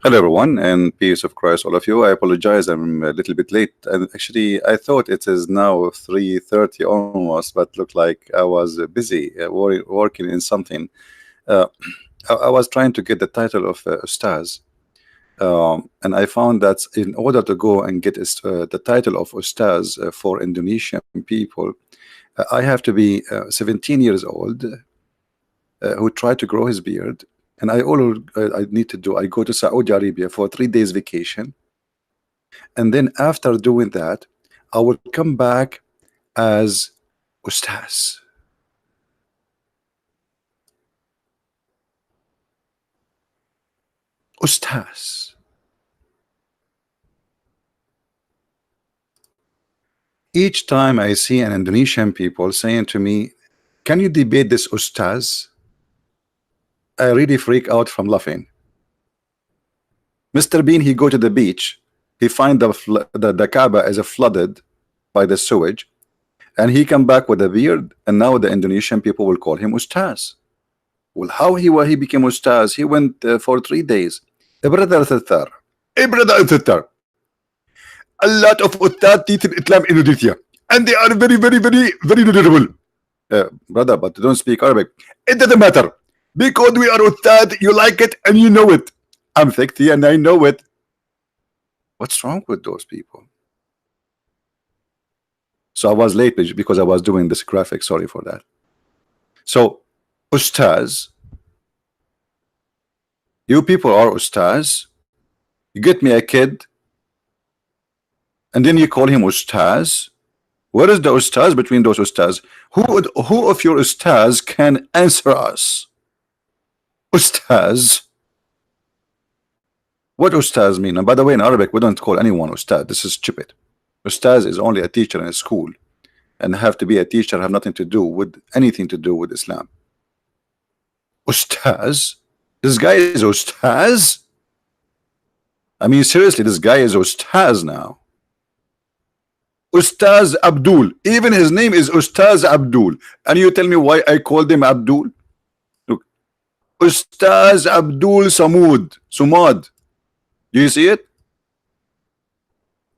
Hello, everyone, and peace of Christ, all of you. I apologize, I'm a little bit late. And actually, I thought it is now 3:30 almost, but looked like I was busy working in something. Uh, I was trying to get the title of Ustaz, and I found that in order to go and get the title of Ustaz for Indonesian people, I have to be 17 years old, who tried to grow his beard. And I need to do, I go to Saudi Arabia for 3 days vacation. And then after doing that, I will come back as Ustaz. Ustaz. Each time I see an Indonesian people saying to me, can you debate this Ustaz? I really freak out from laughing. Mr. Bean, he go to the beach, he find the Kaaba is flooded by the sewage, and he come back with a beard, and now the Indonesian people will call him Ustaz. Well, how he became Ustaz? He went for 3 days. Brother Thittar, a lot of Ustad teach in Islam in Indonesia, and they are very, very, very, very knowledgeable. Brother, but don't speak Arabic. It doesn't matter. Because we are Ustad, you like it and you know it. I'm 60 and I know it. What's wrong with those people? So I was late because I was doing this graphic. Sorry for that. So, Ustaz, you people are Ustaz. You get me a kid, and then you call him Ustaz. Where is the Ustaz between those Ustaz? Who of your Ustaz can answer us? Ustaz. What Ustaz mean? And by the way, in Arabic, we don't call anyone Ustad. This is stupid. Ustaz is only a teacher in a school, and have to be a teacher, have nothing to do with anything to do with Islam. Ustaz? This guy is Ustaz? I mean, seriously, this guy is Ustaz now. Ustaz Abdul. Even his name is Ustaz Abdul. And you tell me why I called him Abdul? Ustaz Abdul Sumad. Do you see it?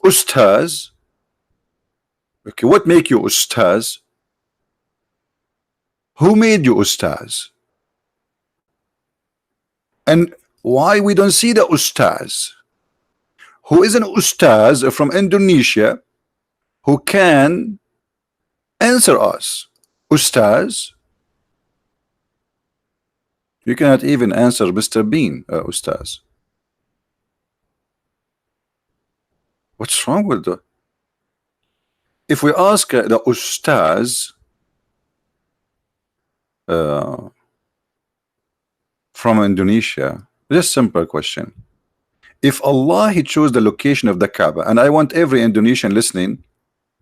Ustaz. Okay, what make you Ustaz? Who made you Ustaz? And why we don't see the Ustaz? Who is an Ustaz from Indonesia who can answer us? Ustaz? You cannot even answer Mr. Bean, Ustaz. What's wrong with that? If we ask the Ustaz from Indonesia, just simple question. If Allah he chose the location of the Kaaba, and I want every Indonesian listening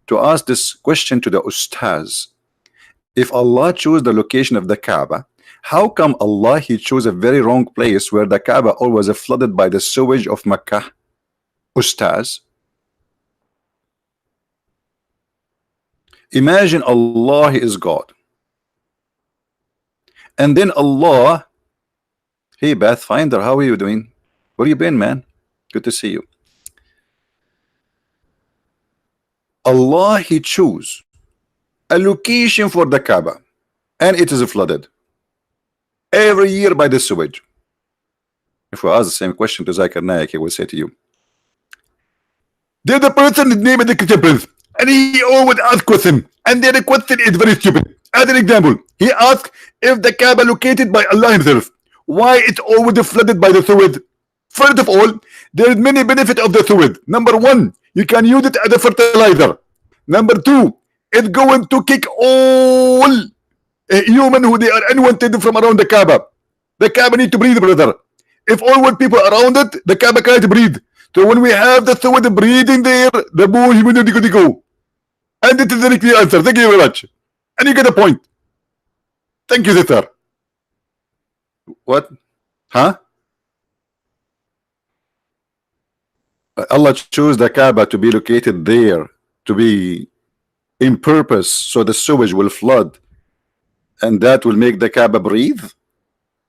to ask this question to the Ustaz. If Allah chose the location of the Kaaba, how come Allah he chose a very wrong place where the Kaaba always flooded by the sewage of Mecca? Ustaz. Imagine Allah is God, and then Allah, hey Pathfinder, how are you doing? Where you been, man? Good to see you. Allah he chose a location for the Kaaba, and it is flooded every year by the sewage. If we ask the same question to Zakir Naik, he will say to you, there's the person named the Christian Prince, and he always asks question, and the question is very stupid. As an example, he asked if the Kaaba located by Allah himself, why it's always flooded by the sewage? First of all, there is many benefit of the sewage. Number one, you can use it as a fertilizer. Number two, it's going to kick all human who they are unwanted from around the Kaaba. The Kaaba need to breathe, brother. If all what people around it, the Kaaba can't breathe. So when we have the sewage breathing there, the bull humanity could go. And it is a very clear answer. Thank you very much. And you get the point. Thank you, sister. What? Huh? Allah chose the Kaaba to be located there, to be in purpose, so the sewage will flood and that will make the Kaaba breathe,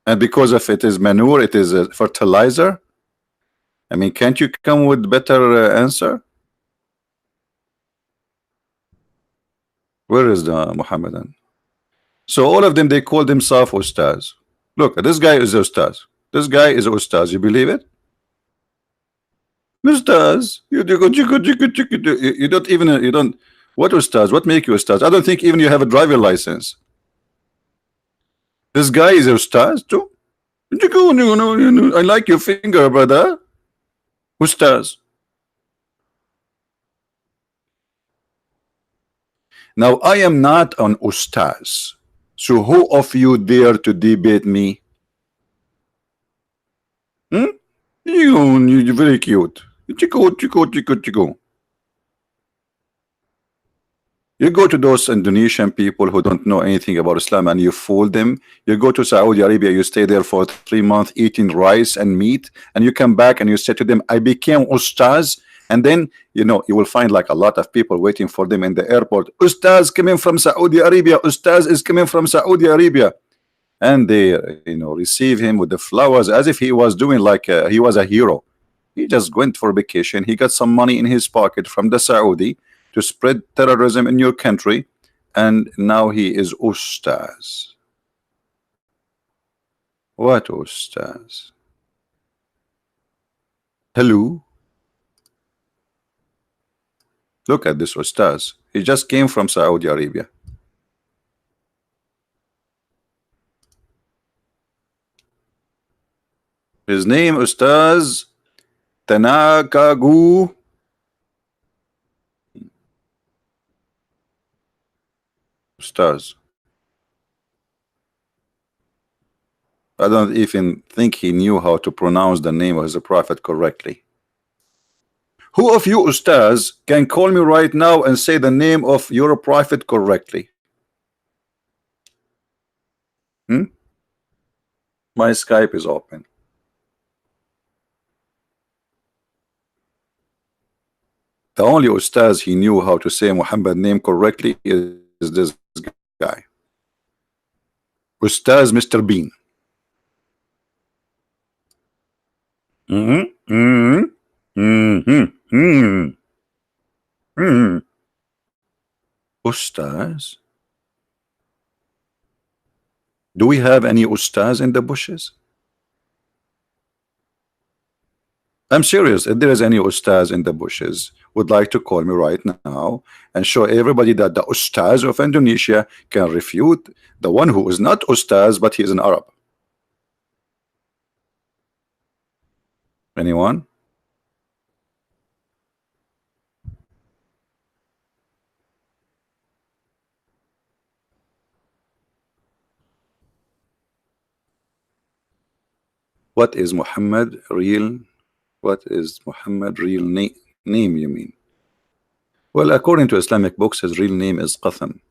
and because of it is manure, it is a fertilizer. I mean, can't you come with better answer? Where is the Muhammadan? So all of them, they call themselves Ustaz. Look, this guy is Ustaz. This guy is Ustaz. You believe it? Ustaz. You don't even, you don't. What Ustaz? What make you Ustaz? I don't think even you have a driver license. This guy is Ustaz too. I like your finger, brother. Ustaz. Now I am not an Ustaz. So who of you dare to debate me? You're very cute. Chico. You go to those Indonesian people who don't know anything about Islam and you fool them. You go to Saudi Arabia, you stay there for 3 months eating rice and meat, and you come back and you say to them, I became Ustaz. And then, you know, you will find like a lot of people waiting for them in the airport. Ustaz coming from Saudi Arabia. Ustaz is coming from Saudi Arabia. And they, you know, receive him with the flowers as if he was doing like he was a hero. He just went for vacation. He got some money in his pocket from the Saudi to spread terrorism in your country, and now he is Ustaz. What Ustaz? Hello? Look at this Ustaz. He just came from Saudi Arabia. His name Ustaz Tanakagu. Ustaz. I don't even think he knew how to pronounce the name of the Prophet correctly. Who of you Ustaz can call me right now and say the name of your Prophet correctly? My Skype is open. The only Ustaz he knew how to say Muhammad's name correctly is this guy. Ustaz Mr. Bean. Ustaz? Do we have any Ustaz in the bushes? I'm serious. If there is any Ustaz in the bushes, would like to call me right now and show everybody that the Ustaz of Indonesia can refute the one who is not Ustaz, but he is an Arab. Anyone? What is Muhammad real? What is Muhammad real name you mean? Well, according to Islamic books, his real name is Qatham.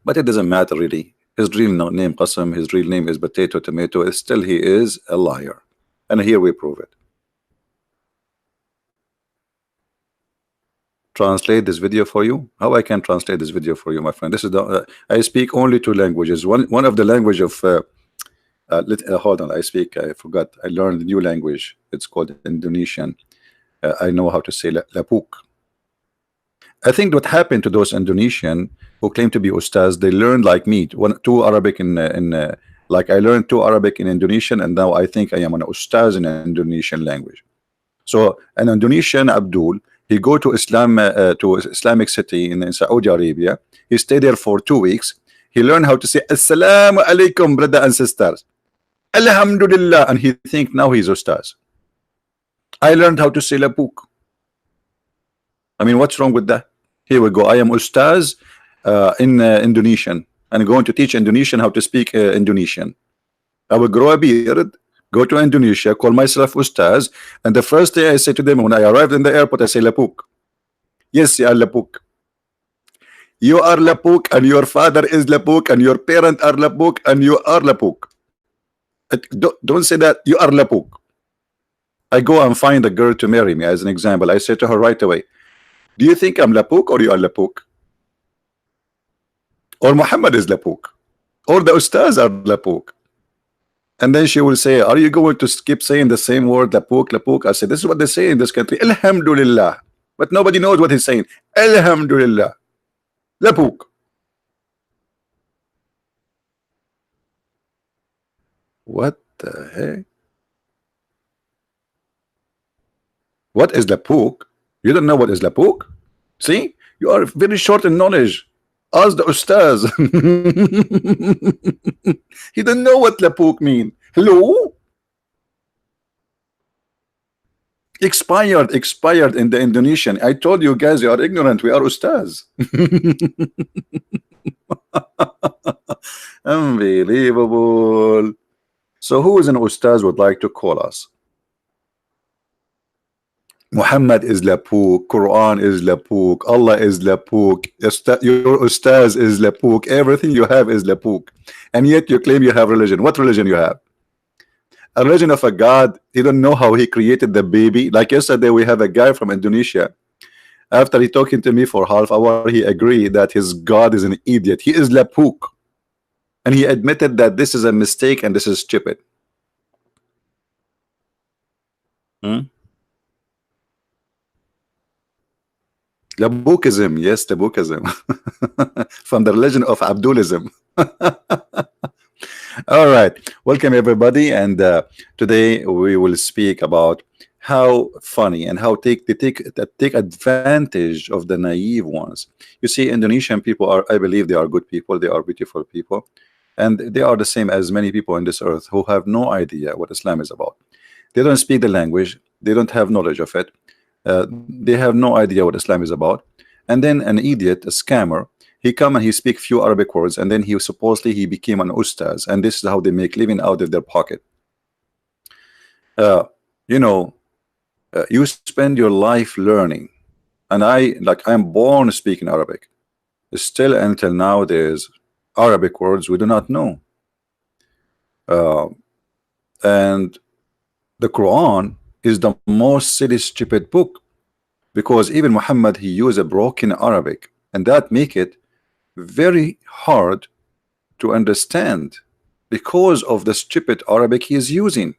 But it doesn't matter really. His real name Qasam, his real name is potato, tomato. Still he is a liar. And here we prove it. Translate this video for you. How I can translate this video for you, my friend? This is the I speak only 2 languages. One of the language of hold on, I forgot. I learned a new language. It's called Indonesian. I know how to say lapuk. I think what happened to those Indonesian who claim to be Ustaz, they learned like me, 2 Arabic in like I learned 2 Arabic in Indonesian, and now I think I am an Ustaz in an Indonesian language. So an Indonesian Abdul, he go to Islamic city in Saudi Arabia. He stayed there for 2 weeks. He learned how to say Assalamu alaikum, brother and sisters. Alhamdulillah, and he think now he's Ustaz. I learned how to say lapuk. I mean, what's wrong with that? Here we go. I am Ustaz in Indonesian, and I'm going to teach Indonesian how to speak Indonesian. I will grow a beard, go to Indonesia, call myself Ustaz, and the first day I say to them when I arrived in the airport, I say lapuk. Yes, you are lapuk. You are lapuk, and your father is lapuk, and your parent are lapuk, and you are lapuk. Don't say that you are lapuk. I go and find a girl to marry me as an example. I say to her right away, do you think I'm lapuk or you are lapuk? Or Muhammad is lapuk? Or the Ustaz are Lapuk. And then she will say, are you going to keep saying the same word, Lapuk, Lapuk? I said, this is what they say in this country. Alhamdulillah. But nobody knows what he's saying. Alhamdulillah. Lapuk. What the heck? What is Lapuk? You don't know what is Lapuk? See? You are very short in knowledge. Ask the Ustaz. He don't know what Lapuk mean. Hello? Expired in the Indonesian. I told you guys you are ignorant. We are Ustaz. Unbelievable. So who is an Ustaz would like to call us? Muhammad is Lapuk, Quran is Lapuk, Allah is Lapuk, your Ustaz is Lapuk, everything you have is Lapuk, and yet you claim you have religion. What religion you have? A religion of a God. You don't know how he created the baby. Like yesterday we have a guy from Indonesia. After he talking to me for half hour, he agreed that his God is an idiot. He is Lapuk, and he admitted that this is a mistake and this is stupid. Labukism, yes, Labukism. From the religion of Abdulism. All right, welcome everybody, and today we will speak about how funny and how take advantage of the naive ones. You see, Indonesian people are, I believe, they are good people, they are beautiful people, and they are the same as many people on this earth who have no idea what Islam is about. They don't speak the language, they don't have knowledge of it. They have no idea what Islam is about, and then an idiot, a scammer, he come and he speak few Arabic words, and then he supposedly he became an ustaz, and this is how they make living out of their pocket. You know, you spend your life learning, and I'm born speaking Arabic. Still until now there's Arabic words we do not know, and the Quran is the most silly stupid book, because even Muhammad, he used a broken Arabic, and that make it very hard to understand because of the stupid Arabic he is using,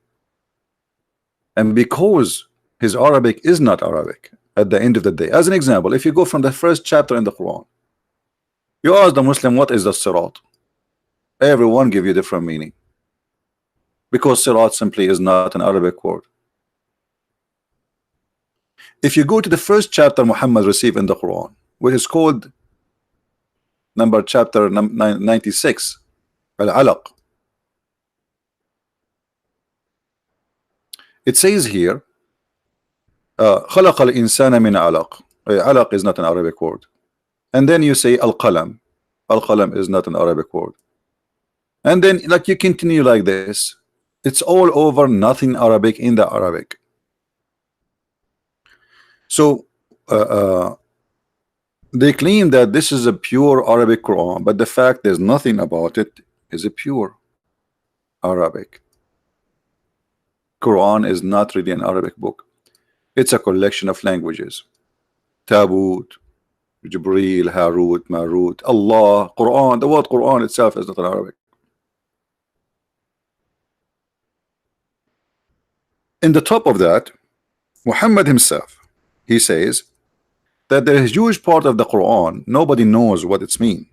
and because his Arabic is not Arabic at the end of the day. As an example, if you go from the first chapter in the Quran, you ask the Muslim what is the Sirat, everyone give you different meaning, because Sirat simply is not an Arabic word. If you go to the first chapter Muhammad received in the Quran, which is called chapter 96, Al-Alaq, it says here, خلق الإنسان من علق. Alaq is not an Arabic word. And then you say Al-Qalam. Al-Qalam is not an Arabic word. And then like you continue like this, it's all over, nothing Arabic in the Arabic. So they claim that this is a pure Arabic Quran, but the fact there's nothing about it is a pure Arabic. Quran is not really an Arabic book. It's a collection of languages. Tabut, Jibreel, Harut, Marut, Allah, Quran. The word Quran itself is not an Arabic. In the top of that, Muhammad himself, he says that there is a huge part of the Quran nobody knows what it's mean,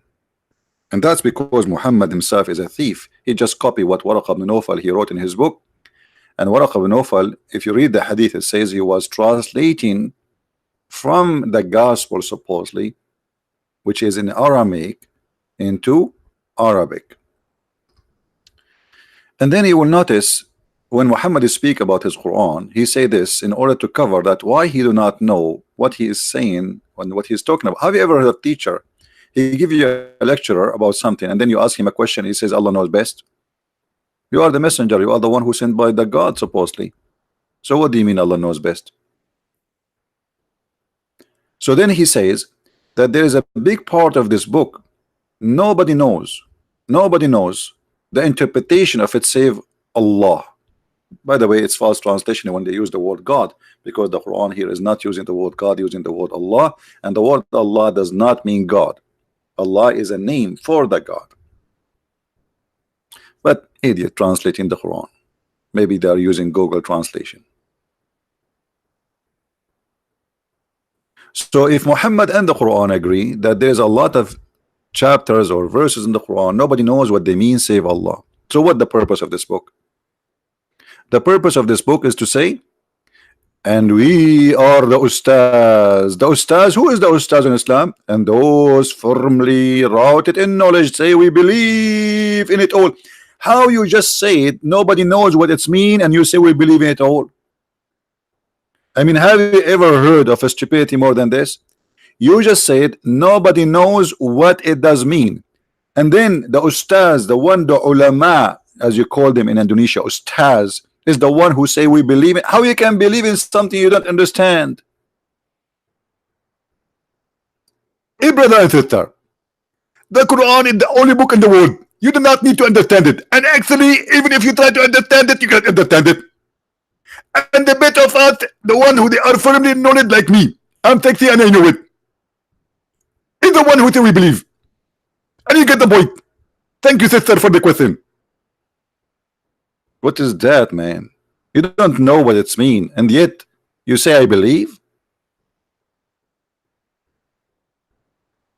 and that's because Muhammad himself is a thief. He just copied what Waraq ibn Nawfal he wrote in his book, and Waraq ibn Nawfal, if you read the hadith, it says he was translating from the gospel supposedly, which is in Aramaic, into Arabic. And then you will notice when Muhammad speak about his Quran, he say this in order to cover that why he do not know what he is saying and what he is talking about. Have you ever heard a teacher, he give you a lecturer about something, and then you ask him a question, he says Allah knows best? You are the messenger, you are the one who sent by the God supposedly. So what do you mean Allah knows best? So then he says that there is a big part of this book nobody knows. Nobody knows the interpretation of it save Allah. By the way, it's false translation when they use the word God, because the Quran here is not using the word God, using the word Allah, and the word Allah does not mean God. Allah is a name for the God. But idiot translating the Quran. Maybe they are using Google translation. So if Muhammad and the Quran agree that there's a lot of chapters or verses in the Quran, nobody knows what they mean save Allah. So what the purpose of this book? The purpose of this book is to say, and we are the Ustads. The Ustads, who is the Ustads in Islam? And those firmly rooted in knowledge say we believe in it all. How you just say it, nobody knows what it's mean, and you say we believe in it all. I mean, have you ever heard of a stupidity more than this? You just said nobody knows what it does mean, and then the Ustads, the one, the ulama, as you call them in Indonesia, Ustads, is the one who say we believe it. How you can believe in something you don't understand? Hey, brother and sister, the Quran is the only book in the world. You do not need to understand it, and actually, even if you try to understand it, you can't understand it. And the better of us, the one who they are firmly in knowledge like me, I'm sexy and I know it, is the one who say we believe. And you get the point. Thank you, sister, for the question. What is that, man? You don't know what it's mean, and yet you say I believe.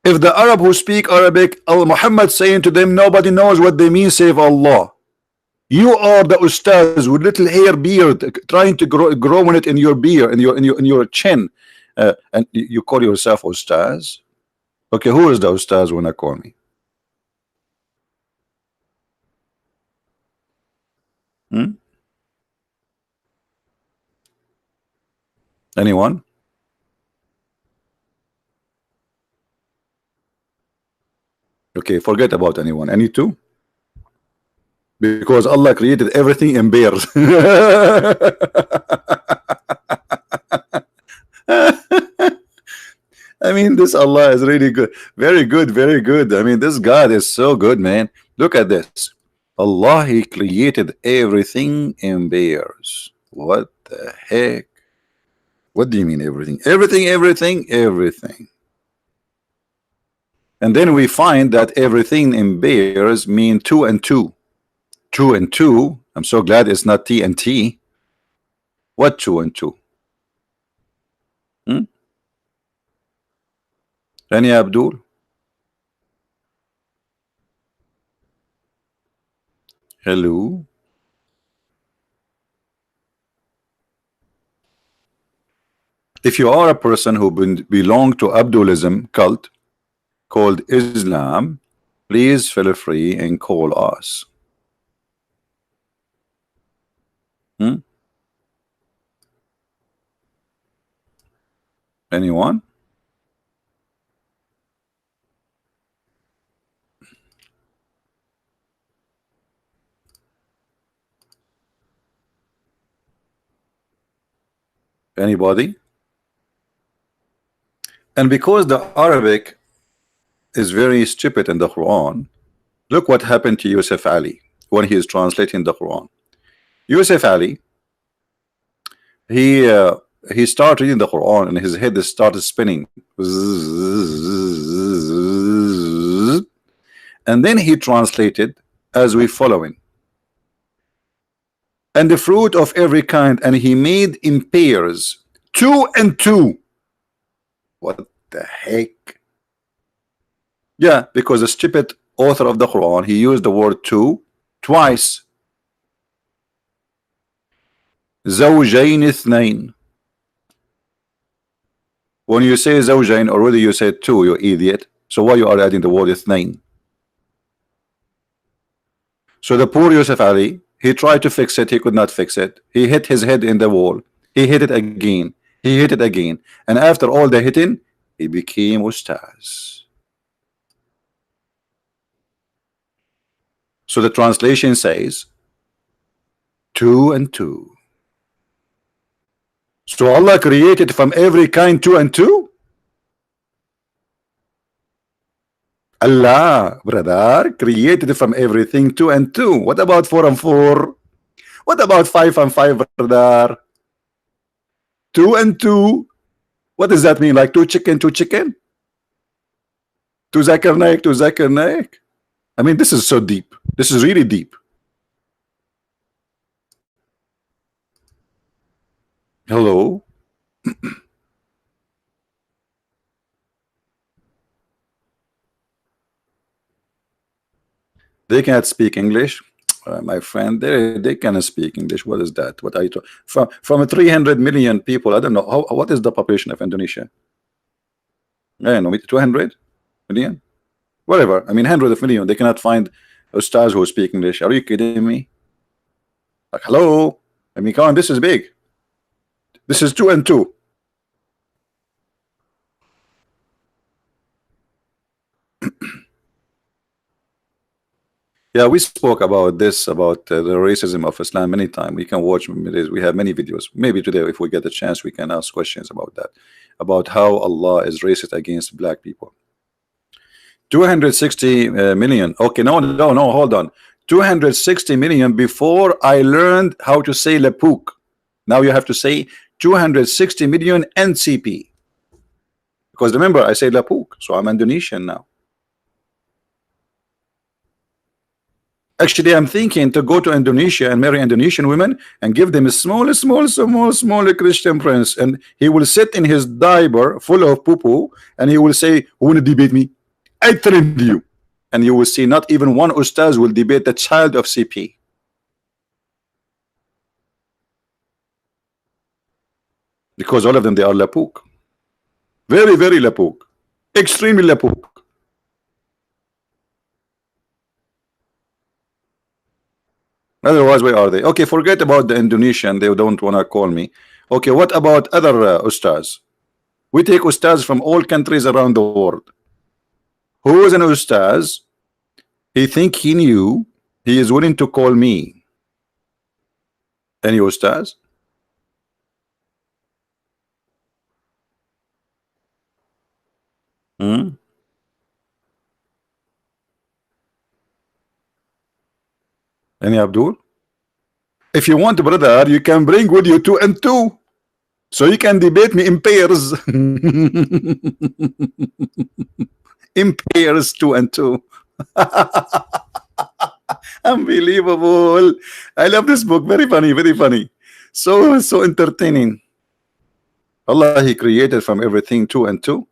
If the Arab who speak Arabic, Al Muhammad saying to them, nobody knows what they mean save Allah. You are the Ustaz with little hair beard, trying to grow in it in your beard, in your chin, and you call yourself Ustaz. Okay, who is the Ustaz when I call me? Anyone? Okay, forget about anyone. Any two? Because Allah created everything in pairs. I mean, this Allah is really good. Very good, very good. I mean, this God is so good, man. Look at this. Allah, He created everything in pairs. What the heck? What do you mean everything? Everything, everything, everything. And then we find that everything in pairs mean two and two. Two and two. I'm so glad it's not T and T. What two and two? Rani Abdul? Hello? If you are a person who belong to Abdulism cult called Islam, please feel free and call us. Anyone? Anybody? And because the Arabic is very stupid in the Quran, look what happened to Yusuf Ali when he is translating the Quran. Yusuf Ali, he started reading the Quran and his head started spinning, and then he translated as we following. And the fruit of every kind, and he made in pairs, two and two. What the heck? Yeah, because the stupid author of the Quran, he used the word two twice. زوجين اثنين. When you say زوجين, already you said two, you idiot. So why you are adding the word اثنين? So the poor Yusuf Ali, he tried to fix it, he could not fix it. He hit his head in the wall. He hit it again. He hit it again. And after all the hitting, he became Ustaz. So the translation says two and two. So Allah created from every kind two and two? Allah, brother, created from everything two and two. What about four and four? What about five and five, brother? Two and two. What does that mean? Like two chicken, two chicken? Two zakar naik, two zakar naik? I mean, this is so deep. This is really deep. Hello. They cannot speak English, my friend. They cannot speak English. What is that? What are you talking from 300 million people? I don't know what is the population of Indonesia. I don't know, 200 million, whatever. I mean, hundreds of million. They cannot find stars who speak English. Are you kidding me? Like, hello. I mean, come on. This is big. This is 2 and 2. Yeah, we spoke about this, about the racism of Islam many times. We can watch. We have many videos. Maybe today, if we get a chance, we can ask questions about that, about how Allah is racist against black people. 260 million. Okay, no, hold on. 260 million before I learned how to say Lepuk. Now you have to say 260 million NCP. Because remember, I say Lepuk, so I'm Indonesian now. Actually, I'm thinking to go to Indonesia and marry Indonesian women and give them a small Christian prince, and he will sit in his diaper full of poo-poo, and he will say, "Who wanna debate me? I trained you." And you will see not even one Ustaz will debate the child of CP. Because all of them, they are Lapuk. Very, very Lapuk. Extremely Lapuk. Otherwise, where are they? Okay, forget about the Indonesian. They don't want to call me. Okay, what about other Ustaz? We take Ustaz from all countries around the world. Who is an Ustaz? He think he knew. He is willing to call me. Any Ustaz? Hmm? Any Abdul? If you want, brother, you can bring with you 2 and 2. So you can debate me in pairs. In pairs, 2 and 2. Unbelievable. I love this book. Very funny, very funny. So entertaining. Allah, He created from everything 2 and 2.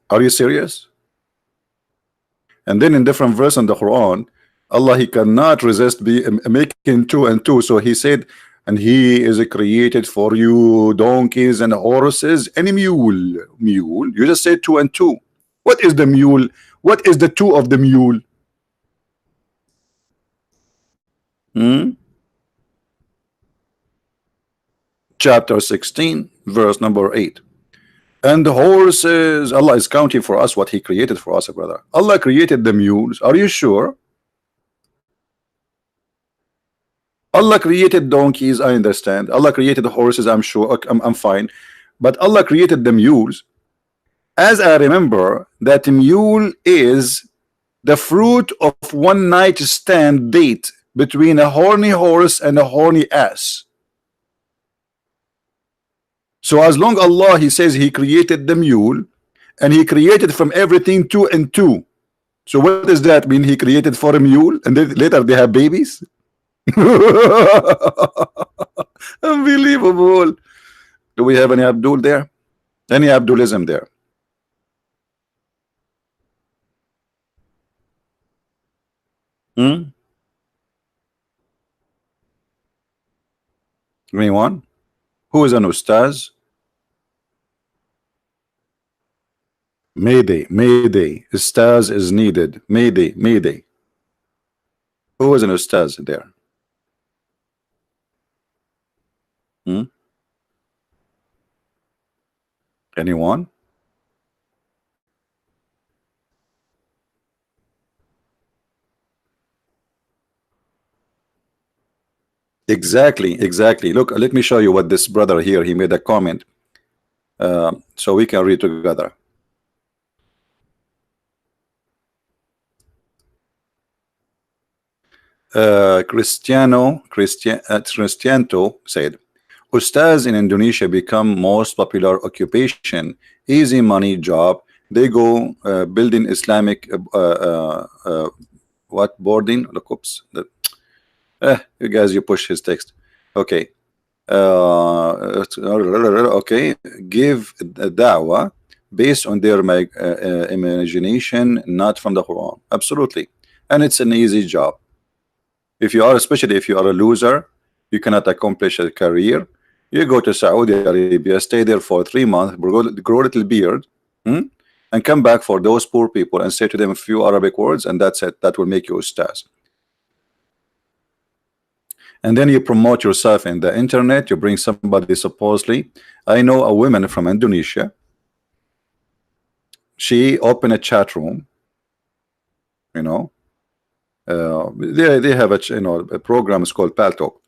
Are you serious? And then in different verse in the Quran, Allah, He cannot resist making 2 and 2. So He said, and He is created for you donkeys and horses and a mule. Mule? You just said 2 and 2. What is the mule? What is the 2 of the mule? Hmm? Chapter 16, verse number 8. And the horses, Allah is counting for us what He created for us, brother. Allah created the mules. Are you sure? Allah created donkeys, I understand. Allah created the horses, I'm sure. Okay, I'm fine. But Allah created the mules. As I remember, that mule is the fruit of one night stand date between a horny horse and a horny ass. So as long Allah, He says He created the mule, and He created from everything 2 and 2. So what does that mean? He created for a mule, and then later they have babies. Unbelievable. Do we have any Abdul there? Any Abdulism there? Hmm? Anyone? Who is an Ustaz? Mayday, Mayday. Ustaz is needed. Mayday, Mayday. Who is an Ustaz there? Hmm? Anyone? Exactly, exactly. Look, let me show you what this brother here, he made a comment. So we can read together. Cristianto said, Ustaz in Indonesia become most popular occupation, easy money job. They go building Islamic what boarding? Look, oops, You guys, you push his text. Okay. Okay. Give a da'wah based on their imagination, not from the Quran. Absolutely. And it's an easy job. If you are, especially if you are a loser, you cannot accomplish a career, you go to Saudi Arabia, stay there for 3 months, grow a little beard, and come back for those poor people and say to them a few Arabic words, and that's it. That will make you ustaz. And then you promote yourself in the internet. You bring somebody, supposedly. I know a woman from Indonesia. She opened a chat room. You know, they have a program. It's called Pal Talk.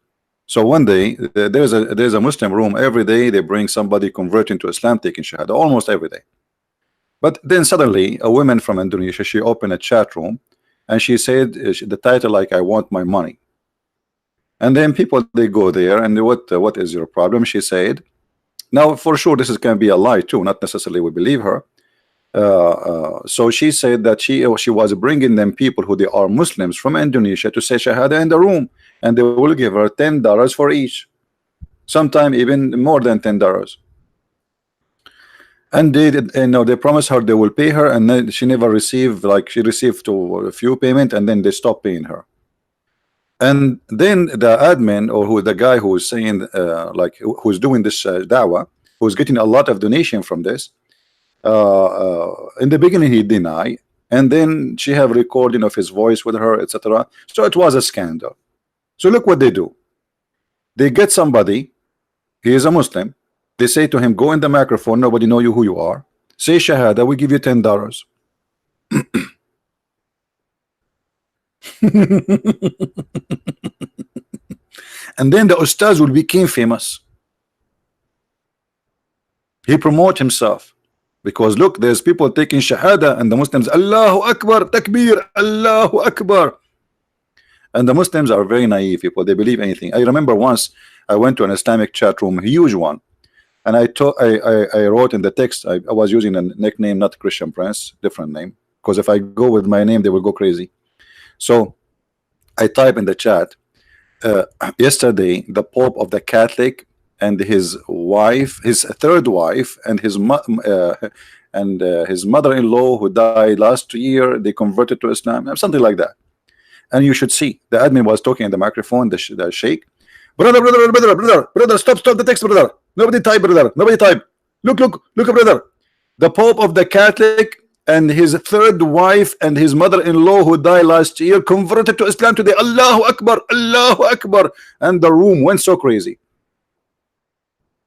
So one day there's a Muslim room. Every day they bring somebody converting to Islam, taking Shahada, almost every day. But then suddenly a woman from Indonesia, she opened a chat room, and she said the title like, "I want my money." And then people, they go there, and what is your problem? She said, now for sure this is going to be a lie too, not necessarily we believe her. So she said that she was bringing them people who they are Muslims from Indonesia to say Shahada in the room, and they will give her $10 for each, sometime even more than $10. And they promised her they will pay her, and then she never received, like she received a few payment, and then they stopped paying her. And then the admin, or the guy who is saying like who's doing this dawah, who's getting a lot of donation from this, in the beginning he denied, and then she have recording of his voice with her, etc. So it was a scandal. So look what they do. They get somebody, he is a Muslim, they say to him, go in the microphone, nobody know you who you are, say Shahada, we give you $10. And then the Ustaz will become famous. He promote himself because look, there's people taking Shahada, and the Muslims, Allahu Akbar, Takbir, Allahu Akbar. And the Muslims are very naive people. They believe anything. I remember once I went to an Islamic chat room, a huge one, and I wrote in the text, I was using a nickname, not Christian Prince, different name, because if I go with my name they will go crazy. So I type in the chat, yesterday the Pope of the Catholic and his wife, his third wife, and his mother-in-law who died last year, they converted to Islam, something like that. And you should see the admin was talking in the microphone, the sheikh, brother, stop the text, brother, nobody type, brother, nobody type, look, brother, the Pope of the Catholic and his third wife and his mother-in-law who died last year converted to Islam today, Allahu Akbar, Allahu Akbar. And the room went so crazy,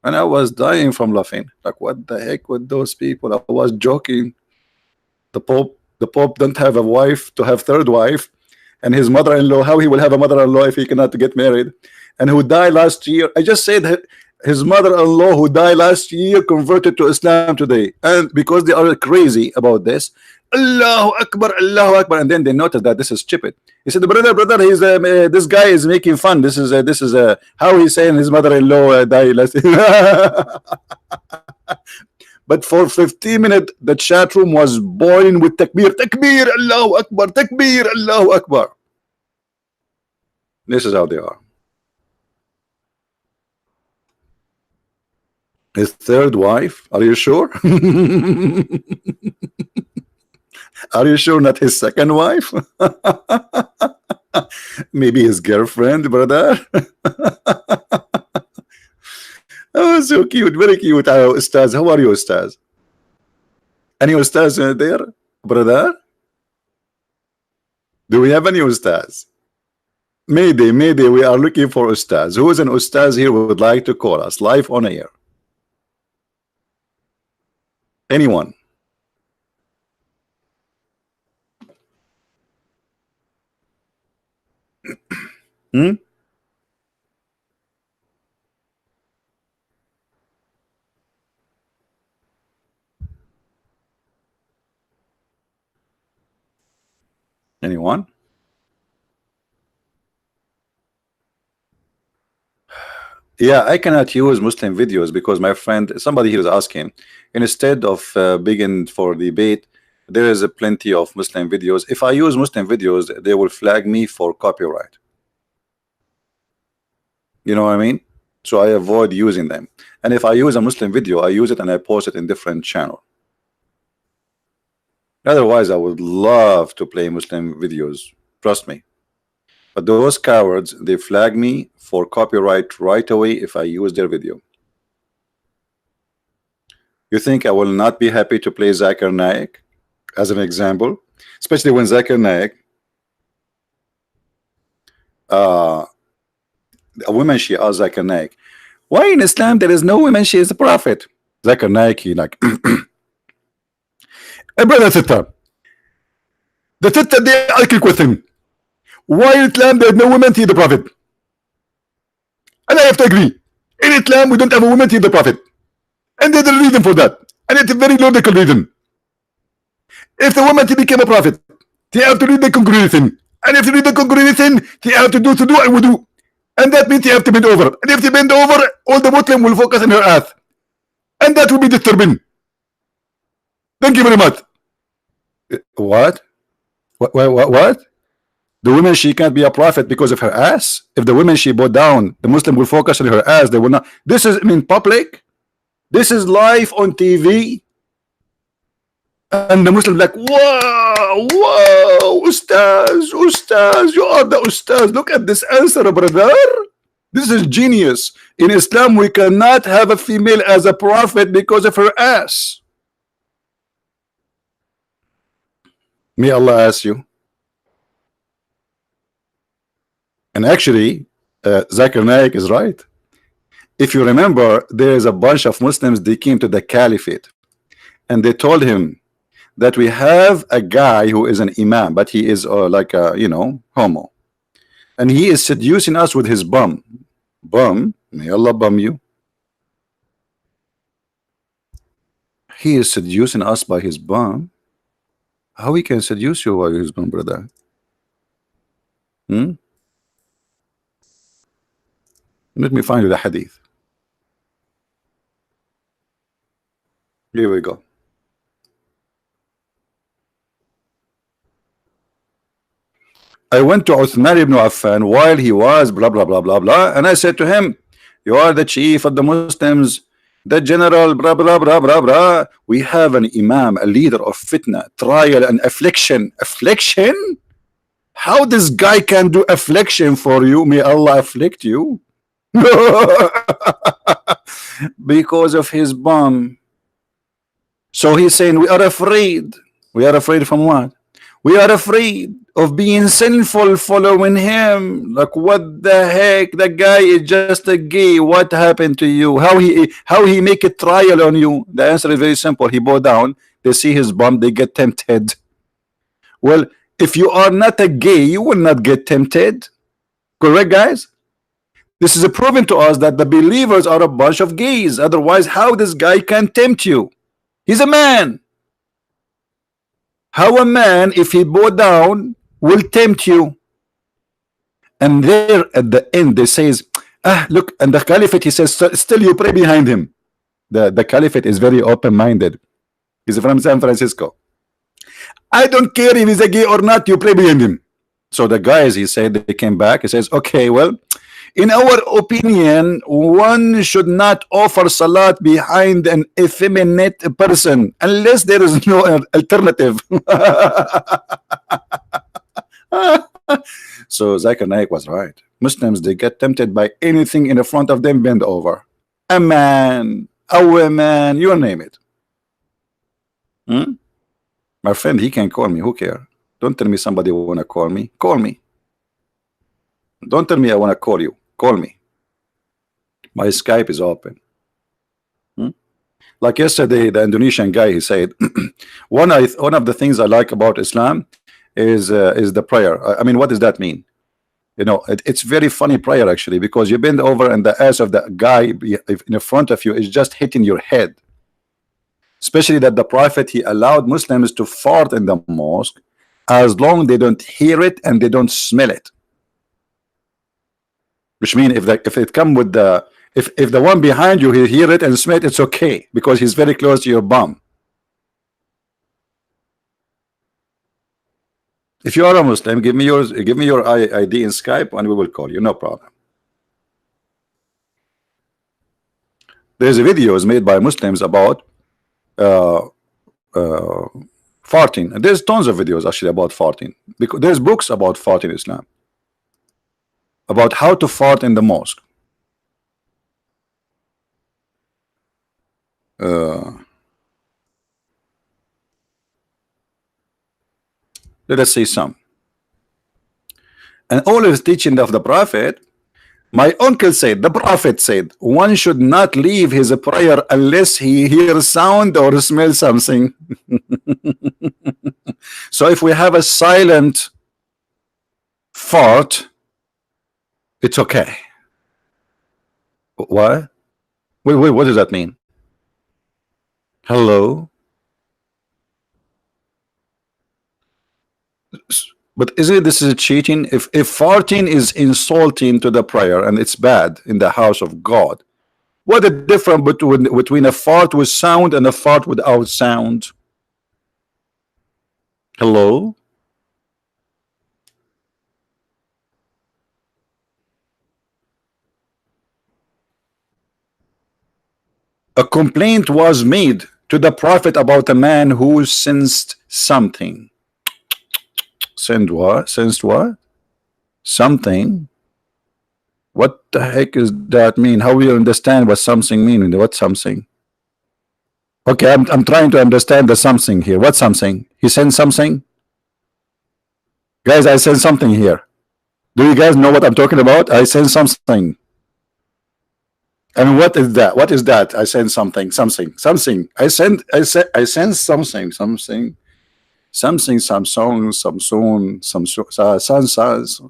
and I was dying from laughing, like what the heck with those people. I was joking. The Pope don't have a wife to have third wife, and his mother-in-law, how he will have a mother-in-law if he cannot get married, and who died last year. I just said that his mother-in-law who died last year converted to Islam today, and because they are crazy about this, Allahu Akbar, Allahu Akbar, and then they noticed that this is stupid. He said, brother, he's this guy is making fun. This is how he's saying his mother-in-law died last year. But for 15 minutes the chat room was boiling with takbir, takbir, Allahu Akbar, takbir, Allahu Akbar. This is how they are. His third wife, are you sure? Are you sure not his second wife? Maybe his girlfriend, brother. Oh, so cute, very cute. Ustaz, how are you, Ustaz? Any Ustaz there, brother? Do we have any Ustaz? Maybe we are looking for Ustaz. Who is an Ustaz here who would like to call us live on air? Anyone? Anyone? Yeah, I cannot use Muslim videos because my friend, somebody here is asking, instead of begging for debate, there is a plenty of Muslim videos. If I use Muslim videos, they will flag me for copyright. You know what I mean? So I avoid using them. And if I use a Muslim video, I use it and I post it in different channel. Otherwise, I would love to play Muslim videos. Trust me. But those cowards, they flag me for copyright right away if I use their video. You think I will not be happy to play Zakir Naik as an example? Especially when Zakir Naik, a woman she asked Zakir Naik, why in Islam there is no woman she is a prophet? Zakir Naik, he like, hey brother sister, the sister they ask a question. Why in Islam there is no woman she is the prophet? And I have to agree. In Islam we don't have a woman she is the prophet. And there's a reason for that. And it's a very logical reason. If the woman she became a prophet, she have to read the congregation. And if you read the congregation, she have to do and wudu. And that means she have to bend over. And if she bend over, all the Muslim will focus on her ass. And that will be disturbing. Thank you very much. What? What? The woman she can't be a prophet because of her ass? If the woman she bowed down, the Muslim will focus on her ass, they will not. This is in public. This is live on TV. And the Muslim like, whoa, Ustaz, you are the Ustaz. Look at this answer, brother. This is genius. In Islam, we cannot have a female as a prophet because of her ass. May Allah ask you. And actually, Zakir Naik is right. If you remember, there is a bunch of Muslims, they came to the caliphate and they told him that we have a guy who is an imam, but he is like a, you know, homo, and he is seducing us with his bum. May Allah bum you. He is seducing us by his bum. How he can seduce you by his bum, brother? Let me find you the hadith. Here we go. I went to Uthman ibn Affan while he was blah blah blah blah blah, and I said to him, you are the chief of the Muslims, the general blah blah blah blah blah. We have an imam, a leader of fitna, trial and affliction. Affliction? How this guy can do affliction for you? May Allah afflict you. Because of his bum. So he's saying we are afraid. We are afraid from what? We are afraid of being sinful following him. Like, what the heck? The guy is just a gay. What happened to you? How he make a trial on you? The answer is very simple. He bow down, they see his bum, they get tempted. Well, if you are not a gay, you will not get tempted. Correct, guys? This is a proven to us that the believers are a bunch of gays. Otherwise, how this guy can tempt you? He's a man. How a man, if he bow down, will tempt you? And there at the end, they says, look, and the caliphate, he says, still you pray behind him. The caliphate is very open-minded. He's from San Francisco. I don't care if he's a gay or not, you pray behind him. So the guys, he said, they came back. He says, okay, well, in our opinion, one should not offer salat behind an effeminate person unless there is no alternative. So Zakir Naik was right. Muslims, they get tempted by anything in the front of them, bend over. A man, a woman, you name it. My friend, he can call me. Who cares? Don't tell me somebody want to call me. Call me. Don't tell me I want to call you. Call me. My Skype is open. Like yesterday, the Indonesian guy, he said, one of the things I like about Islam is the prayer. I mean, what does that mean? You know, it's very funny prayer actually, because you bend over and the ass of the guy in front of you is just hitting your head. Especially that the Prophet, he allowed Muslims to fart in the mosque as long they don't hear it and they don't smell it. Which means if it come with the if the one behind you, he hear it and smell it, it's okay because he's very close to your bum. If you are a Muslim, give me your ID in Skype and we will call you, no problem. There's videos made by Muslims about uh, uh, farting. And there's tons of videos actually about farting. Because there's books about fart in Islam, about how to fart in the mosque. Let us say some. And all is teaching of the Prophet. My uncle said, the Prophet said, one should not leave his prayer unless he hears sound or smells something. So if we have a silent fart, it's okay. What? Wait, what does that mean? Hello? But isn't this is cheating? If farting is insulting to the prayer and it's bad in the house of God, what the difference between a fart with sound and a fart without sound? Hello? A complaint was made to the Prophet about a man who sensed something. Sensed what? Sensed what? Something. What the heck is that mean? How will you understand what something mean? What something? Okay, I'm trying to understand the something here. What something? He sent something? Guys, I sent something here. Do you guys know what I'm talking about? I sent something. And what is that? What is that? I sent something. I sent something.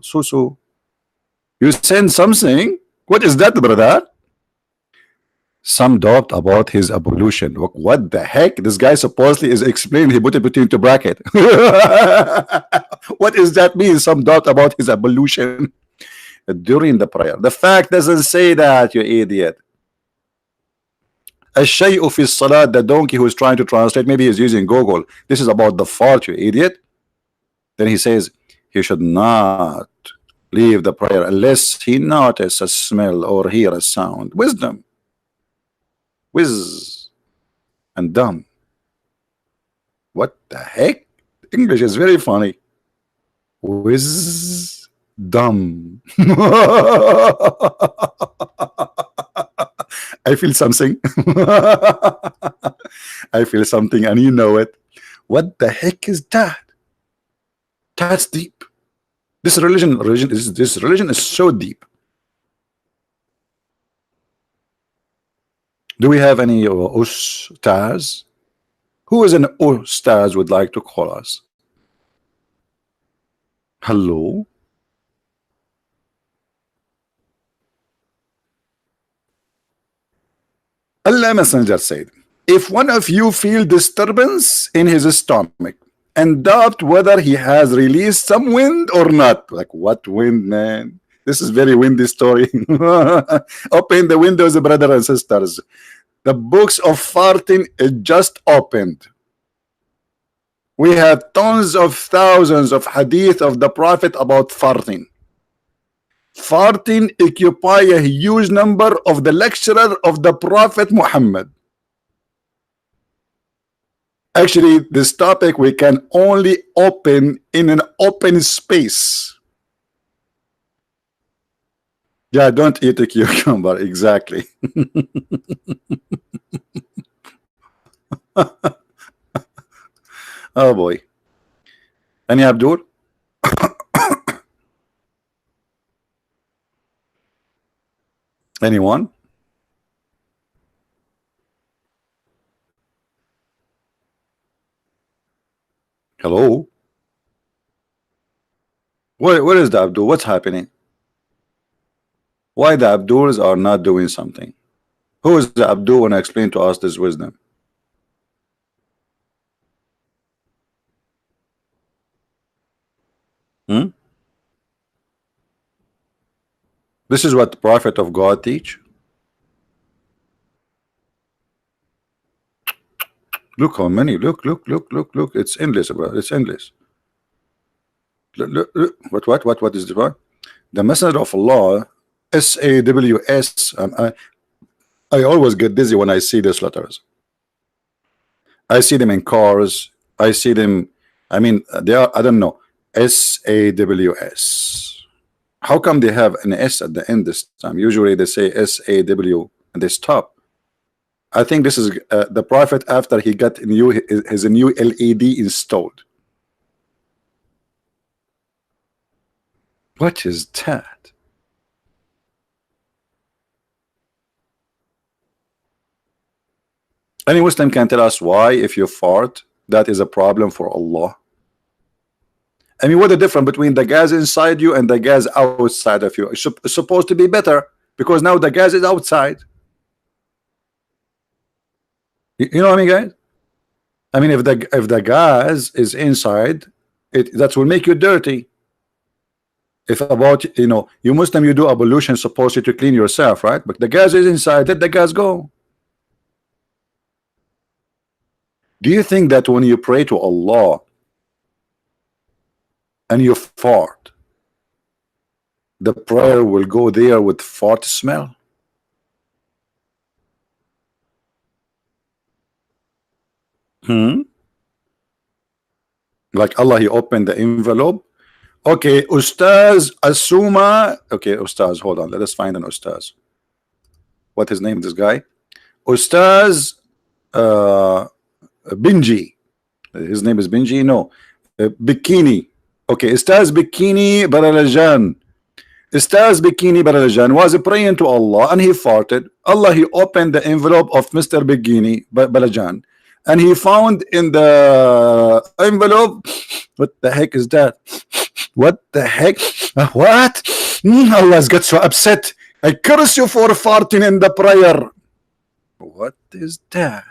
Susu. You send something? What is that, brother? Some doubt about his evolution. What the heck? This guy supposedly is explaining. He put it between two brackets. What does that mean? Some doubt about his evolution during the prayer. The fact doesn't say that, you idiot. الشيء في الصلاة, the donkey who is trying to translate, maybe he's using Google. This is about the fart, you idiot. Then he says he should not leave the prayer unless he notice a smell or hear a sound. Wisdom. Whiz and dumb. What the heck? English is very funny. Whiz dumb. I feel something. I feel something and you know it. What the heck is that? That's deep. This religion is so deep. Do we have any ustads? Who is an ustad would like to call us? Hello? Allah Messenger said, if one of you feel disturbance in his stomach and doubt whether he has released some wind or not. Like, what wind, man? This is very windy story. Open the windows, brothers and sisters. The books of farting is just opened. We have tons of thousands of hadith of the Prophet about farting. Farting occupy a huge number of the lecturer of the Prophet Muhammad. Actually, this topic we can only open in an open space. Yeah, don't eat a cucumber. Exactly. Oh boy. Any Abdul? Anyone? Hello? What is the Abdul? What's happening? Why the Abduls are not doing something? Who is the Abdul and explain to us this wisdom? This is what the Prophet of God teach. Look how many. Look. It's endless, bro. It's endless. Look. What is the one? The Messenger of Allah, SAWS. I always get dizzy when I see these letters. I see them in cars. I see them. I mean, they are. I don't know. SAWS. How come they have an S at the end this time? Usually they say SAW and they stop. I think this is the Prophet after he got his new LED installed. What is that? Any Muslim can tell us why, if you fart, that is a problem for Allah? I mean, what the difference between the gas inside you and the gas outside of you? It's supposed to be better because now the gas is outside. You know what I mean, guys? I mean, if the gas is inside, that will make you dirty. If about, you Muslim, you do ablution supposed to clean yourself, right? But the gas is inside, let the gas go. Do you think that when you pray to Allah and you fart, the prayer will go there with fart smell? Like Allah, he opened the envelope. Okay, Ustaz Asuma. Okay, Ustaz, hold on. Let us find an Ustaz. What his name, this guy? Ustaz Binji. His name is Binji? No. Bikini. Okay, Ustaz Bikini Baralajan. Ustaz Bikini Baralajan was praying to Allah and he farted. Allah, he opened the envelope of Mr. Bikini Balajan and he found in the envelope, what the heck is that? What the heck? What? Allah's got so upset. I curse you for farting in the prayer. What is that?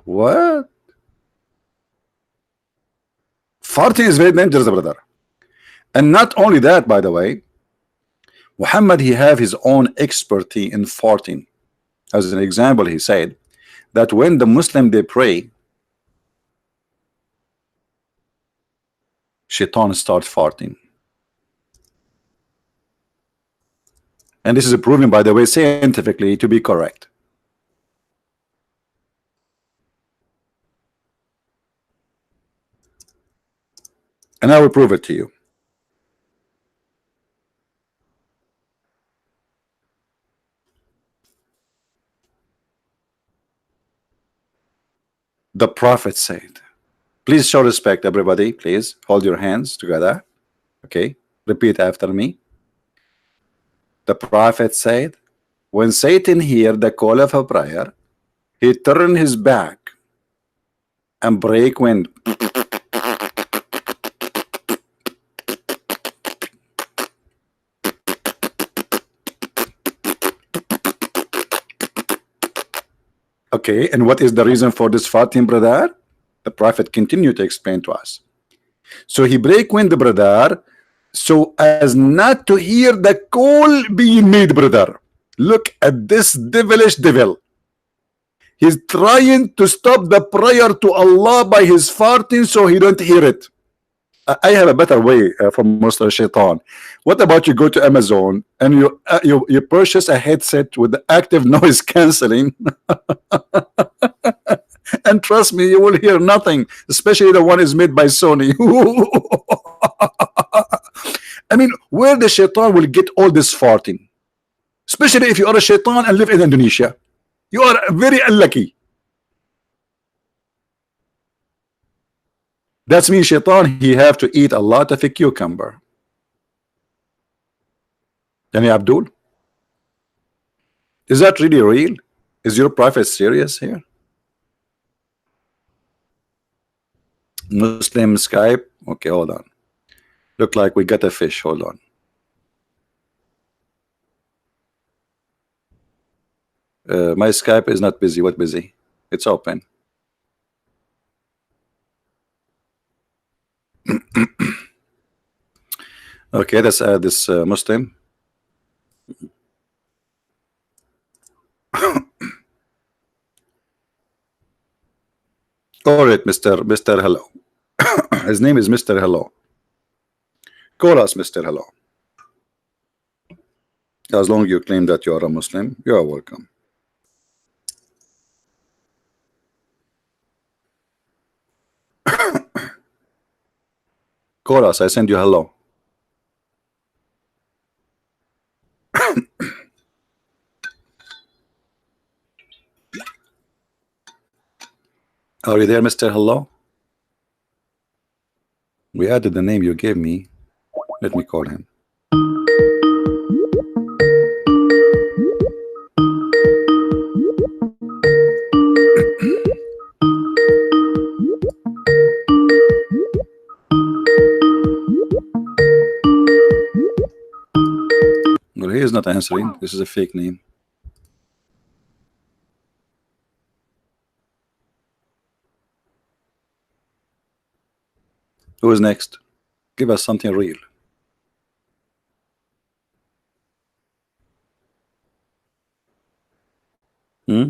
What? Farting is very dangerous, brother. And not only that, by the way, Muhammad, he have his own expertise in farting. As an example, he said that when the Muslim they pray, Shaitan start farting. And this is proven, by the way, scientifically to be correct. And I will prove it to you. The Prophet said, please show respect, everybody. Please hold your hands together. Okay, repeat after me. The Prophet said, when Satan heard the call of a prayer, he turned his back and break wind. Okay, and what is the reason for this farting, brother? The Prophet continued to explain to us. So he break wind, brother, so as not to hear the call being made, brother. Look at this devilish devil. He's trying to stop the prayer to Allah by his farting so he don't hear it. I have a better way from Mr. Shaitan. What about you go to Amazon and you purchase a headset with the active noise cancelling and trust me, you will hear nothing, especially the one is made by Sony. I mean, where the Shaitan will get all this farting? Especially if you are a Shaitan and live in Indonesia. You are very unlucky. That means Shaitan, he have to eat a lot of a cucumber. Yani Abdul, is that really real? Is your Prophet serious here? Muslim Skype. Okay, hold on. Look like we got a fish. Hold on. My Skype is not busy. What busy? It's open. Okay, let's add this Muslim. All right, Mr. Hello. His name is Mr. Hello. Call us Mr. Hello. As long as you claim that you are a Muslim, you are welcome. Call us. I send you hello. Are you there, Mr. Hello? We added the name you gave me. Let me call him. Well, he is not answering. This is a fake name. Who is next? Give us something real. Hmm?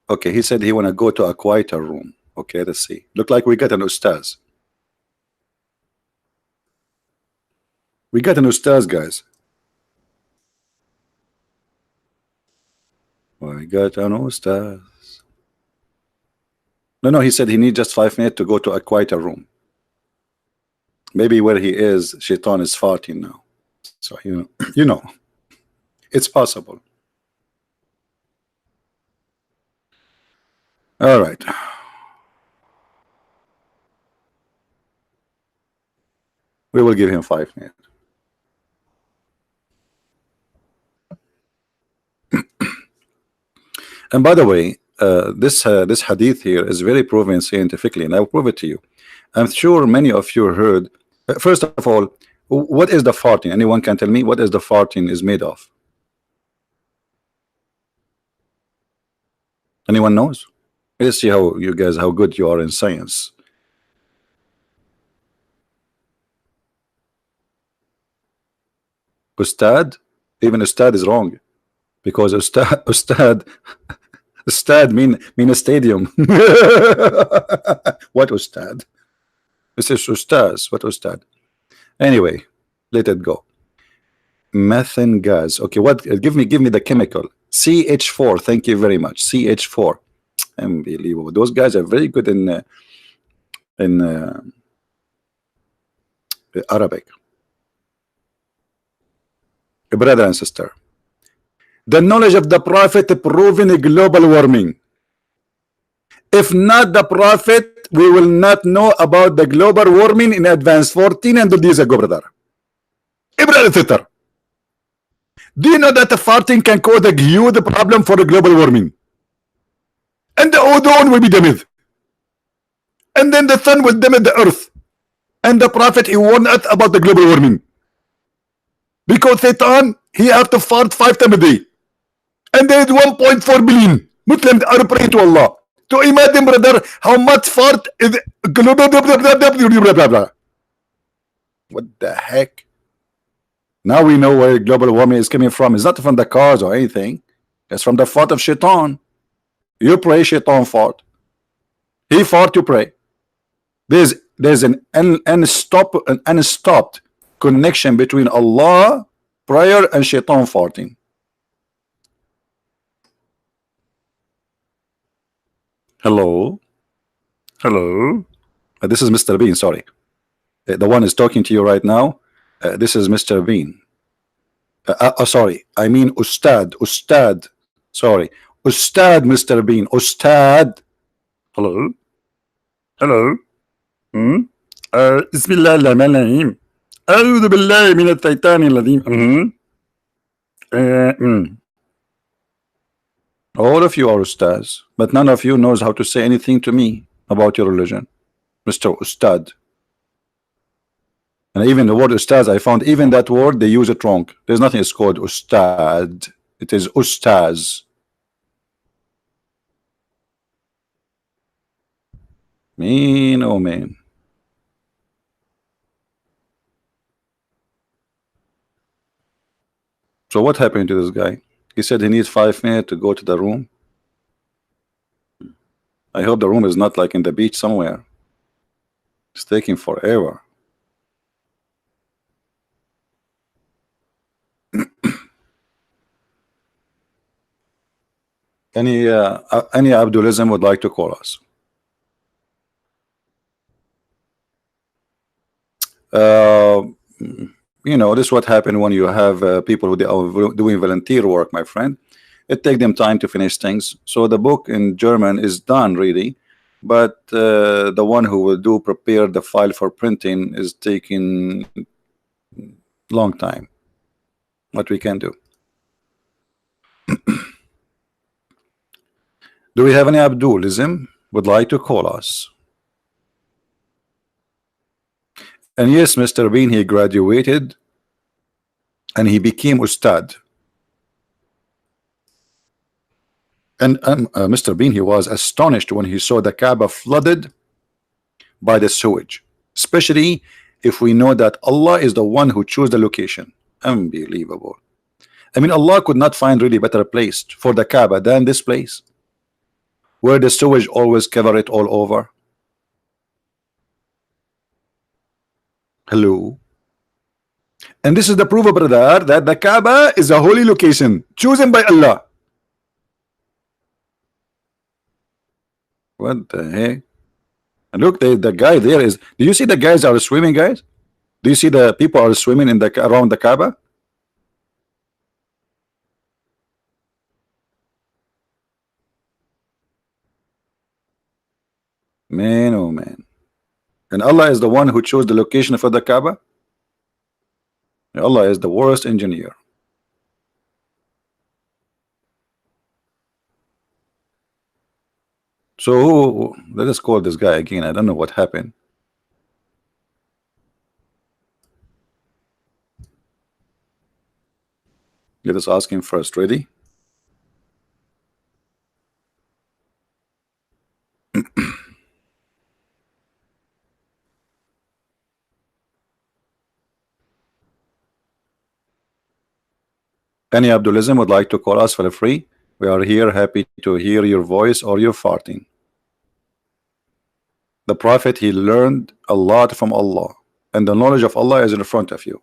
Okay, he said he want to go to a quieter room. Okay, let's see. Look like we got an Ustaz. We got an Ustaz, guys. We got an Ustaz. No, he said he need just 5 minutes to go to a quieter room. Maybe where he is, Shaitan is farting now. So you know, it's possible. All right. We will give him 5 minutes. And by the way, this hadith here is very proven scientifically, and I will prove it to you. I'm sure many of you heard. First of all, what is the farting? Anyone can tell me what is the farting is made of? Anyone knows? Let's see how you guys how good you are in science. Ustad, even Ustad is wrong because Ustad mean a stadium. What Ustad? This is Ustaz. What Ustad? Anyway, let it go. Methane gas. Okay, what? Give me the chemical. CH4. Thank you very much. CH4. Unbelievable. Those guys are very good in Arabic. Brother and sister. The knowledge of the Prophet proving global warming. If not the Prophet, we will not know about the global warming in advance 1400 years ago, brother. Ibrahim Thitter. Do you know that the farting can cause a huge problem for the global warming? And the ozone will be damaged. And then the sun will damage the earth. And the Prophet, he warned us about the global warming. Because Satan, he have to fart 5 times a day. And there is 1.4 billion Muslims are praying to Allah. To imagine, brother, how much fart is global. What the heck? Now we know where global warming is coming from. It's not from the cars or anything. It's from the fart of Shaitan. You pray, Shaitan fart. He fart, you pray. There's an unstopped connection between Allah, prayer, and Shaitan farting. Hello? Hello? This is Mr. Bean, sorry. The one is talking to you right now. This is Mr. Bean. Sorry, I mean Ustad. Ustad. Sorry. Ustad, Mr. Bean. Ustad. Hello? Hello? بسم الله الرحمن الرحيم. أعوذ بالله من الشيطان الرجيم. All of you are Ustads, but none of you knows how to say anything to me about your religion, Mr. Ustad. And even the word Ustaz, I found even that word, they use it wrong. There's nothing it's called Ustad. It is Ustaz. Mean, oh man. So what happened to this guy? He said he needs 5 minutes to go to the room. I hope the room is not like in the beach somewhere. It's taking forever. Any Abdulism would like to call us? Uh, this is what happened when you have people who are doing volunteer work, my friend. It takes them time to finish things. So the book in German is done really, but the one who will prepare the file for printing is taking long time. What we can do? Do we have any Abdulism would like to call us? And yes, Mr. Bean, he graduated and he became Ustad. And Mr. Bean, he was astonished when he saw the Kaaba flooded by the sewage, especially if we know that Allah is the one who chose the location. Unbelievable. I mean, Allah could not find really better place for the Kaaba than this place, where the sewage always cover it all over. Hello. And this is the proof, brother, that the Kaaba is a holy location chosen by Allah. What the heck? And look, the guy there is. Do you see the guys are swimming, guys? Do you see the people are swimming in the around the Kaaba? Man, oh man. And Allah is the one who chose the location for the Kaaba. Allah is the worst engineer. So let us call this guy again. I don't know what happened. Let us ask him first. Ready? Any Abdulism would like to call us for free? We are here happy to hear your voice or your farting. The Prophet, he learned a lot from Allah, and the knowledge of Allah is in front of you.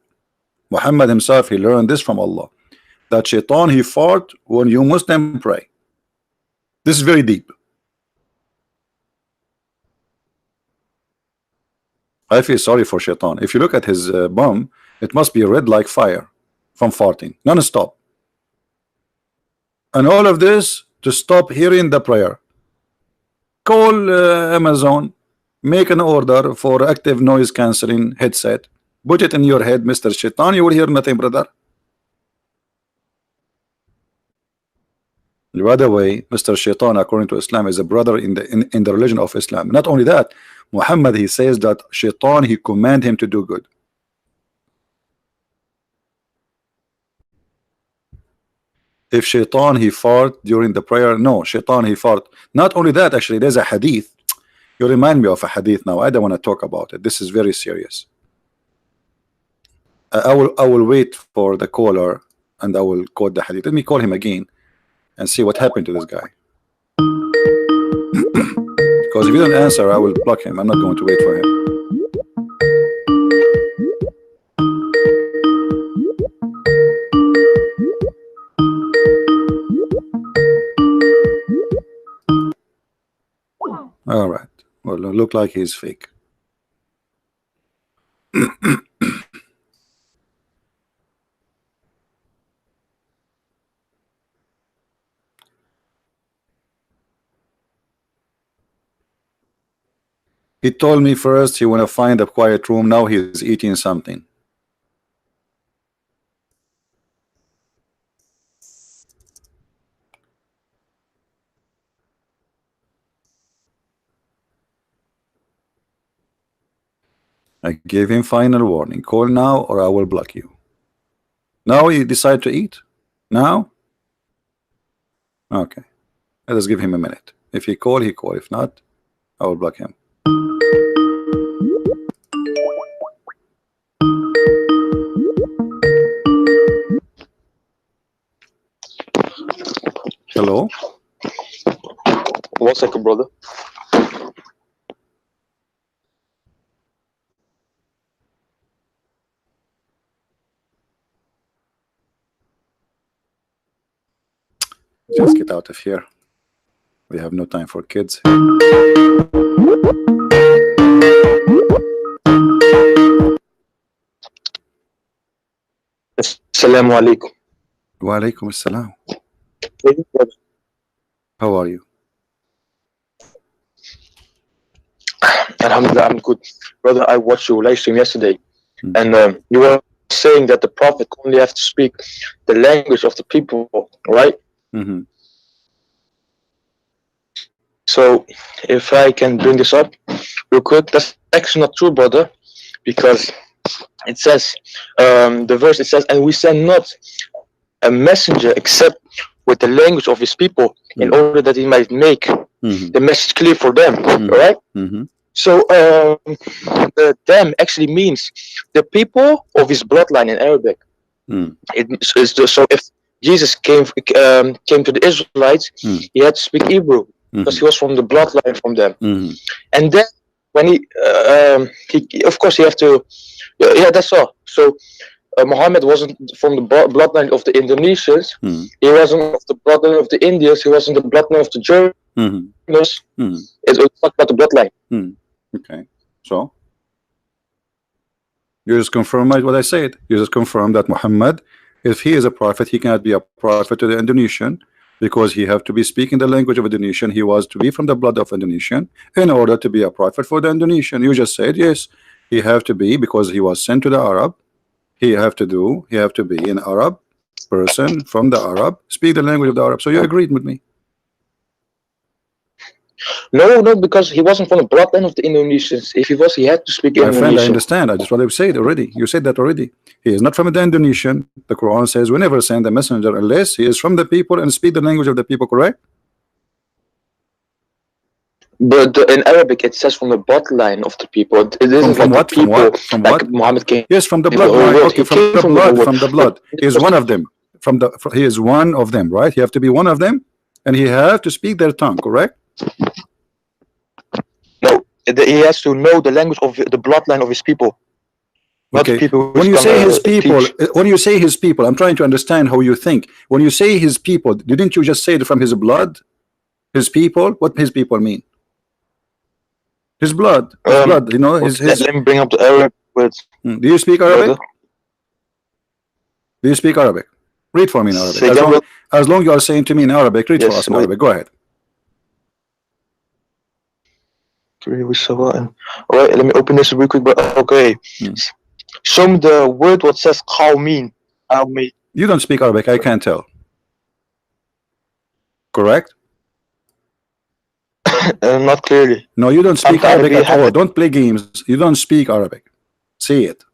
Muhammad himself, he learned this from Allah, that shaitan he fought when you Muslim pray. This is very deep. I feel sorry for shaitan. If you look at his bum, it must be red like fire from farting non-stop. And all of this to stop hearing the prayer. Call Amazon, make an order for active noise cancelling headset, put it in your head, Mr. Shaitan, you will hear nothing, brother. By the way, Mr. Shaitan, according to Islam, is a brother in the religion of Islam. Not only that, Muhammad, he says that Shaitan, he command him to do good. If Shaitan he fart during the prayer, no, Shaitan he fart. Not only that, actually, there's a hadith. You remind me of a hadith now. I don't want to talk about it. This is very serious. I will wait for the caller and I will quote the hadith. Let me call him again and see what happened to this guy. Because if he doesn't answer, I will block him. I'm not going to wait for him. All right. Well, look like he's fake. He told me first he want to find a quiet room. Now he's eating something. I gave him final warning. Call now or I will block you. Now he decide to eat? Now? Okay. Let us give him a minute. If he call, he call. If not, I will block him. 1 second, brother. Just get out of here. We have no time for kids. Assalamu alaikum. Wa alaikum assalam. How are you? Alhamdulillah, I'm good. Brother, I watched your live stream yesterday, and you were saying that the Prophet only have to speak the language of the people, right? Mm-hmm. So, if I can bring this up real quick, that's actually not true, brother, because it says, the verse, it says, and we send not a messenger except with the language of his people, in order that he might make the message clear for them, right? So, the them actually means the people of his bloodline in Arabic. So if Jesus came to the Israelites, he had to speak Hebrew because he was from the bloodline from them. And then when he of course he have to, yeah, that's all. So Muhammad wasn't from the bloodline of the Indonesians. He wasn't of the bloodline of the Indians. He wasn't the bloodline of the Germans. It's talk about the bloodline. Okay, so you just confirm what I said. You just confirm that Muhammad, if he is a prophet, he cannot be a prophet to the Indonesian because he have to be speaking the language of Indonesian. He was to be from the blood of Indonesian in order to be a prophet for the Indonesian. You just said yes, he have to be because he was sent to the Arab. He have to be an Arab person from the Arab, speak the language of the Arab. So you agreed with me. No, because he wasn't from the bloodline of the Indonesians. If he was, he had to speak Indonesian. My friend, I understand. I just want to say it already. You said that already. He is not from the Indonesian. The Quran says we never send a messenger unless he is from the people and speak the language of the people, correct? But in Arabic, it says from the bloodline of the people. It isn't from like what? the people, from what? From like what? Muhammad came. Yes, from the bloodline. Okay, from the blood. From the blood. He is one of them. He is one of them, right? He have to be one of them, and he have to speak their tongue, correct? No, he has to know the language of the bloodline of his people. Okay. When you say his people, I'm trying to understand how you think. When you say his people, didn't you just say it from his blood? His people? What his people mean? His blood. His blood. You know. His. Let me bring up the Arabic words. Do you speak Arabic? Do you speak Arabic? Read for me in Arabic. As long you are saying to me in Arabic, read for us in Arabic. Go ahead. Alright, let me open this real quick. But okay, show me the word what says qawmin. You don't speak Arabic, I can't tell. Correct? Not clearly. No, you don't speak Arabic at all. Don't play games. You don't speak Arabic. See it.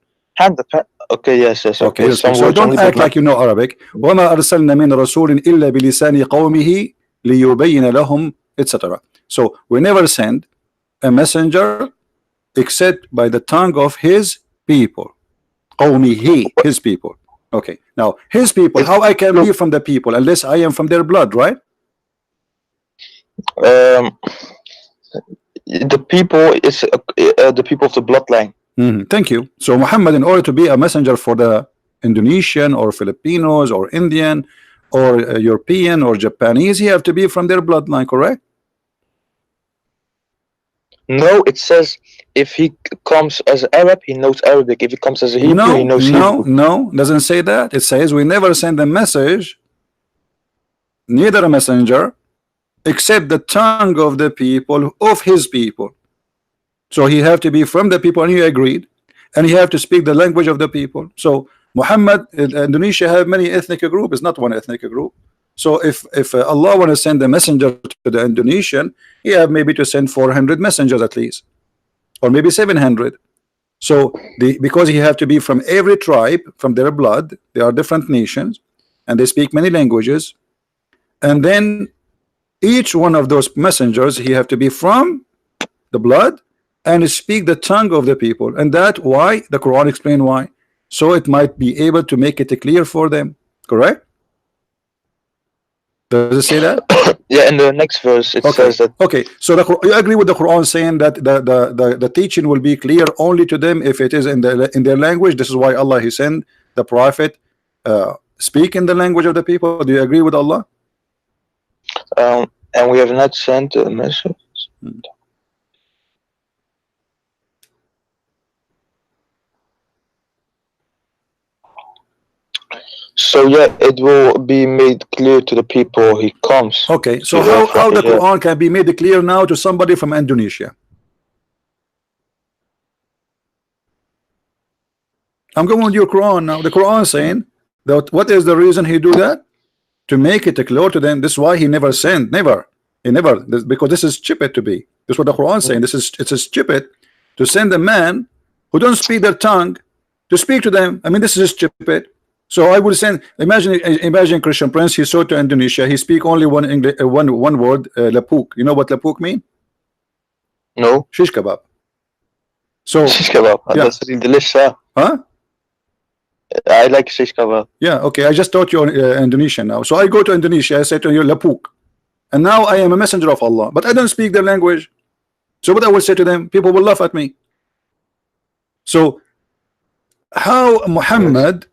Okay, yes. Okay, so don't act like you know Arabic. وَمَا أَرْسَلْنَا مِنْ رَسُولٍ إِلَّا بِلِسَانِ قَوْمِهِ لِيُبَيِّنَ لَهُمْ etc. So we never send a messenger except by the tongue of his people. قَوْمِهِ, his people. Okay, now his people, how I can be from the people unless I am from their blood, right? The people is the people of the bloodline. Thank you. So Muhammad, in order to be a messenger for the Indonesian or Filipinos or Indian or European or Japanese, he have to be from their bloodline, correct? No, it says if he comes as Arab, he knows Arabic. If he comes as a Hebrew, he knows Hebrew. No, doesn't say that. It says we never send a message, neither a messenger, except the tongue of the people of his people. So he have to be from the people, and he agreed, and he have to speak the language of the people. So Muhammad, Indonesia have many ethnic groups. It's not one ethnic group. So if Allah want to send a messenger to the Indonesian, he have maybe to send 400 messengers at least, or maybe 700. So because he have to be from every tribe, from their blood, they are different nations, and they speak many languages, and then each one of those messengers, he have to be from the blood and speak the tongue of the people. And that why the Quran explain why, so it might be able to make it clear for them, correct? Does it say that? Yeah, in the next verse it Okay. says that. Okay. So you agree with the Quran saying that the teaching will be clear only to them if it is in their language. This is why Allah He sent the Prophet speak in the language of the people. Do you agree with Allah? And we have not sent a message. So yeah, it will be made clear to the people he comes. Okay. So So how the yeah. Quran can be made clear now to somebody from Indonesia? I'm going with your Quran now. The Quran saying that what is the reason he do that? To make it clear to them. This is why he never sent. Never. He never. Because this is stupid to be. This is what the Quran saying. It's a stupid to send a man who don't speak their tongue to speak to them. I mean, this is stupid. So I would send. Imagine Christian Prince. He saw to Indonesia. He speak only one English, one word. Lapuk. You know what lapuk mean? No. Shish kebab. So Shish kebab. Yeah. That's really delicious. Huh? I like shish kebab. Yeah, okay. I just taught you Indonesian now. So I go to Indonesia. I say to you lapuk, and now I am a messenger of Allah, but I don't speak their language. So what I will say to them, people will laugh at me. So how Muhammad,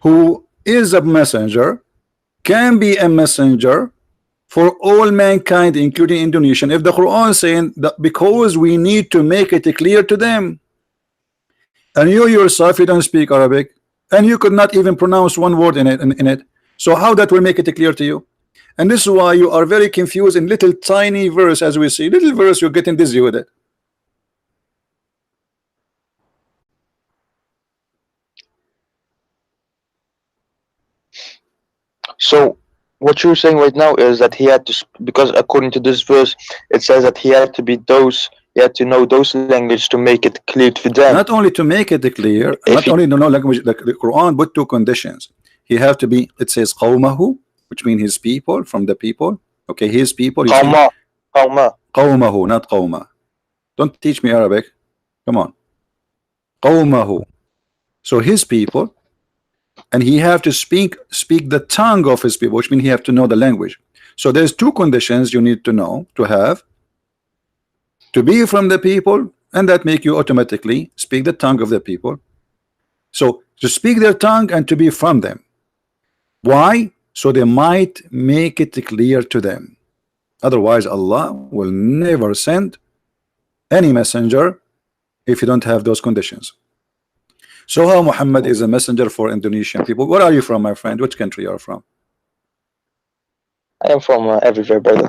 who is a messenger, can be a messenger for all mankind, including Indonesian, if the Quran is saying that because we need to make it clear to them, and you yourself, you don't speak Arabic, and you could not even pronounce one word in it. So how that will make it clear to you? And this is why you are very confused in little tiny verse. As we see, little verse, you're getting dizzy with it. So what you're saying right now is that he had to, because according to this verse, it says that he had to be those, he had to know those language to make it clear to them. Not only to make it clear, not only to know language, the Quran, but two conditions. He have to be. It says qawmahu, which means his people, from the people. Okay, his people. Qawma. Qawmahu, not qawma. Don't teach me Arabic. Come on. Qawmahu. So his people. And he have to speak the tongue of his people, which means he have to know the language. So there's two conditions you need to know, to have, to be from the people, and that make you automatically speak the tongue of the people. So to speak their tongue and to be from them. Why? So they might make it clear to them. Otherwise Allah will never send any messenger if you don't have those conditions. So how Muhammad is a messenger for Indonesian people? Where are you from, my friend? Which country you are from? I am from everywhere, brother.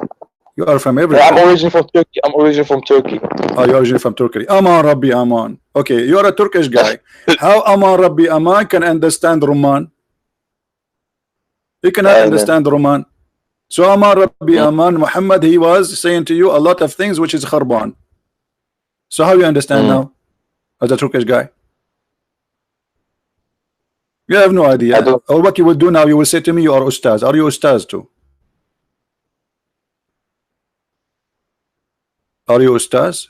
You are from everywhere. I'm originally from Turkey. I'm originally from Turkey. Oh, you're originally from Turkey. Aman Rabbi Aman. Okay, you're a Turkish guy. How Aman Rabbi Aman can understand Roman? He cannot understand Roman. So Aman Rabbi Aman, Muhammad, he was saying to you a lot of things which is kharban. So how you understand now as a Turkish guy? You have no idea. Or what you will do now, you will say to me, you are Ustaz. Are you Ustaz too? Are you Ustaz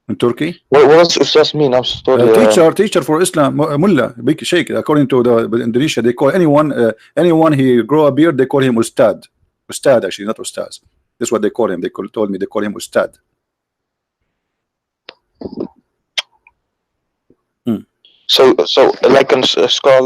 in Turkey? What does Ustaz mean? I'm sorry. Teacher for Islam, Mullah, big sheikh. According to the Indonesia, they call anyone he grow a beard, they call him Ustad. Ustad, actually, not Ustaz. That's what they call him. They told me they call him Ustad. So like a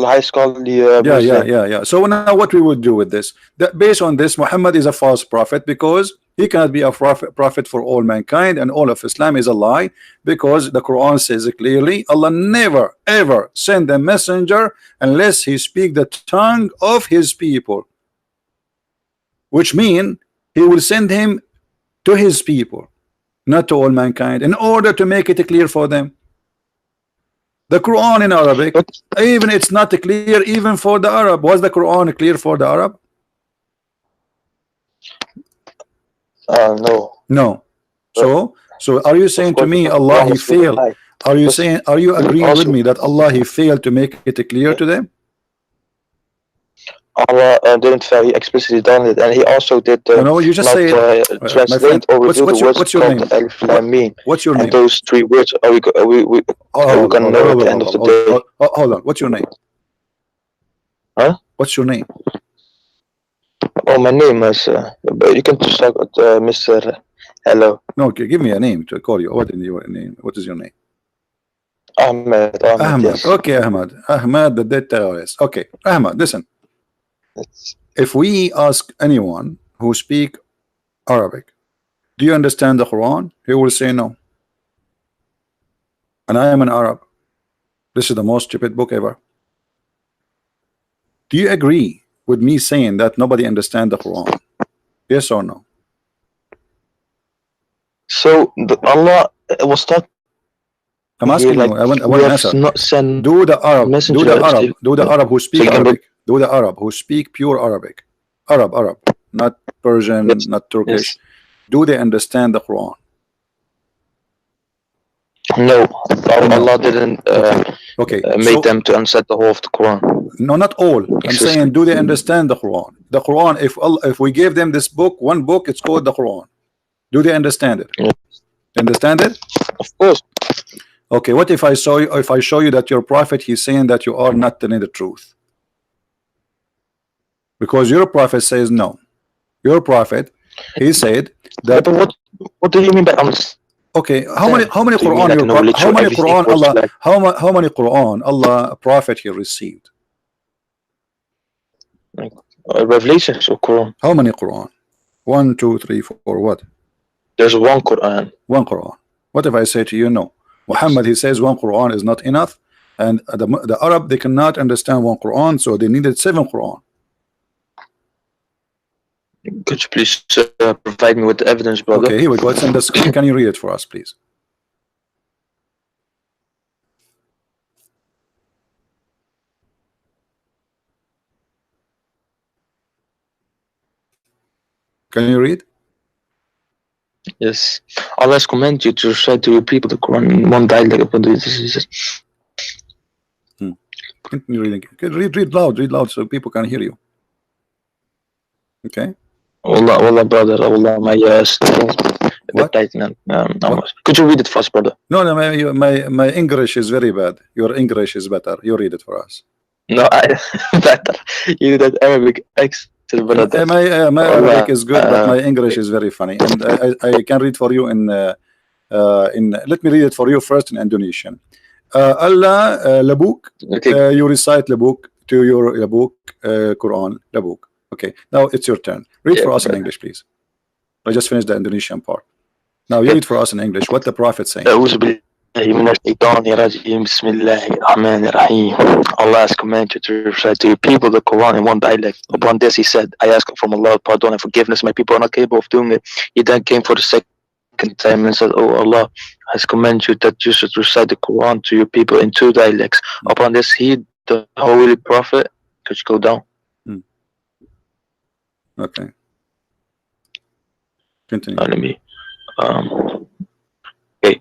high scholarly. Yeah. So now what we would do with this? Based on this, Muhammad is a false prophet because he cannot be a prophet for all mankind, and all of Islam is a lie, because the Quran says clearly Allah never ever send a messenger unless he speak the tongue of his people, which mean he will send him to his people, not to all mankind, in order to make it clear for them. The Quran in Arabic, even it's not clear even for the Arab. Was the Quran clear for the Arab? No. No. So are you saying to me Allah he failed? Are you agreeing with me that Allah he failed to make it clear to them? Allah didn't fail. He explicitly done it, and he also did no, you just say translate or reveal the words what's your name? Alif Lam Mim. What's your name? And those three words are we gonna know at the end of the day. Hold on. What's your name? Huh? What's your name? Oh, my name is. You can just talk with Mr. Hello. No, okay, give me a name to call you. What is your name? What is your name? Ahmed. Ahmed. Ahmad. Yes. Okay, Ahmad. Ahmad, the dead terrorist. Okay, Ahmad, listen. It's, If we ask anyone who speak Arabic, do you understand the Quran? He will say no. And I am an Arab. This is the most stupid book ever. Do you agree with me saying that nobody understands the Quran? Yes or no? so Allah was talking I'm here asking you. like I we want an have answer. not sent Do the Arab, messengers to do the Arab who so speak you can Arabic, do the Arab who speak pure Arabic, Arab, not Persian, yes, not Turkish. yes. Do they understand the Quran? No, No. Allah didn't Okay. Okay. make So them to unset the whole of the Quran. no, not all. I'm saying, Exclusively. do they understand the Quran? The Quran, if we give them this book, one book, it's called the Quran. Do they understand it? Yeah. Understand it? Of course. Okay. What if I show you that your prophet, he's saying that you are not telling the truth? Because your prophet says no. Your prophet, he said Yeah, that. but what do you mean by understand? Okay, how many Do you mean Quran like your knowledge how or many everything, Quran or it's Allah like how many Quran Allah prophet he received? like revelations or Quran? How many Quran? 1, 2, 3, 4. What? There's one Quran. One Quran. What if I say to you no? Yes. Muhammad, he says one Quran is not enough, and the Arab, they cannot understand one Quran, so they needed 7 Quran. Could you please provide me with the evidence, brother? Okay, here we go. It's in the screen. Can you read it for us, please? Can you read? Yes. Allah has commanded you to recite to your people the Quran in one dialect upon this. Continue reading. Okay, read loud, so people can hear you. Okay. Wallah, brother, wallah, my strength a bit What? tight, man. What? Could you read it for us, brother? No, my English is very bad. Your English is better. You read it for us. No, I better. You did that Arabic accent, brother. My Arabic Wallah, is good, but my English is very funny, and I can read for you in. Let me read it for you first in Indonesian. Allah labuk. okay, You recite labuk to your labuk Quran labuk. Okay, now it's your turn. Read yeah, for us in brother. English, please. I just finished the Indonesian part. Now you Okay. read for us in English what the Prophet saying. أعوذ بالله من الشيطان الرجيم بسم الله الرحمن الرحيم. Allah has commanded you to recite to your people the Quran in one dialect. Upon this he said, I ask from Allah pardon and forgiveness. My people are not capable of doing it. He then came for the second time and said, Oh, Allah has commanded you that you should recite the Quran to your people in 2 dialects. Upon this he, the Holy Prophet, could you go down? Okay. Continue. Let me okay.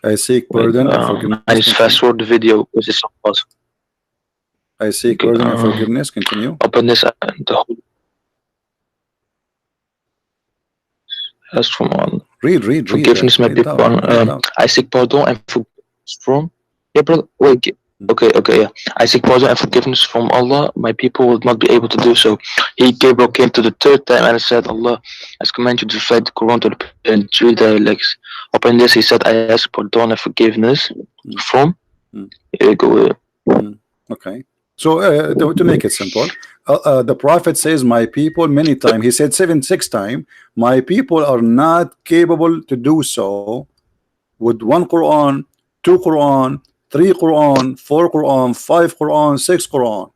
I seek pardon and forgiveness. I just fast forward the video because it's so fast. I seek Okay, pardon and forgiveness. Continue. Upon this, the whole ask from Allah. Read. Forgiveness, my Read people. loud. I seek pardon and forgiveness from. Yeah, brother. Wait. Okay. Yeah. I seek pardon and forgiveness from Allah. My people will not be able to do so. Gabriel came to the 3rd time and said, Allah has commanded you to recite the Quran to the people in 3 dialects. Upon this, he said, I ask pardon and forgiveness from. Here you go. Okay. So to make it simple, the Prophet says, my people, many times, he said 6 times, my people are not capable to do so with 1 Quran, 2 Quran, 3 Quran, 4 Quran, 5 Quran, 6 Quran.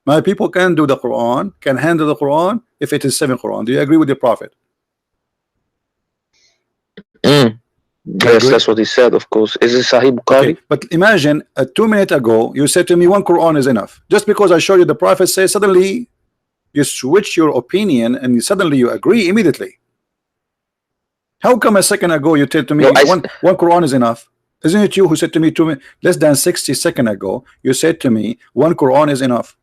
My people can do the Quran, can handle the Quran if it is 7 Quran. Do you agree with the Prophet? Yes, that's what he said, of course. Is it Sahih Bukhari? Okay, but imagine 2 minutes ago you said to me 1 Quran is enough. Just because I showed you the Prophet says, suddenly you switch your opinion and suddenly you agree immediately. How come a second ago you said to me one Quran is enough? Isn't it you who said to me less than 60 seconds ago, you said to me 1 Quran is enough?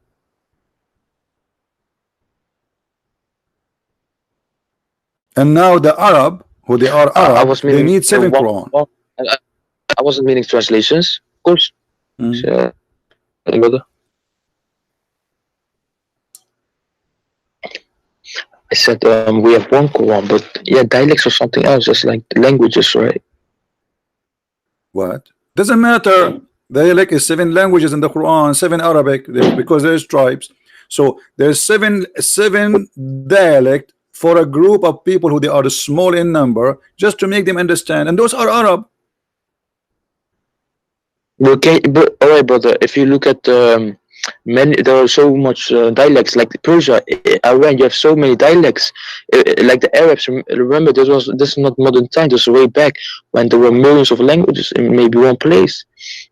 And now the Arab, who they are Arab, they need 7 Quran. I wasn't meaning translations, of course. Brother. I said we have one Quran, but yeah, dialects or something else, just like languages, right? What? Doesn't matter. Dialect is 7 languages in the Quran, 7 Arabic, because there's tribes. So there's seven dialect for a group of people who they are small in number, just to make them understand, and those are Arab. Okay, but all right, brother. If you look at many, there are so much dialects. Like Persia, Iran, you have so many dialects. Like the Arabs. Remember, this is not modern time. This is way back when there were millions of languages in maybe one place,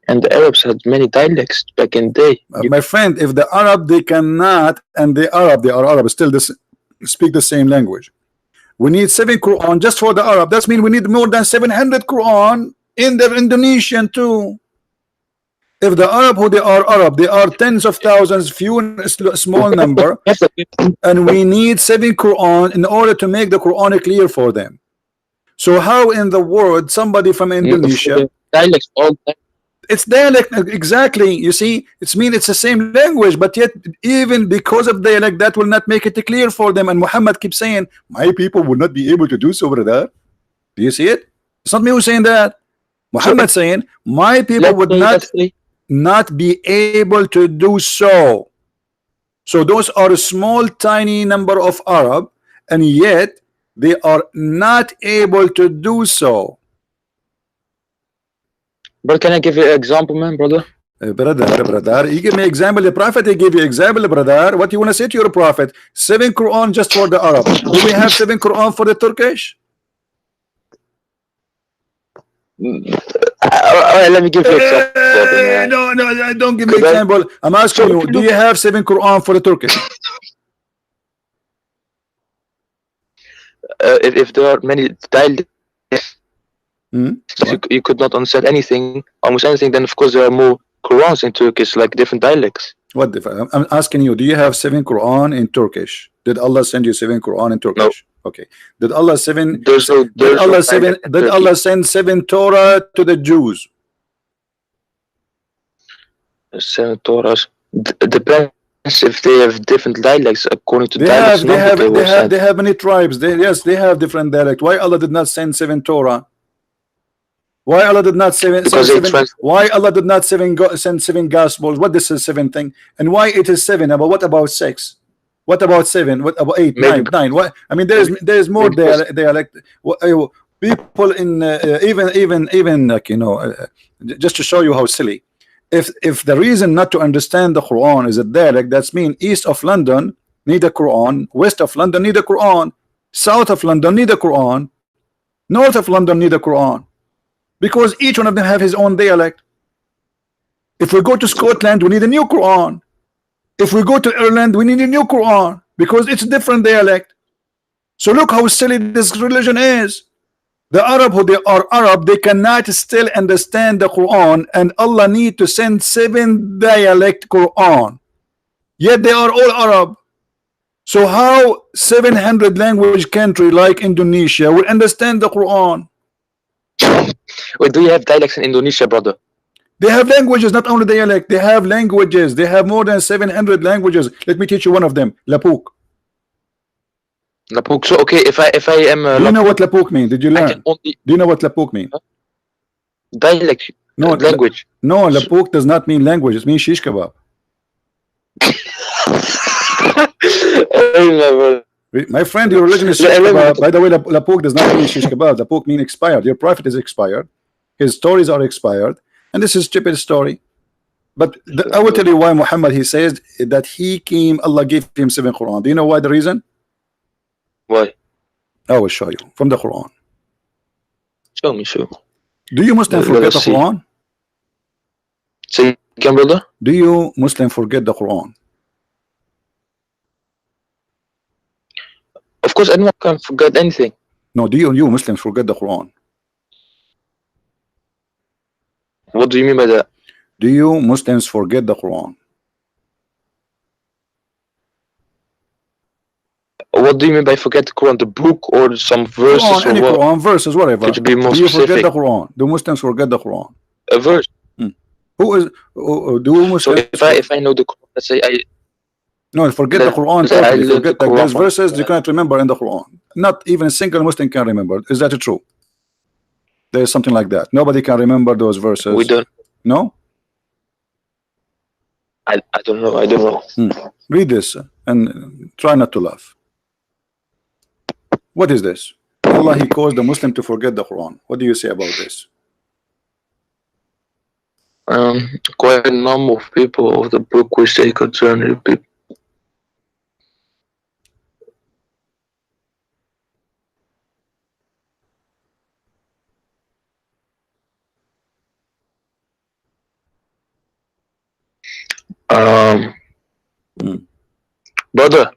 and the Arabs had many dialects back in the day. My friend, if the Arab they cannot, and they are Arab still this speak the same language. We need 7 Quran just for the Arab. That means we need more than 700 Quran in the Indonesian too. If the Arab who they are Arab, they are tens of thousands, few small number, and we need 7 Quran in order to make the Quran clear for them. So how in the world somebody from Indonesia, dialects all it's dialect exactly, you see, it's mean it's the same language, but yet even because of dialect that will not make it clear for them. And Muhammad keeps saying my people would not be able to do so, brother. Do you see it? It's not me who's saying that. Muhammad saying my people would not be able to do so. So those are a small tiny number of Arab, and yet they are not able to do so. But can I give you an example, man, brother? Brother, you give me example. The Prophet, he give you example, brother. What you want to say to your Prophet? 7 Quran just for the Arab. Do we have 7 Quran for the Turkish? Let me give you an example. No, don't give me example. I'm asking you, do you have 7 Quran for the Turkish? If there are many dialects, you could not understand anything, almost anything, then of course there are more Qurans in Turkish, like different dialects. What different? I'm asking you, do you have 7 Quran in Turkish? Did Allah send you 7 Quran in Turkish? No. Okay. Did Allah send seven Torah to the Jews? 7 Torahs depends if they have different dialects according to they have many tribes. They have different dialect. Why Allah did not send 7 Torah? Why Allah did not send seven gospels? What this is 7 thing? And why it is 7? But what about 6? What about 7? What about 8, 9? What? I mean, there is more dialect. People in even like, you know, just to show you how silly. If the reason not to understand the Quran is a dialect, that's mean east of London need a Quran, west of London need a Quran, south of London need a Quran, north of London need a Quran, because each one of them have his own dialect. If we go to Scotland, we need a new Quran. If we go to Ireland, we need a new Quran because it's a different dialect. So look how silly this religion is. The Arab who they are Arab, they cannot still understand the Quran, and Allah need to send 7 dialect Quran. Yet they are all Arab. So how 700 language country like Indonesia will understand the Quran? Wait, do you have dialects in Indonesia, brother? They have languages, not only dialect. They have languages. They have more than 700 languages. Let me teach you one of them. Lapuk. Lapuk. So okay, if I am do you know what Lapuk mean? Did you learn? Do you know what Lapuk mean? Dialect. No, language. No, Lapuk does not mean language. It means shish kebab. My friend, your religion is shish kebab. By the way, Lapuk does not mean shish kebab. Lapuk mean expired. Your prophet is expired. His stories are expired, and this is stupid story. But I will tell you why Muhammad, he says that he came, Allah gave him 7 Quran. Do you know why the reason? Why? I will show you from the Quran. Show me, show. Do you Muslim forget the Quran? Say again, brother. Do you Muslim forget the Quran? Of course, anyone can forget anything. No, do you Muslims forget the Quran? What do you mean by that? Do you Muslims forget the Quran? What do you mean by forget the Quran? The book or some verses? Quran, any Quran verses, whatever. Could you be more do you specific? forget the Quran? Do Muslims forget the Quran? A verse. Who is? Do Muslims? So if I know the Quran, let's say No, forget the Quran I totally. learned the Forget that Quran there's from verses you Quran. cannot remember in the Quran. Not even a single Muslim can remember. Is that true? There's something like that. Nobody can remember those We verses. don't. No? I don't know. I don't know. Read this and try not to laugh. What is this? Allah, He caused the Muslim to forget the Quran. What do you say about this? Quite a number of people of the book which they concern repeat. Brother,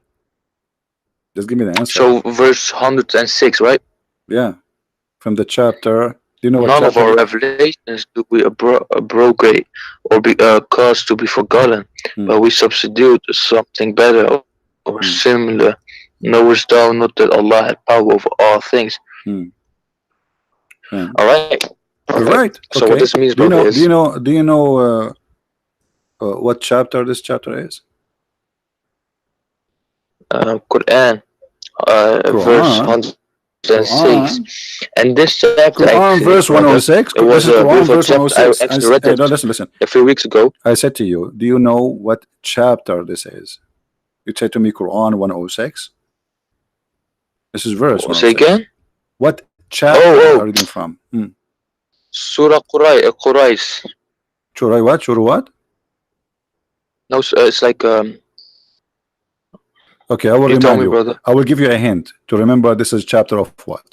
Just give me the answer. so verse 106, right? Yeah. From the chapter. Do you know what None of chapter? our revelations do we abrogate or be caused to be forgotten, but we substitute something better or similar. Knowest thou not that Allah had power over all things? All right. Right. So Okay. what this means, Do you brother, know? is Do you know? Do you know what chapter this chapter is? Quran, verse 106. And this chapter, Quran actually, verse brother, 106. it was This is a Quran beautiful verse chapter. I 106. actually read No, it listen. a few weeks ago. I said to you, do you know what chapter this is? You said to me Quran 106. This is verse Say 106. again? What chapter are you reading from? Surah Quraysh. Surah what? Surah what? No, it's like Okay, I will you tell remind me, you. brother. I will give you a hint to remember this is chapter of what?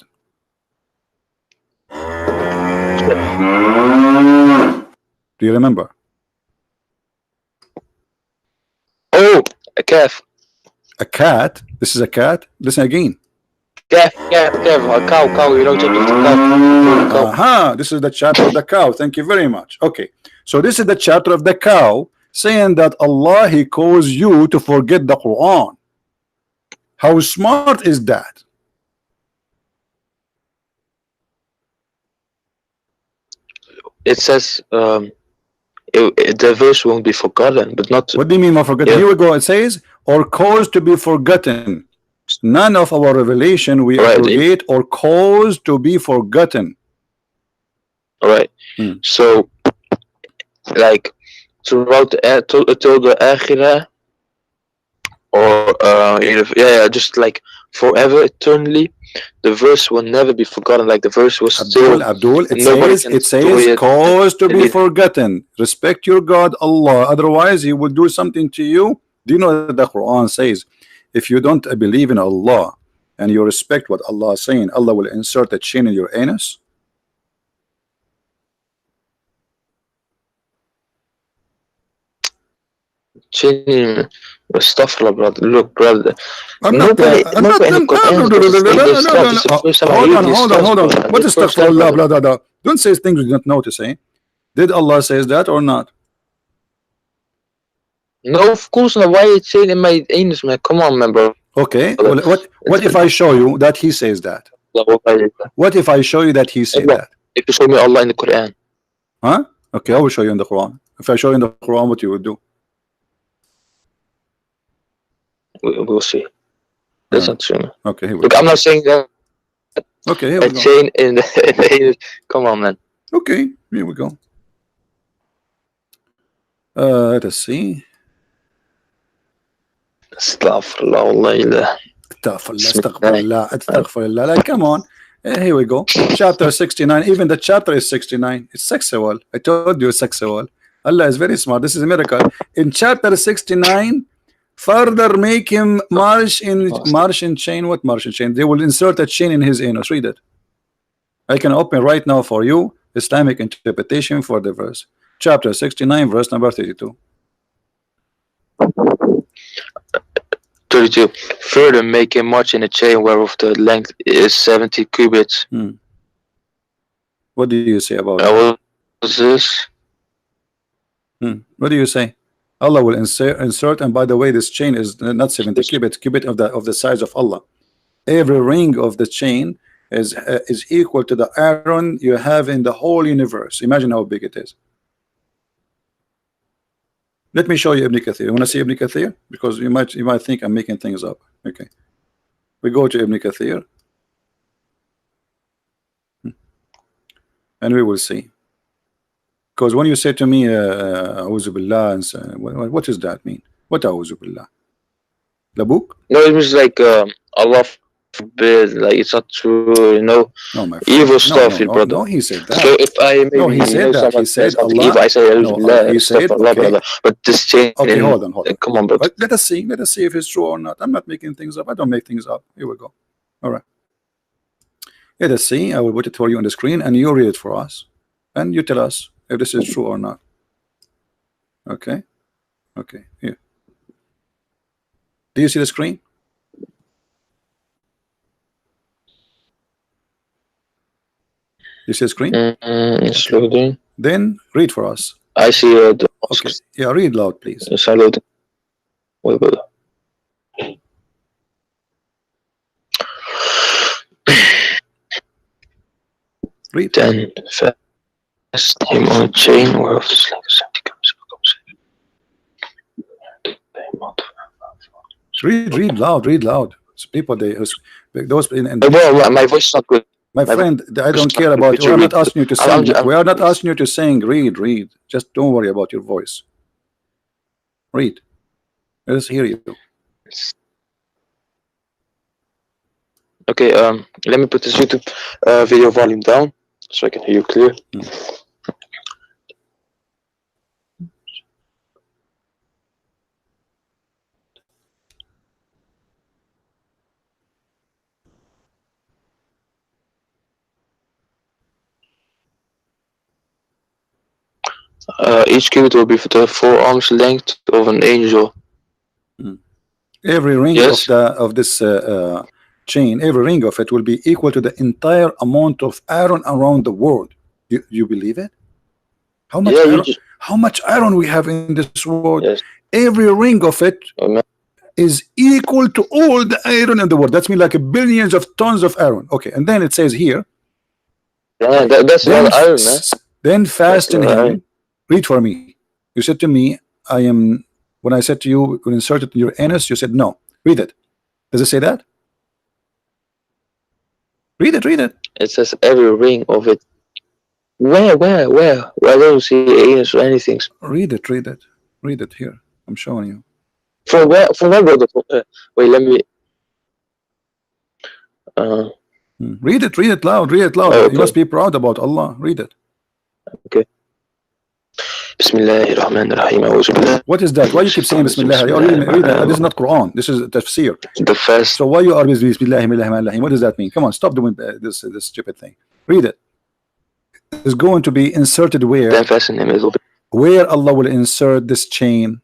Do you remember? Oh, a calf. A cat? This is a cat? Listen again. Calf, a cow, you know, chapter of the cow. Aha, this is the chapter of the cow. Thank you very much. Okay, so this is the chapter of the cow saying that Allah, He caused you to forget the Quran. How smart is that? It says the verse won't be forgotten, but not. What do you mean by forgotten? Yeah. Here we go. It says, or caused to be forgotten. None of our revelation we abrogate or cause to be forgotten. All right. So, like throughout till the akhirah, or just like forever, eternally, the verse will never be forgotten. Like the verse was still. Abdul, it says cause to be forgotten. Respect your God Allah, otherwise He will do something to you. Do you know that the Quran says, if you don't believe in Allah and you respect what Allah is saying, Allah will insert a chain in your anus? Chain, astaghfirullah, brother. Look, brother. I'm not Hold on. What is astaghfirullah, brother? Don't say things you don't know to say. Did Allah says that or not? No, of course not. Why are you saying in my anus, man? Come on, man, bro. Okay. Well, what if I show you that He says that? What if I show you that He says that? If you show me Allah in the Quran. Huh? Okay, I will show you in the Quran. If I show you in the Quran, what you would do? We'll see. That's not true. Okay, here we Look, go. I'm not saying that. Okay, here we go. Chain in the anus. Come on, man. Okay, here we go. Let us see. Astaghfirullah. Astaghfirullah. Come on. Here we go. Chapter 69. Even the chapter is 69. It's sexual. I told you it's sexual. Allah is very smart. This is a miracle. In chapter 69, further make him march in chain. What march in chain? They will insert a chain in his anus. Read it. I can open right now for you Islamic interpretation for the verse. Chapter 69, verse number 32. 32. Further make him march in a chain whereof the length is 70 cubits. What do you say about that? What is this? What do you say? Allah will insert, and by the way, this chain is not 70 cubit of the size of Allah. Every ring of the chain is equal to the iron you have in the whole universe. Imagine how big it is. Let me show you Ibn Kathir. You want to see Ibn Kathir? Because you might think I'm making things up. Okay. We go to Ibn Kathir. And we will see. Because when you say to me, A'udhu Billah, and so, what does that mean? What A'udhu Billah? The book? No, it was like Allah forbid, like it's not true, you know. No, my friend. Evil stuff, no, brother. no, he said that. So if I maybe No, he said that. someone He said says something Allah. evil, I say No, he said, Allah, okay. brother. But this chain. Okay, hold on. Come on, brother. But let us see if it's true or not. I'm not making things up. I don't make things up. Here we go. All right. Let us see. I will put it for you on the screen, and you read it for us, and you tell us if this is true or not. Okay. Okay. Here. Do you see the screen? You see the screen? It's loading. Then read for us. I see the Okay. Yeah, read loud, please. It's loading. Wait, brother. Read. Then fast him on a chain whereof the sling is empty comes. Read loud. So people, those in Well, my voice is not good. my friend, I don't care about. We are not asking you to sing. We are not asking you to sing. Read. Just don't worry about your voice. Read. Let us hear you. Okay, let me put this YouTube video volume down so I can hear you clear. Each cubit will be for the 4 arms length of an angel. Every ring of this chain, every ring of it will be equal to the entire amount of iron around the world. You believe it? How much iron? How much iron we have in this world? Yes. Every ring of it is equal to all the iron in the world. That's mean like billions of tons of iron. Okay, and then it says here. Yeah, that's not iron, man. Then fasten him. Read for me. You said to me, I am. When I said to you, we'll insert it in your anus, you said no. Read it. Does it say that? Read it. It says every ring of it. Where? I don't see anus or anything. Read it. Read it here. I'm showing you. From where, brother? Wait, let me. Read it loud. Okay. You must be proud about Allah. Read it. Okay. Bismillahirrahmanirrahim. What is that? Why you keep saying Bismillah? Read that. This is not Quran. This is tafsir. The first. So why you are with Bismillahirrahmanirrahim? What does that mean? Come on, stop doing this stupid thing. Read it. It's going to be inserted where? Then fasten him. Where Allah will insert this chain.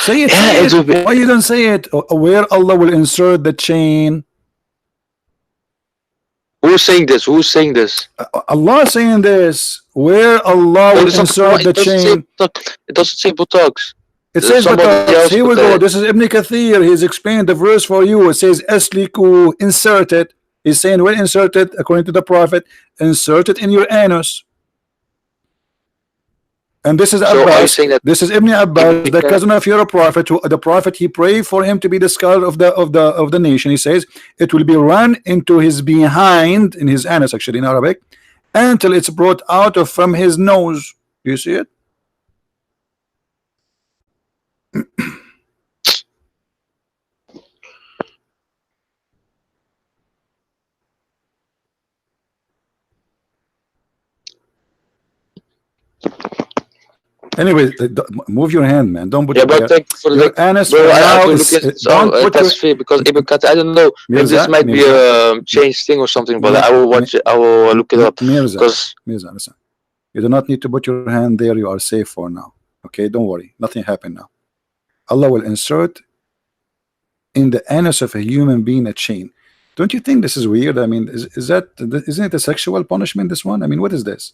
Say it. Say it. Why you don't say it? Where Allah will insert the chain. Who's saying this? Allah is saying this. Where Allah will insert the chain. It doesn't say buttocks. It says buttocks. Here we go. This is Ibn Kathir. He's explained the verse for you. It says asliku, insert it. He's saying, well, insert it according to the Prophet. Insert it in your anus. And this is Abbas. This is Ibn Abbas, the cousin of your Prophet. The Prophet, he prayed for him to be the scholar of the nation. He says it will be run into his behind, in his anus, actually in Arabic, until it's brought out of from his nose. Do you see it? Anyway, move your hand, man. Don't put but thank you for your anus. Bro, because Ibn Kathir, I don't know. Mirza, this might be a change thing or something, but I will watch it. I will look it up. Mirza, listen. You do not need to put your hand there. You are safe for now. Okay, don't worry. Nothing happened now. Allah will insert in the anus of a human being a chain. Don't you think this is weird? I mean, isn't it a sexual punishment? This one. I mean, what is this?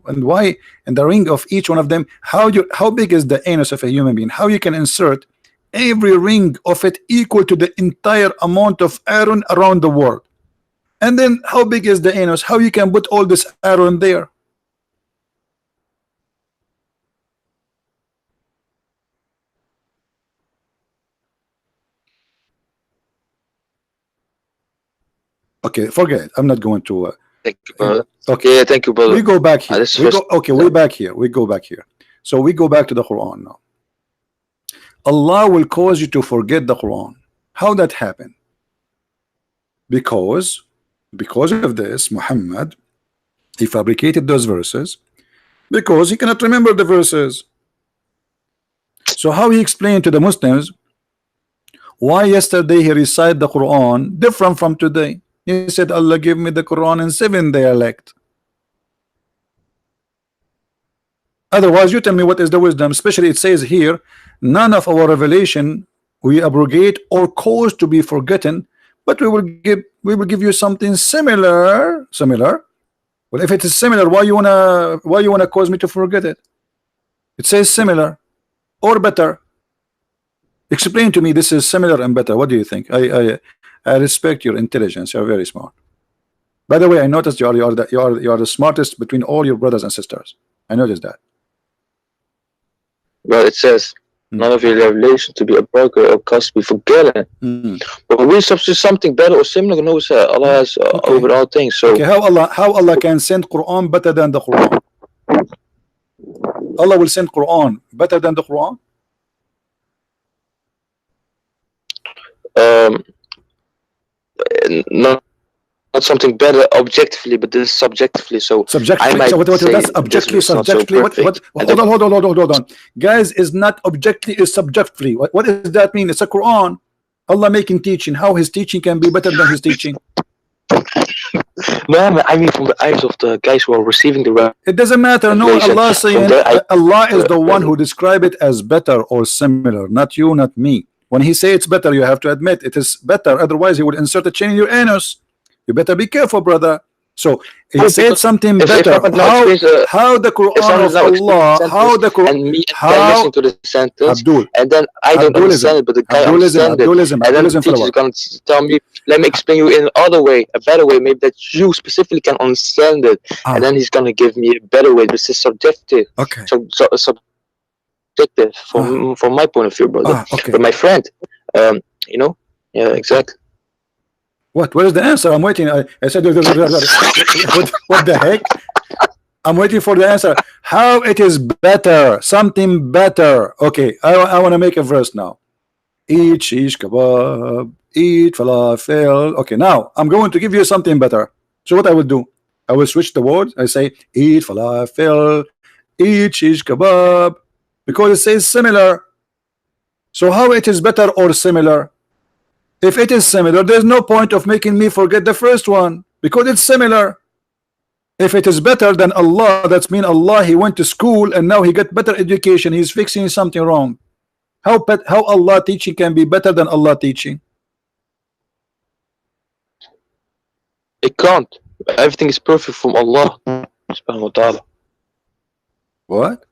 And why in the ring of each one of them, how big is the anus of a human being? How you can insert every ring of it equal to the entire amount of iron around the world? And then how big is the anus? How you can put all this arrow in there? Okay, forget it. I'm not going to. Thank you, brother. Okay, Yeah, thank you, brother. we go back here. This is We go, first- okay, we back here. We go back here. So we go back to the Quran now. Allah will cause you to forget the Quran. How that happen? Because of this, Muhammad, he fabricated those verses because he cannot remember the verses. So how he explained to the Muslims why yesterday he recited the Quran different from today? He said, Allah give me the Quran in 7 dialect. Otherwise, you tell me what is the wisdom. Especially it says here, none of our revelation we abrogate or cause to be forgotten, but we will give you something similar. Well, if it is similar, why you wanna cause me to forget it? It says similar or better. Explain to me this is similar and better. What do you think? I respect your intelligence. You're very smart. By the way, I noticed you are the smartest between all your brothers and sisters. I noticed that. Well, it says none of your revelation to be a broker or cause to be forgotten. But we substitute something better or similar. Knows Allah has over all things. So okay, how Allah can send Quran better than the Quran? Allah will send Quran better than the Quran? not something better objectively, but this is subjectively. So subjectively. I might So what say that's objectively, this is not so subjectively. perfect. Hold on. Guys, is not objectively, is subjectively. What does that mean? It's a Quran. Allah making teaching. How his teaching can be better than his teaching? No, I mean from the eyes of the guys who are receiving the It doesn't matter. No, revelation. Allah saying Allah is the one who describe it as better or similar, not you, not me. When he say it's better, you have to admit it is better. Otherwise, he would insert a chain in your anus. You better be careful, brother. So he said something better. How the Quran of Allah? How the Quran? And me How listen to the sentence, Abdul? and then I don't understand it, but the guy understands it. Abdulism, And then the teacher is going to tell me, let me explain you in another way, a better way, maybe that you specifically can understand it. And then he's going to give me a better way. This is subjective. Okay. So subjective from my point of view, brother. Okay. But my friend, you know, yeah, exactly. What is the answer? I'm waiting. I said, what the heck? I'm waiting for the answer. How it is better? Something better. Okay, I want to make a verse now. Eat shish kebab, eat falafel. Okay, now I'm going to give you something better. So what I will do? I will switch the words. I say eat falafel, eat shish kebab, because it says similar. So how it is better or similar? If it is similar, there's no point of making me forget the first one because it's similar. If it is better than Allah, that's mean Allah he went to school and now he got better education. He's fixing something wrong. How Allah teaching can be better than Allah teaching? It can't. Everything is perfect from Allah subhanahu wa ta'ala. What?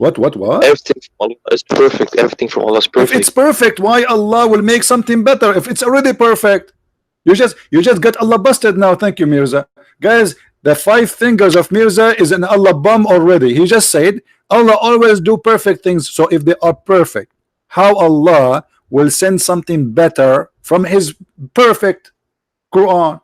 Everything from Allah is perfect. Everything from Allah is perfect. If it's perfect, why Allah will make something better? If it's already perfect, you just got Allah busted now. Thank you, Mirza. Guys, the 5 fingers of Mirza is an Allah bum already. He just said Allah always do perfect things. So if they are perfect, how Allah will send something better from his perfect Quran?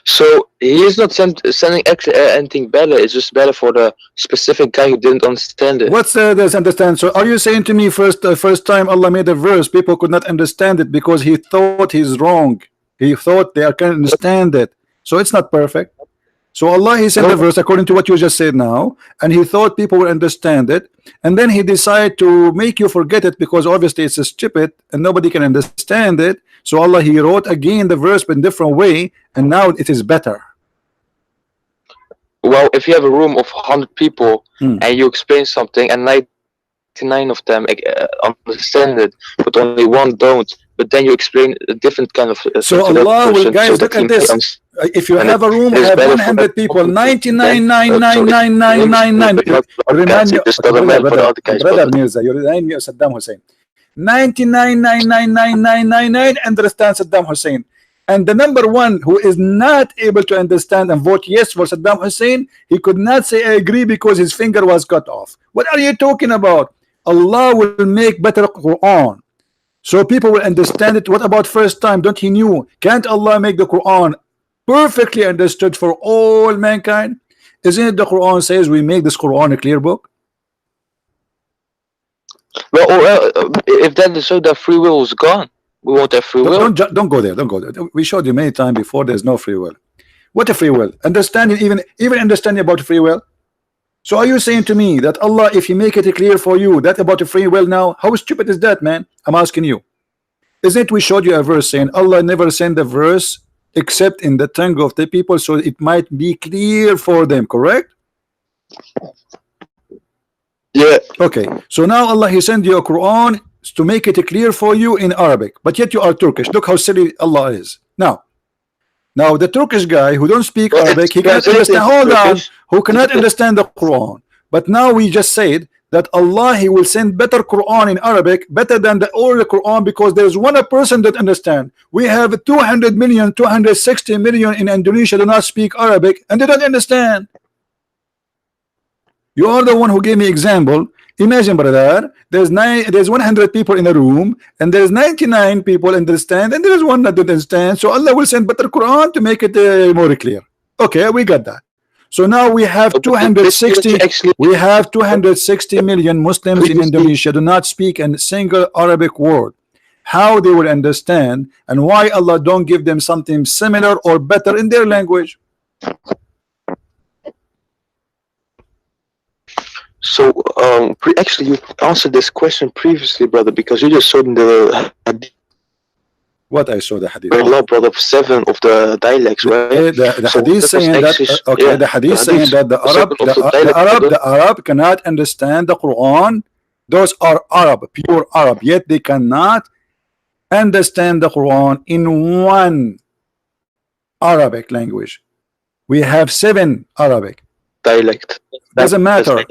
So he is not sending actually anything better. It's just better for the specific guy who didn't understand it. What's this understand? So are you saying to me first time Allah made a verse, people could not understand it because he thought he's wrong. He thought they can understand it. So it's not perfect. So Allah he sent the verse according to what you just said now, and he thought people will understand it, and then he decided to make you forget it because obviously it's stupid and nobody can understand it. So Allah he wrote again the verse in different way, and now it is better. Well, if you have a room of 100 people and you explain something and 99 of them understand it, but only one don't, but then you explain a different kind of so Allah will, guys, look at this. If you have a room have 100 people, 99,999,999. Remind me, brother Mirza, you remind me of Saddam Hussein. 99.99999 understand Saddam Hussein, and the number one who is not able to understand and vote yes for Saddam Hussein, he could not say I agree because his finger was cut off. What are you talking about? Allah will make better Quran so people will understand it. What about first time? Don't he knew? Can't Allah make the Quran perfectly understood for all mankind? Isn't it the Quran says we make this Quran a clear book? Well, if that is so, that free will is gone. We won't have free will. Don't go there. Don't go there. We showed you many times before. There's no free will. What a free will? Understanding, even understanding about free will. So are you saying to me that Allah, if He make it clear for you that about the free will now, how stupid is that, man? I'm asking you. Isn't it we showed you a verse saying Allah never sent a verse except in the tongue of the people so it might be clear for them, correct? Yeah. Okay, so now Allah He sent you a Quran to make it clear for you in Arabic, but yet you are Turkish. Look how silly Allah is. Now the Turkish guy who don't speak Arabic, he cannot understand. Hold on, who cannot understand the Quran. But now we just said that Allah He will send better Quran in Arabic, better than the old Quran, because there is one person that understand. We have 200 million, 260 million in Indonesia do not speak Arabic and they don't understand. You are the one who gave me example. Imagine, brother, there's 100 people in a room and there's 99 people understand and there is one that don't understand. So Allah will send better Quran to make it more clear. Okay, we got that. So now we have 260 million Muslims in Indonesia do not speak a single Arabic word. How they will understand, and why Allah don't give them something similar or better in their language? So actually you answered this question previously, brother, because you just showed in the hadith. What I saw the hadith. Allah brought up 7 of the dialects, right? The hadith saying that the hadith saying that the Arab cannot understand the Quran. Those are Arab, pure Arab, yet they cannot understand the Quran in one Arabic language. We have 7 Arabic dialect. Doesn't matter.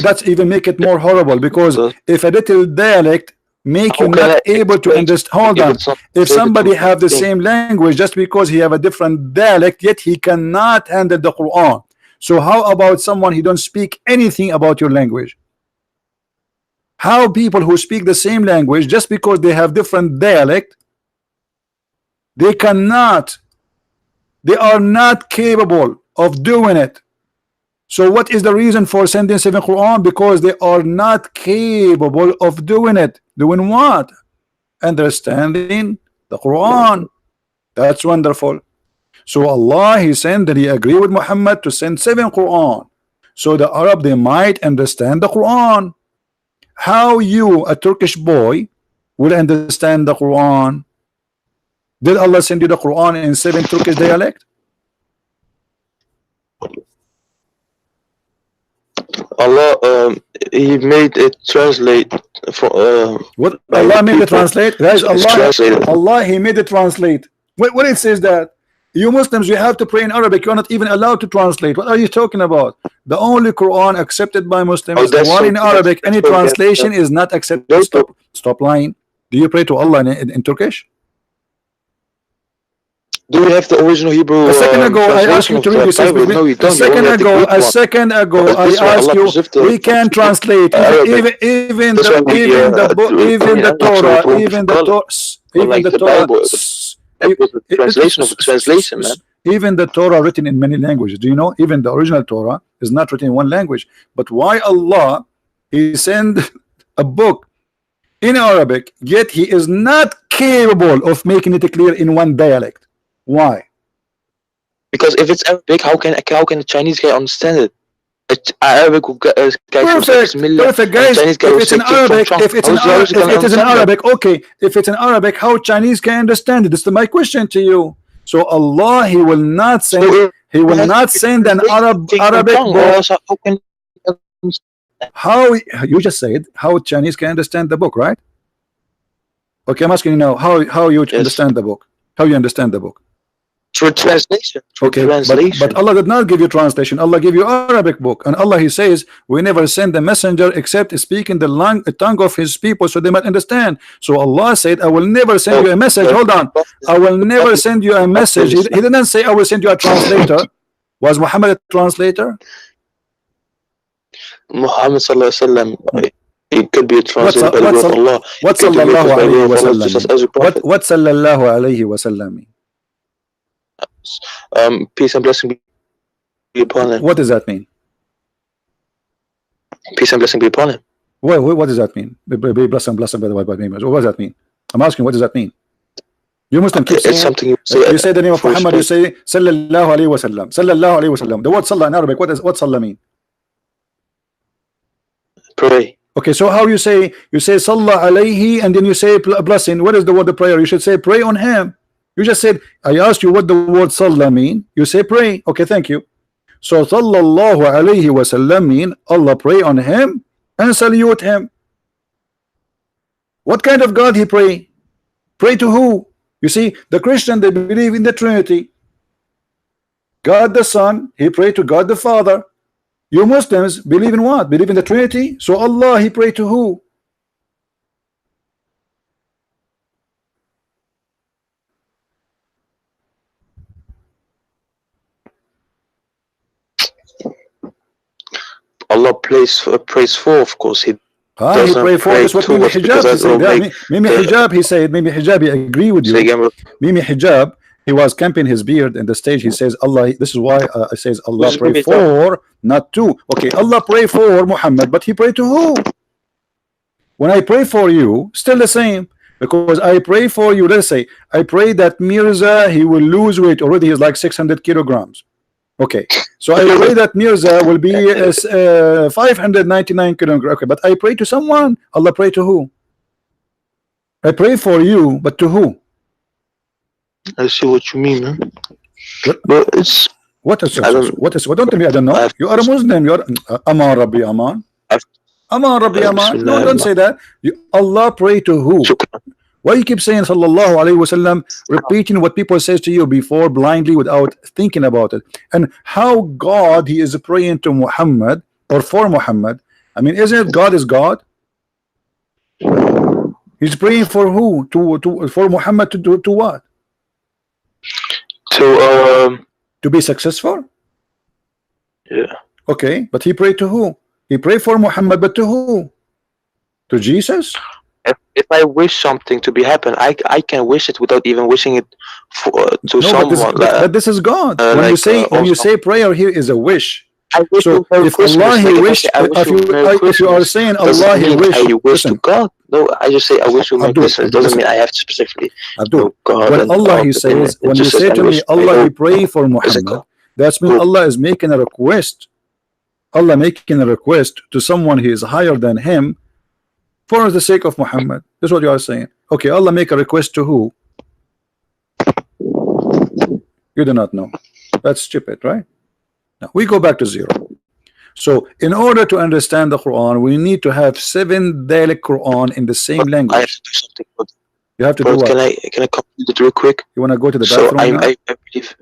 That's even make it more horrible, because if a little dialect make you not able to understand. Hold on. If somebody have the same language, just because he have a different dialect, yet he cannot handle the Quran. So how about someone he don't speak anything about your language? How people who speak the same language, just because they have different dialect, they are not capable of doing it. So what is the reason for sending 7 Quran? Because they are not capable of doing it. Doing what? Understanding the Quran. That's wonderful. So Allah He sent that He agreed with Muhammad to send 7 Quran. So the Arab they might understand the Quran. How you, a Turkish boy, will understand the Quran? Did Allah send you the Quran in 7 Turkish dialect? Allah He made it translate for what Allah made it translate? Guys, Allah He made it translate. When it says that you Muslims you have to pray in Arabic, you're not even allowed to translate. What are you talking about? The only Quran accepted by Muslims is the one in Arabic. Any translation is not accepted. Stop lying. Do you pray to Allah in Turkish? Do you have the original Hebrew? A second ago, I asked you to read this. No, you don't. A second ago, I asked you. We can translate even the Torah, even the Torah. Translation of the translation, man. Even the Torah written in many languages. Do you know? Even the original Torah is not written in one language. But why Allah He send a book in Arabic, yet He is not capable of making it clear in one dialect? Why? Because if it's Arabic, how can the Chinese guy understand it? Arabic guy perfect, guys. If it's in Arabic, okay. If it's in Arabic, how Chinese can understand it? This is my question to you. So Allah, He will not send. He will not send an Arabic book. How you just said how Chinese can understand the book, right? Okay, I'm asking you now. How you understand the book? How you understand the book? Through translation. Through Okay, translation. but Allah did not give you translation. Allah gave you Arabic book, and Allah, He says, we never send a messenger except speaking the tongue of His people so they might understand. So Allah said, I will never send you a message. Hold on, I will never send you a message. He didn't say I will send you a translator. Was Muhammad a translator? Muhammad sallallahu alaihi wasallam, it could be a translated by the word of Allah. What sallallahu alayhi wa sallam? What sallallahu alayhi wa sallam mean? Peace and blessing be upon him. What does that mean? Peace and blessing be upon him. What does that mean? Be blessed and blessed by the name. What does that mean? I'm asking, what does that mean? You Muslim keep saying, it's something you say the name of Muhammad, you say sallallahu alayhi wa sallam. Sallallahu alayhi wa sallam. The word sallah in Arabic, what sallah mean? Pray. Okay, so how you say sallah alayhi and then you say blessing? What is the word of prayer? You should say pray on him. You just said, I asked you what the word sallah mean. You say pray. Okay, thank you. So sallallahu alayhi wa sallam mean Allah pray on him and salute him. What kind of God he pray? Pray to who? You see, the Christian, they believe in the Trinity. God the Son, he pray to God the Father. You Muslims believe in what? Believe in the Trinity. So Allah, he pray to who? Allah prays for, of course. He he pray for. That's what Mimi Hijab said. Mimi Hijab, he said, Mimi Hijab, I agree with you. Mimi Hijab, he was camping his beard in the stage. He says, Allah, this is why I says Allah pray for, not to. Okay, Allah pray for Muhammad, but he pray to who? When I pray for you, still the same. Because I pray for you, let's say, I pray that Mirza, he will lose weight. Already he's like 600 kilograms. Okay, so I pray that Mirza will be 599 kilograms. Okay, but I pray to someone. Allah pray to who? I pray for you, but to who? I see what you mean, man. But it's what is don't tell me I don't know. You are a Muslim. You are Aman Rabbi Aman. Aman Rabbi Aman. No, don't say that. Allah pray to who? Why you keep saying sallallahu alayhi wasallam, repeating what people says to you before blindly without thinking about it? And how God he is praying to Muhammad or for Muhammad? I mean, isn't it God is God? He's praying for who? For Muhammad to what? To be successful? Yeah. Okay, but he prayed to who? He prayed for Muhammad, but to who? To Jesus? If I wish something to be happen, I can wish it without even wishing it to someone. But this is God. When you say prayer here is a wish. So if Allah he wish, if you are saying Allah he wish, I wish to God. No, I just say I wish to make this. It doesn't mean I have to specifically. God when Allah he says, when you say to me Allah he pray for Muhammad, that's mean Allah is making a request. Allah making a request to someone he is higher than him for the sake of Muhammad. That's what you are saying. Okay, Allah make a request to who? You do not know. That's stupid, right? Now we go back to zero. So in order to understand the Quran, we need to have 7 dialect Quran in the same language. I have to do something. You have to do what? Can I complete it real quick? You want to go to the bathroom? So I believe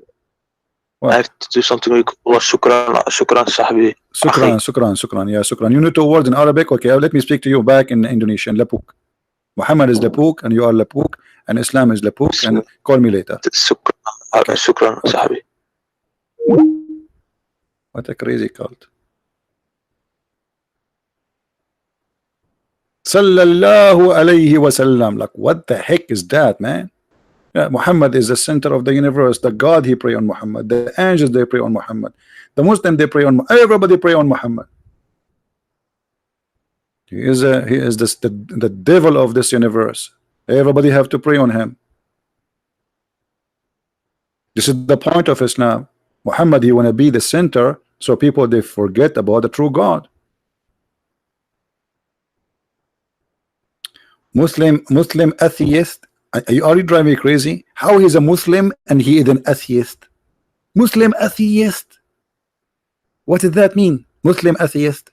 what? I have to do something real quick. Shukran, sahbi. Shukran. Yeah, shukran. You know 2 words in Arabic. Okay, let me speak to you back in Indonesian. Lapuk. Muhammad is Lapuk, and you are Lapuk, and Islam is Lapuk, and call me later. Shukran, sahbi. What a crazy cult. Sallallahu alayhi wa sallam. Like, what the heck is that, man? Yeah, Muhammad is the center of the universe. The God he pray on Muhammad. The angels they pray on Muhammad. The Muslim they pray on. Everybody pray on Muhammad. He is the devil of this universe. Everybody have to pray on him. This is the point of Islam. Muhammad he want to be the center, so people they forget about the true God. Muslim atheist. Are you driving me crazy? How he's a Muslim and he is an atheist? Muslim atheist. What does that mean? Muslim atheist.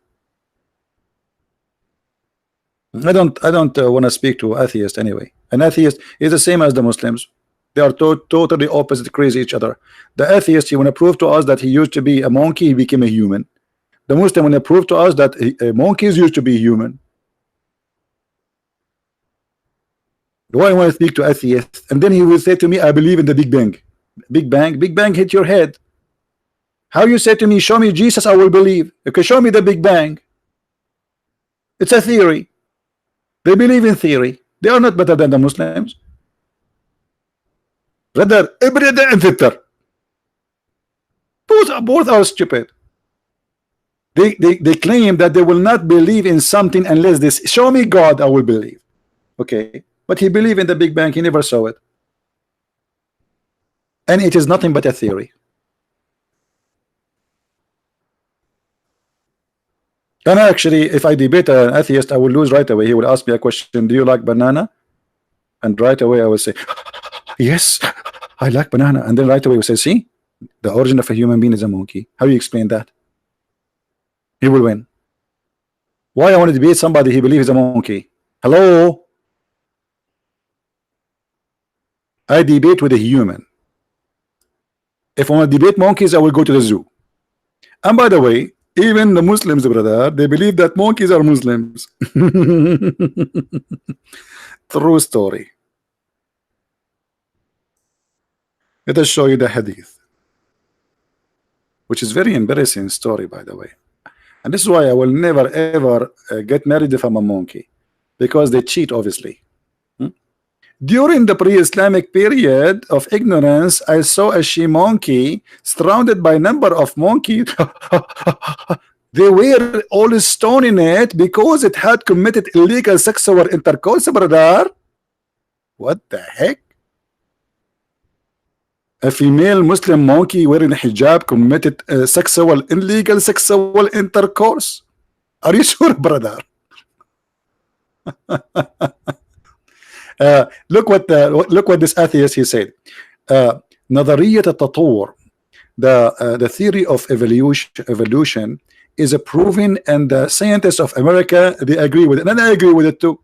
I don't want to speak to atheist anyway. An atheist is the same as the Muslims. They are totally opposite, crazy each other. The atheist, he want to prove to us that he used to be a monkey, he became a human. The Muslim want to prove to us that monkeys used to be human. Why I want to speak to atheist, and then he will say to me, I believe in the Big Bang. Big Bang hit your head. How you say to me, show me Jesus, I will believe. Okay, show me the Big Bang. It's a theory. They believe in theory. They are not better than the Muslims. Rather, ابرد and fitter. Both are stupid. They claim that they will not believe in something unless this show me God, I will believe. Okay, but he believed in the Big Bang, he never saw it. And it is nothing but a theory. And actually, if I debate an atheist, I will lose right away. He will ask me a question, do you like banana? And right away I will say, yes, I like banana. And then right away we say, see, the origin of a human being is a monkey. How do you explain that? He will win. Why I want to debate somebody he believes is a monkey? Hello? I debate with a human. If I want to debate monkeys, I will go to the zoo. And by the way, even the Muslims, brother, they believe that monkeys are Muslims. True story. Let us show you the hadith, which is very embarrassing story, by the way. And this is why I will never ever get married if I'm a monkey, because they cheat, obviously. During the pre-Islamic period of ignorance, I saw a she monkey surrounded by a number of monkeys. They were all stoning it because it had committed illegal sexual intercourse, brother. What the heck? A female Muslim monkey wearing a hijab committed illegal sexual intercourse. Are you sure, brother? Look what this atheist he said. نظرية التطور, the theory of evolution is proven, and the scientists of America, they agree with it, and I agree with it too,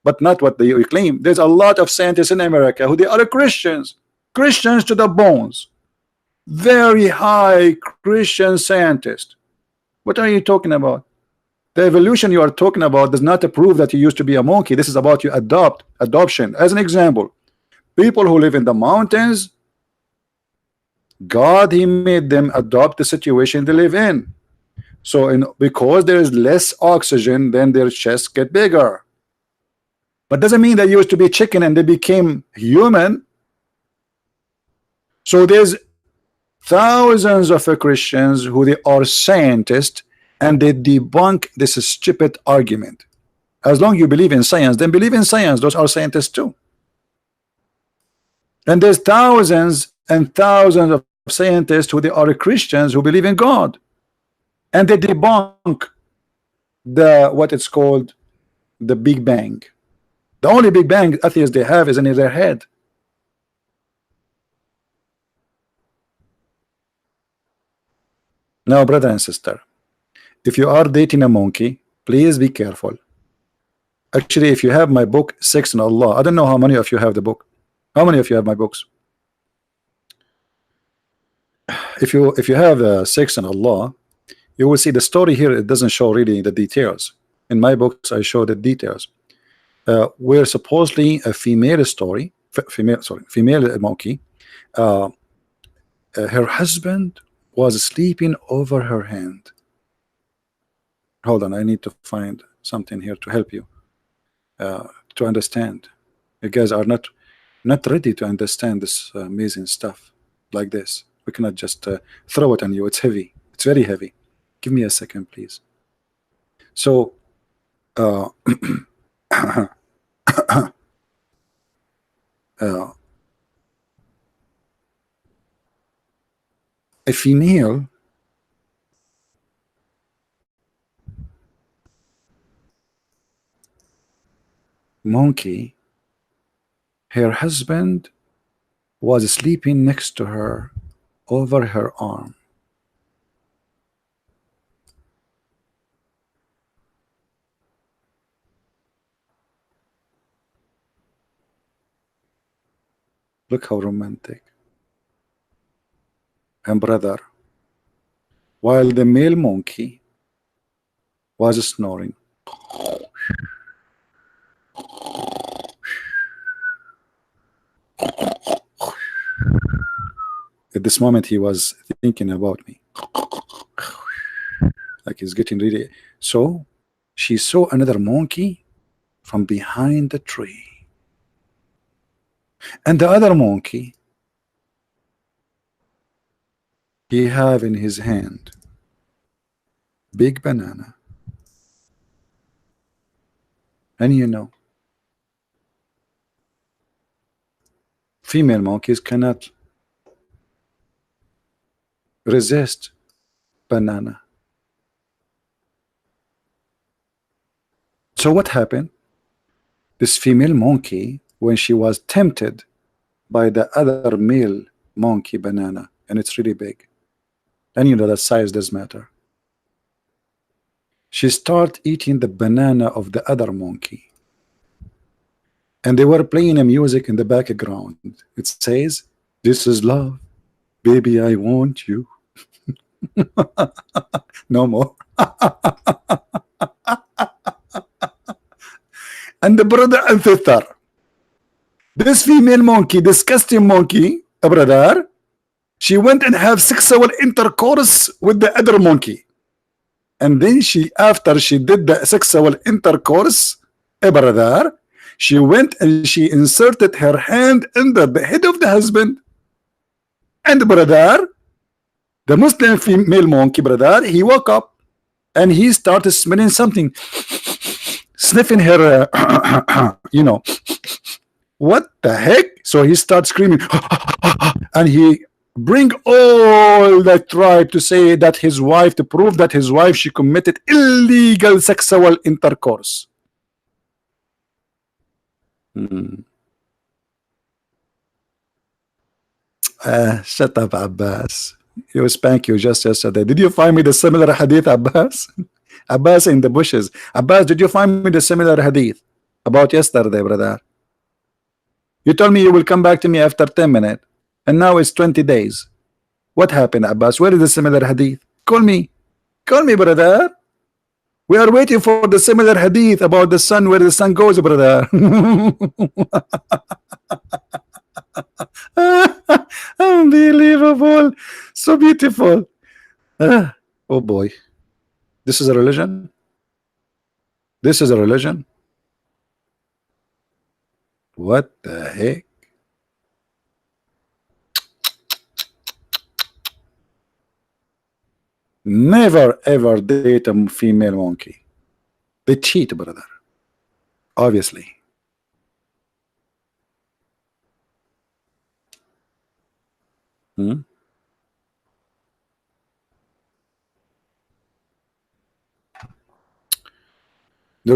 but not what they claim. There's a lot of scientists in America who they are Christians to the bones, very high Christian scientists. What are you talking about? The evolution you are talking about does not prove that you used to be a monkey. This is about you adoption. As an example, people who live in the mountains, God, he made them adopt the situation they live in. So because there is less oxygen, then their chests get bigger. But doesn't mean they used to be chicken and they became human. So there's thousands of Christians who they are scientists, and they debunk this stupid argument. As long as you believe in science, then believe in science. Those are scientists too. And there's thousands and thousands of scientists who they are Christians who believe in God, and they debunk what it's called the Big Bang. The only Big Bang atheists they have is in their head. Now, brother and sister, if you are dating a monkey, please be careful. Actually, if you have my book, Sex and Allah, I don't know how many of you have the book. How many of you have my books? If you have Sex and Allah, you will see the story here. It doesn't show really the details. In my books, I show the details. Where supposedly a female story, female monkey, her husband was sleeping over her hand. Hold on, I need to find something here to help you to understand. You guys are not ready to understand this amazing stuff like this. We cannot just throw it on you. It's heavy. It's very heavy. Give me a second, please. So a female monkey, her husband was sleeping next to her over her arm. Look how romantic. And brother, while the male monkey was snoring, at this moment he was thinking about me, like he's getting ready. So she saw another monkey from behind the tree, and the other monkey, he have in his hand big banana. And you know, female monkeys cannot resist banana. So what happened? This female monkey, when she was tempted by the other male monkey banana, and it's really big, and you know that size does matter, she started eating the banana of the other monkey, and they were playing a music in the background. It says, "This is love, baby, I want you." No more. And the brother and sister, this female monkey, disgusting monkey, a brother, she went and have sexual intercourse with the other monkey. And then she, after she did the sexual intercourse, a brother, she went and she inserted her hand under the head of the husband. And brother, the Muslim female monkey, brother, he woke up and he started smelling something, sniffing her, you know, what the heck? So he starts screaming, and he bring all the tribe to say that his wife, to prove that his wife, she committed illegal sexual intercourse. Shut up, Abbas. You spank you just yesterday. Did you find me the similar hadith, Abbas? Abbas in the bushes. Abbas, did you find me the similar hadith about yesterday, brother? You told me you will come back to me after 10 minutes, and now it's 20 days. What happened, Abbas? Where is the similar hadith? Call me, brother. We are waiting for the similar hadith about the sun, where the sun goes, brother. Unbelievable. So beautiful. Oh boy. This is a religion? This is a religion? What the heck? Never ever date a female monkey. They cheat, brother. Obviously. Do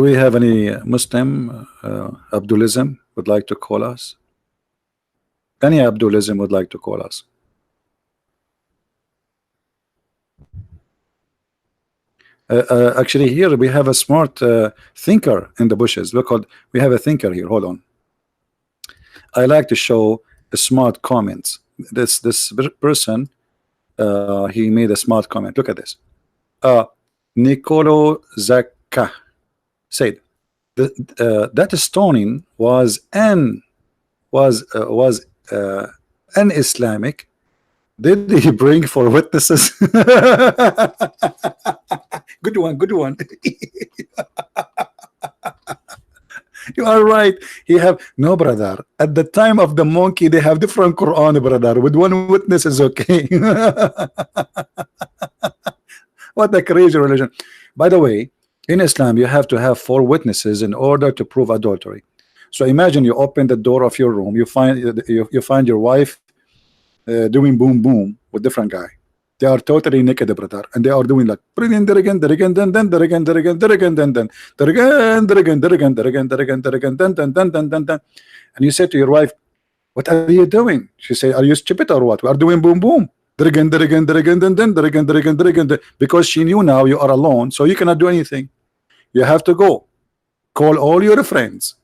we have any Muslim Abdulism would like to call us? Any Abdulism would like to call us? Actually, here we have a smart thinker in the bushes. Look, we have a thinker here. Hold on. I like to show the smart comments. This person, he made a smart comment. Look at this. Nicolo Zacca said that stoning was un-Islamic. Did he bring for witnesses? Good one, good one. You are right. He have no, brother. At the time of the monkey, they have different Quran, brother. With one witness is okay. What a crazy religion. By the way, in Islam, you have to have 4 witnesses in order to prove adultery. So imagine you open the door of your room, you find your wife doing boom boom with different guy. They are totally naked, brother, and they are doing like and you say to your wife, what are you doing? She say, are you stupid or what? We are doing boom boom. Because she knew now you are alone, so you cannot do anything. You have to go call all your friends,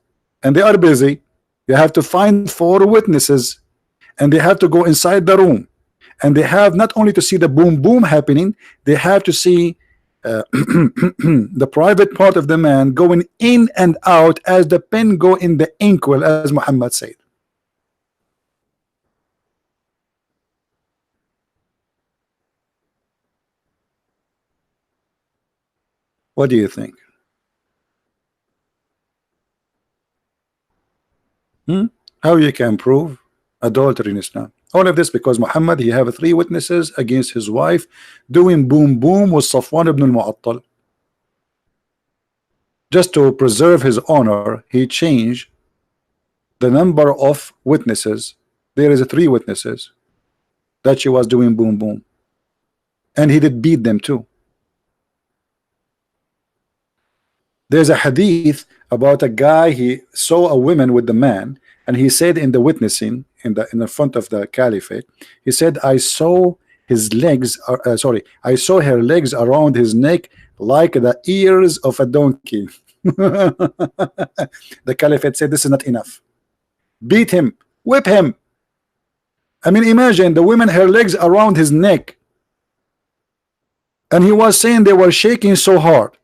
and they are busy. You have to find 4 witnesses and they have to go inside the room, and they have not only to see the boom boom happening, they have to see the private part of the man going in and out as the pen go in the inkwell, as Muhammad said. What do you think? How you can prove adultery in Islam? All of this because Muhammad, he have 3 witnesses against his wife doing boom boom with Safwan ibn al-Mu'attal. Just to preserve his honor, he changed the number of witnesses. There is 3 witnesses that she was doing boom boom, and he did beat them too. There's a hadith about a guy, he saw a woman with the man, and he said in the witnessing in the front of the caliphate, he said, I saw his legs, I saw her legs around his neck like the ears of a donkey. The caliphate said, this is not enough. Beat him, whip him. I mean, imagine the woman, her legs around his neck, and he was saying they were shaking so hard.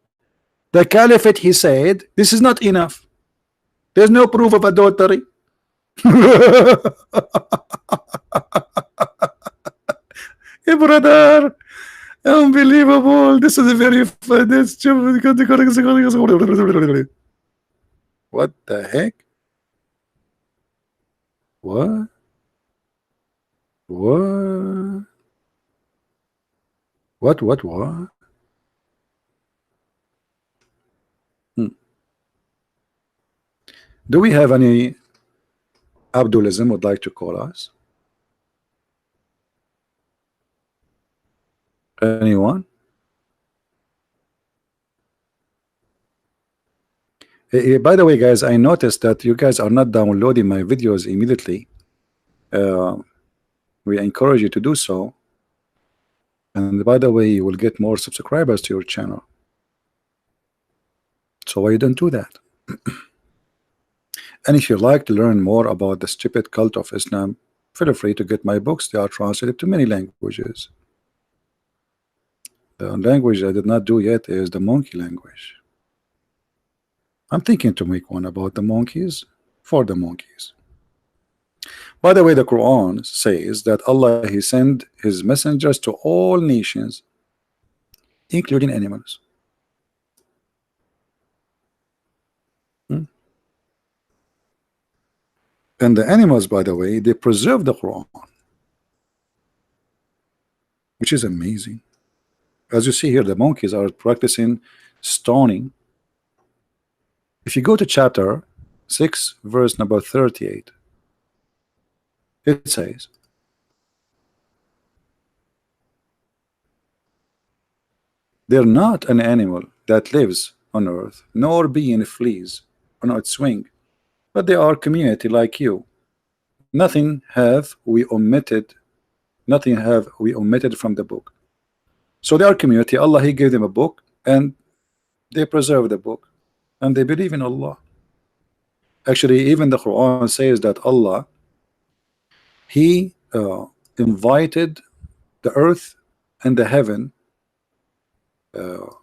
The caliphate, he said, this is not enough. There's no proof of adultery. Hey, brother, unbelievable. This is a very fun. What the heck? What? What? Do we have any Abdulism would like to call us? Anyone? By the way, guys, I noticed that you guys are not downloading my videos immediately. We encourage you to do so. And by the way, you will get more subscribers to your channel. So why you don't do that? And if you'd like to learn more about the stupid cult of Islam, feel free to get my books. They are translated to many languages. The language I did not do yet is the monkey language. I'm thinking to make one about the monkeys for the monkeys. By the way, the Quran says that Allah, he sent his messengers to all nations, including animals. And the animals, by the way, they preserve the Quran, which is amazing. As you see here, the monkeys are practicing stoning. If you go to chapter 6, verse number 38, it says, they're not an animal that lives on earth, nor being fleas on its wing, but they are community like you. Nothing have we omitted from the book. So they are community. Allah, he gave them a book, and they preserve the book, and they believe in Allah. Actually, even the Quran says that Allah, he invited the earth and the heaven to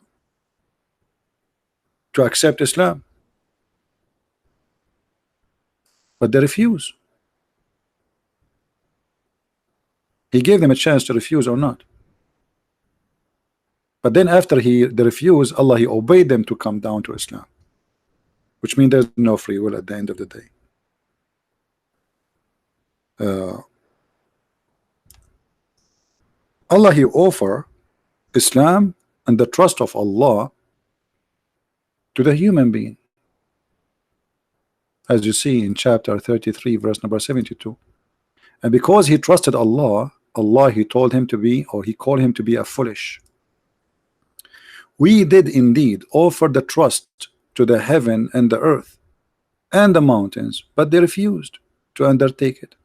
accept Islam, but they refuse. He gave them a chance to refuse or not. But then after they refused, Allah, he obeyed them to come down to Islam, which means there's no free will at the end of the day. Allah, he offer Islam and the trust of Allah to the human being, as you see in chapter 33, verse number 72. And because he trusted Allah, Allah, he told him to be, or he called him to be a foolish. We did indeed offer the trust to the heaven and the earth and the mountains, but they refused to undertake it,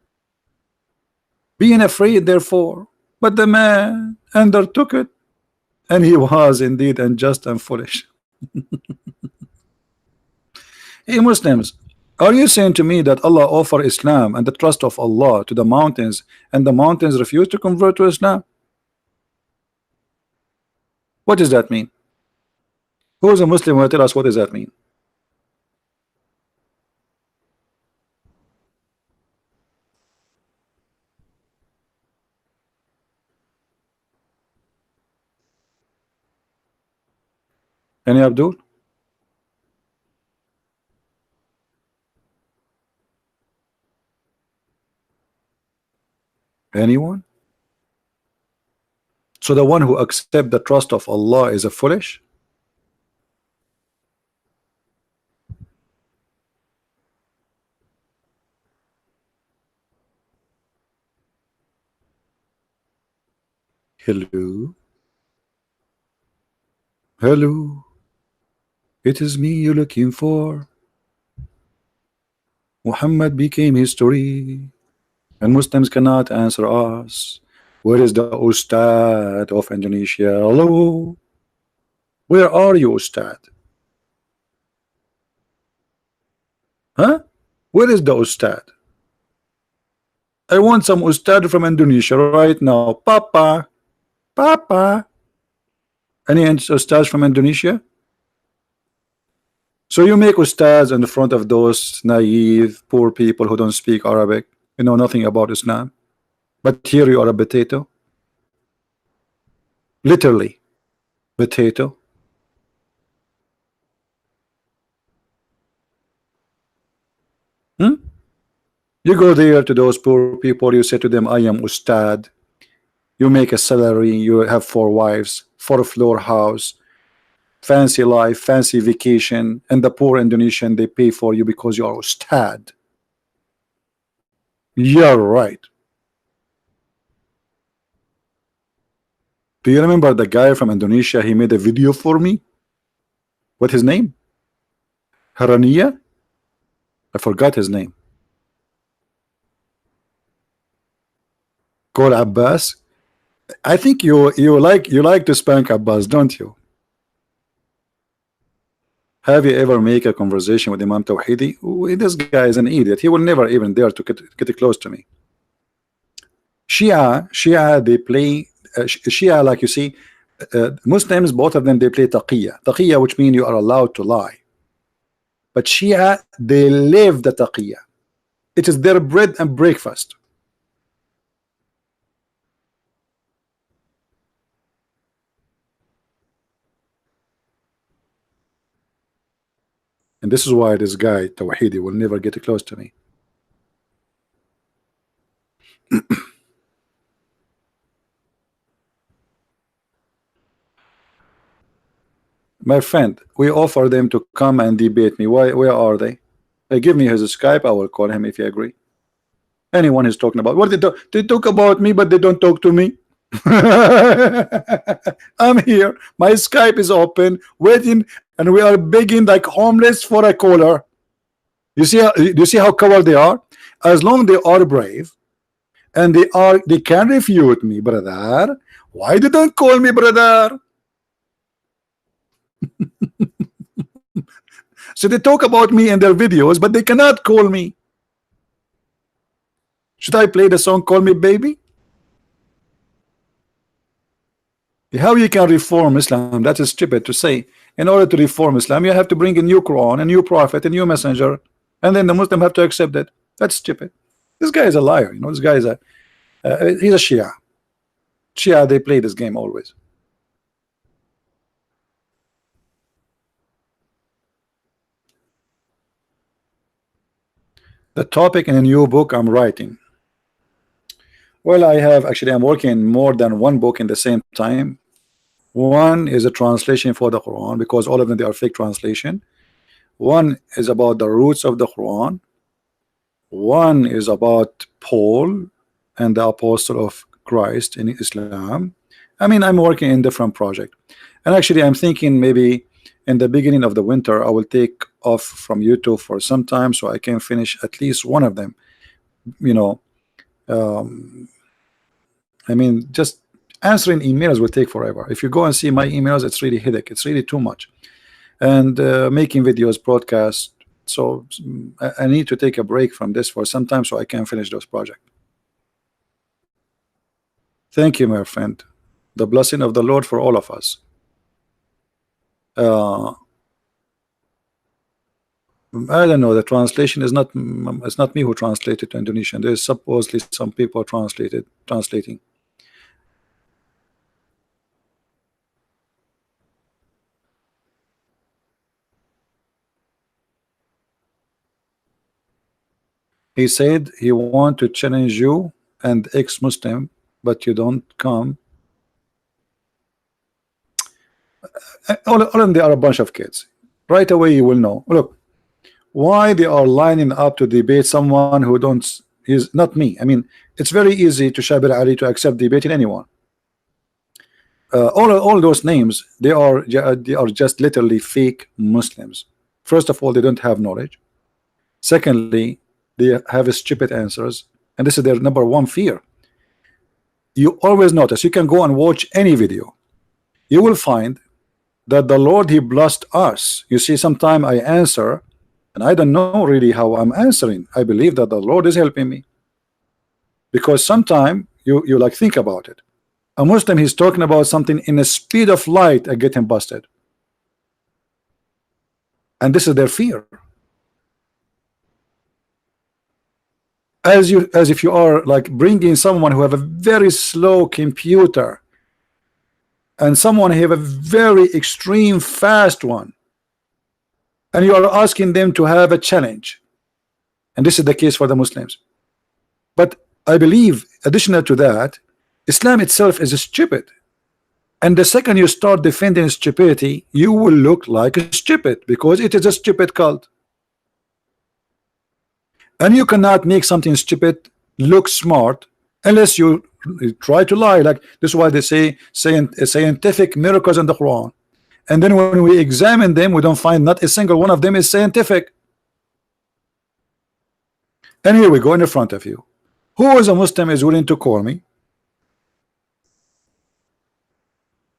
being afraid therefore. But the man undertook it, and he was indeed unjust and foolish. Hey Muslims, Are you saying to me that Allah offer Islam and the trust of Allah to the mountains, and the mountains refuse to convert to Islam? What does that mean? Who is a Muslim who will tell us what does that mean? Any Abdul? Anyone? So the one who accept the trust of Allah is a foolish? Hello? Hello? It is me you're looking for. Muhammad became history, and Muslims cannot answer us. Where is the Ustad of Indonesia? Hello? Where are you, Ustad? Huh? Where is the Ustad? I want some Ustad from Indonesia right now. Papa. Papa. Any Ustads from Indonesia? So you make Ustads in front of those naive, poor people who don't speak Arabic, you know nothing about Islam. But here you are a potato. Literally. Potato. You go there to those poor people, you say to them, I am Ustad. You make a salary, you have 4 wives, 4-floor house, fancy life, fancy vacation, and the poor Indonesian, they pay for you because you are Ustad. You're right. Do you remember the guy from Indonesia? He made a video for me. What his name? Harania? I forgot his name. Call Abbas. I think you like to spank Abbas, don't you? Have you ever make a conversation with Imam Tawhidi? This guy is an idiot. He will never even dare to get close to me. Shia, they play Shia, like you see, Muslims, both of them, they play taqiyya. Taqiyya, which means you are allowed to lie. But Shia, they live the taqiyya. It is their bread and breakfast. And this is why this guy Tawhidi will never get close to me. My friend, we offer them to come and debate me. Where are they? Give me his Skype, I will call him if you agree. Anyone is talking about what they talk about me, but they don't talk to me. I'm here, my Skype is open, waiting, and we are begging like homeless for a caller. You see how coward they are? As long they are brave and they can refute me, brother. Why they don't call me brother? So they talk about me in their videos, but they cannot call me. Should I play the song Call Me Baby? How you can reform Islam? That is stupid to say. In order to reform Islam, you have to bring a new Quran, a new prophet, a new messenger, and then the Muslim have to accept it. That's stupid. This guy is a liar. You know, this guy is he's a Shia. Shia, they play this game always. The topic in a new book I'm writing. Well, I'm working more than one book in the same time. One is a translation for the Quran, because all of them, they are fake translation. One is about the roots of the Quran. One is about Paul and the apostle of Christ in Islam. I mean, I'm working in different project, and actually I'm thinking maybe in the beginning of the winter I will take off from YouTube for some time so I can finish at least one of them. You know, I mean, just answering emails will take forever. If you go and see my emails, it's really headache. It's really too much. And making videos, broadcasts, So I need to take a break from this for some time so I can finish those projects. Thank you, my friend. The blessing of the Lord for all of us. I don't know. The translation is not. It's not me who translated to Indonesian. There's supposedly some people translating. He said he want to challenge you and ex-Muslim, but you don't come. All of them, they are a bunch of kids. Right away, you will know. Look, why they are lining up to debate someone who don't. Is not me. I mean, it's very easy to Shabir Ali to accept debating anyone. All those names, they are just literally fake Muslims. First of all, they don't have knowledge. Secondly, they have stupid answers, and this is their number one fear. You always notice, you can go and watch any video, you will find that the Lord, he blessed us. You see, sometime I answer and I don't know really how I'm answering. I believe that the Lord is helping me, because sometime you like think about it. A Muslim, he's talking about something in the speed of light and getting busted, and this is their fear. As if you are like bringing someone who have a very slow computer and someone who have a very extreme fast one, and you are asking them to have a challenge. And this is the case for the Muslims. But I believe, additional to that, Islam itself is stupid, and the second you start defending stupidity, you will look like stupid, because it is a stupid cult. And you cannot make something stupid look smart unless you try to lie. Like this is why they say scientific miracles in the Quran, and then when we examine them, we don't find not a single one of them is scientific. And here we go in front of you. Who is a Muslim is willing to call me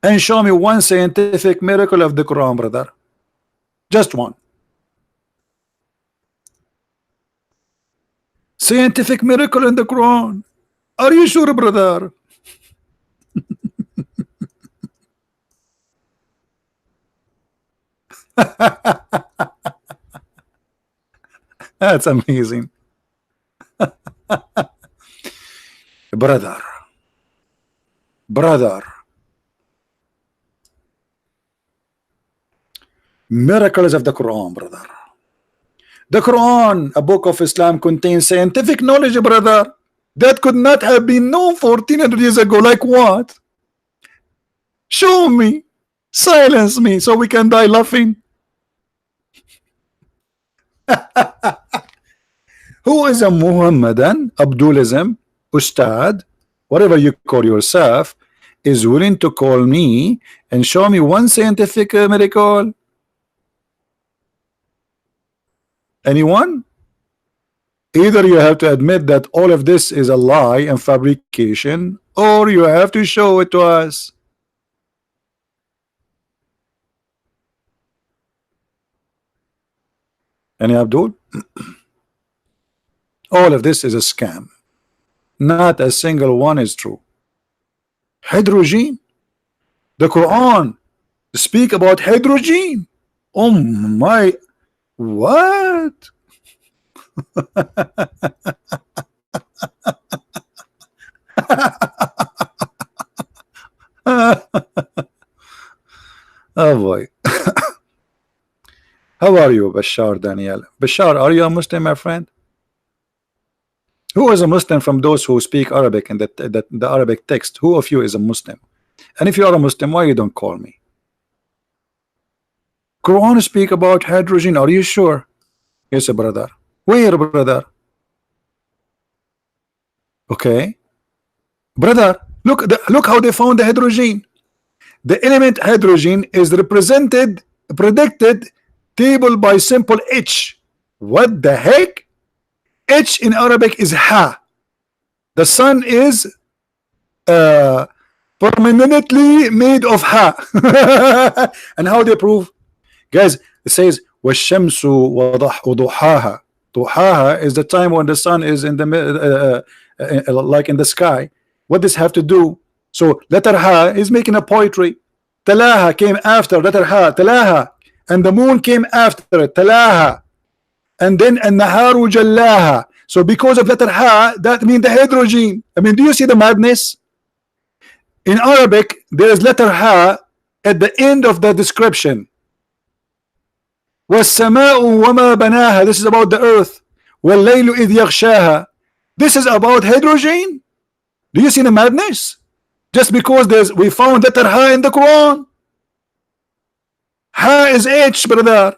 and show me one scientific miracle of the Quran, brother? Just one. Scientific miracle in the Quran. Are you sure, brother? That's amazing. Brother, miracles of the Quran, brother. The Quran, a book of Islam, contains scientific knowledge, brother, that could not have been known 1400 years ago. Like what? Show me, silence me, so we can die laughing. Who is a Muhammadan, Abdulism, Ustad, whatever you call yourself, is willing to call me and show me one scientific miracle? Anyone? Either you have to admit that all of this is a lie and fabrication, or you have to show it to us. Any Abdul? All of this is a scam. Not a single one is true. Hydrogen? The Quran speak about hydrogen. Oh my, what? Oh boy. How are you, Bashar Daniel? Bashar, are you a Muslim, my friend? Who is a Muslim from those who speak Arabic and the Arabic text? Who of you is a Muslim? And if you are a Muslim, why you don't call me? Quran speak about hydrogen. Are you sure? Yes, brother. Where, brother? Okay, brother. Look how they found the hydrogen. The element hydrogen is predicted table by simple H. What the heck? H in Arabic is ha. The sun is permanently made of ha. And how they prove? Guys, it says وَالشَّمْسُ وَضُحَاهَا. Duhaha is the time when the sun is in the like in the sky. What does this have to do? So letter Ha is making a poetry. Talaha came after letter Ha, Talaha, and the moon came after it, Talaha, and then an-naharu jallaha. So because of letter Ha, that means the hydrogen. I mean, do you see the madness? In Arabic, there is letter Ha at the end of the description. وَالسَّمَاءُ وَمَا بَنَاهَا. This is about the earth. وَاللَّيْلُ إِذْ يَغْشَاهَا. This is about hydrogen. Do you see the madness? Just because we found letter Ha in the Quran. Ha is H, brother.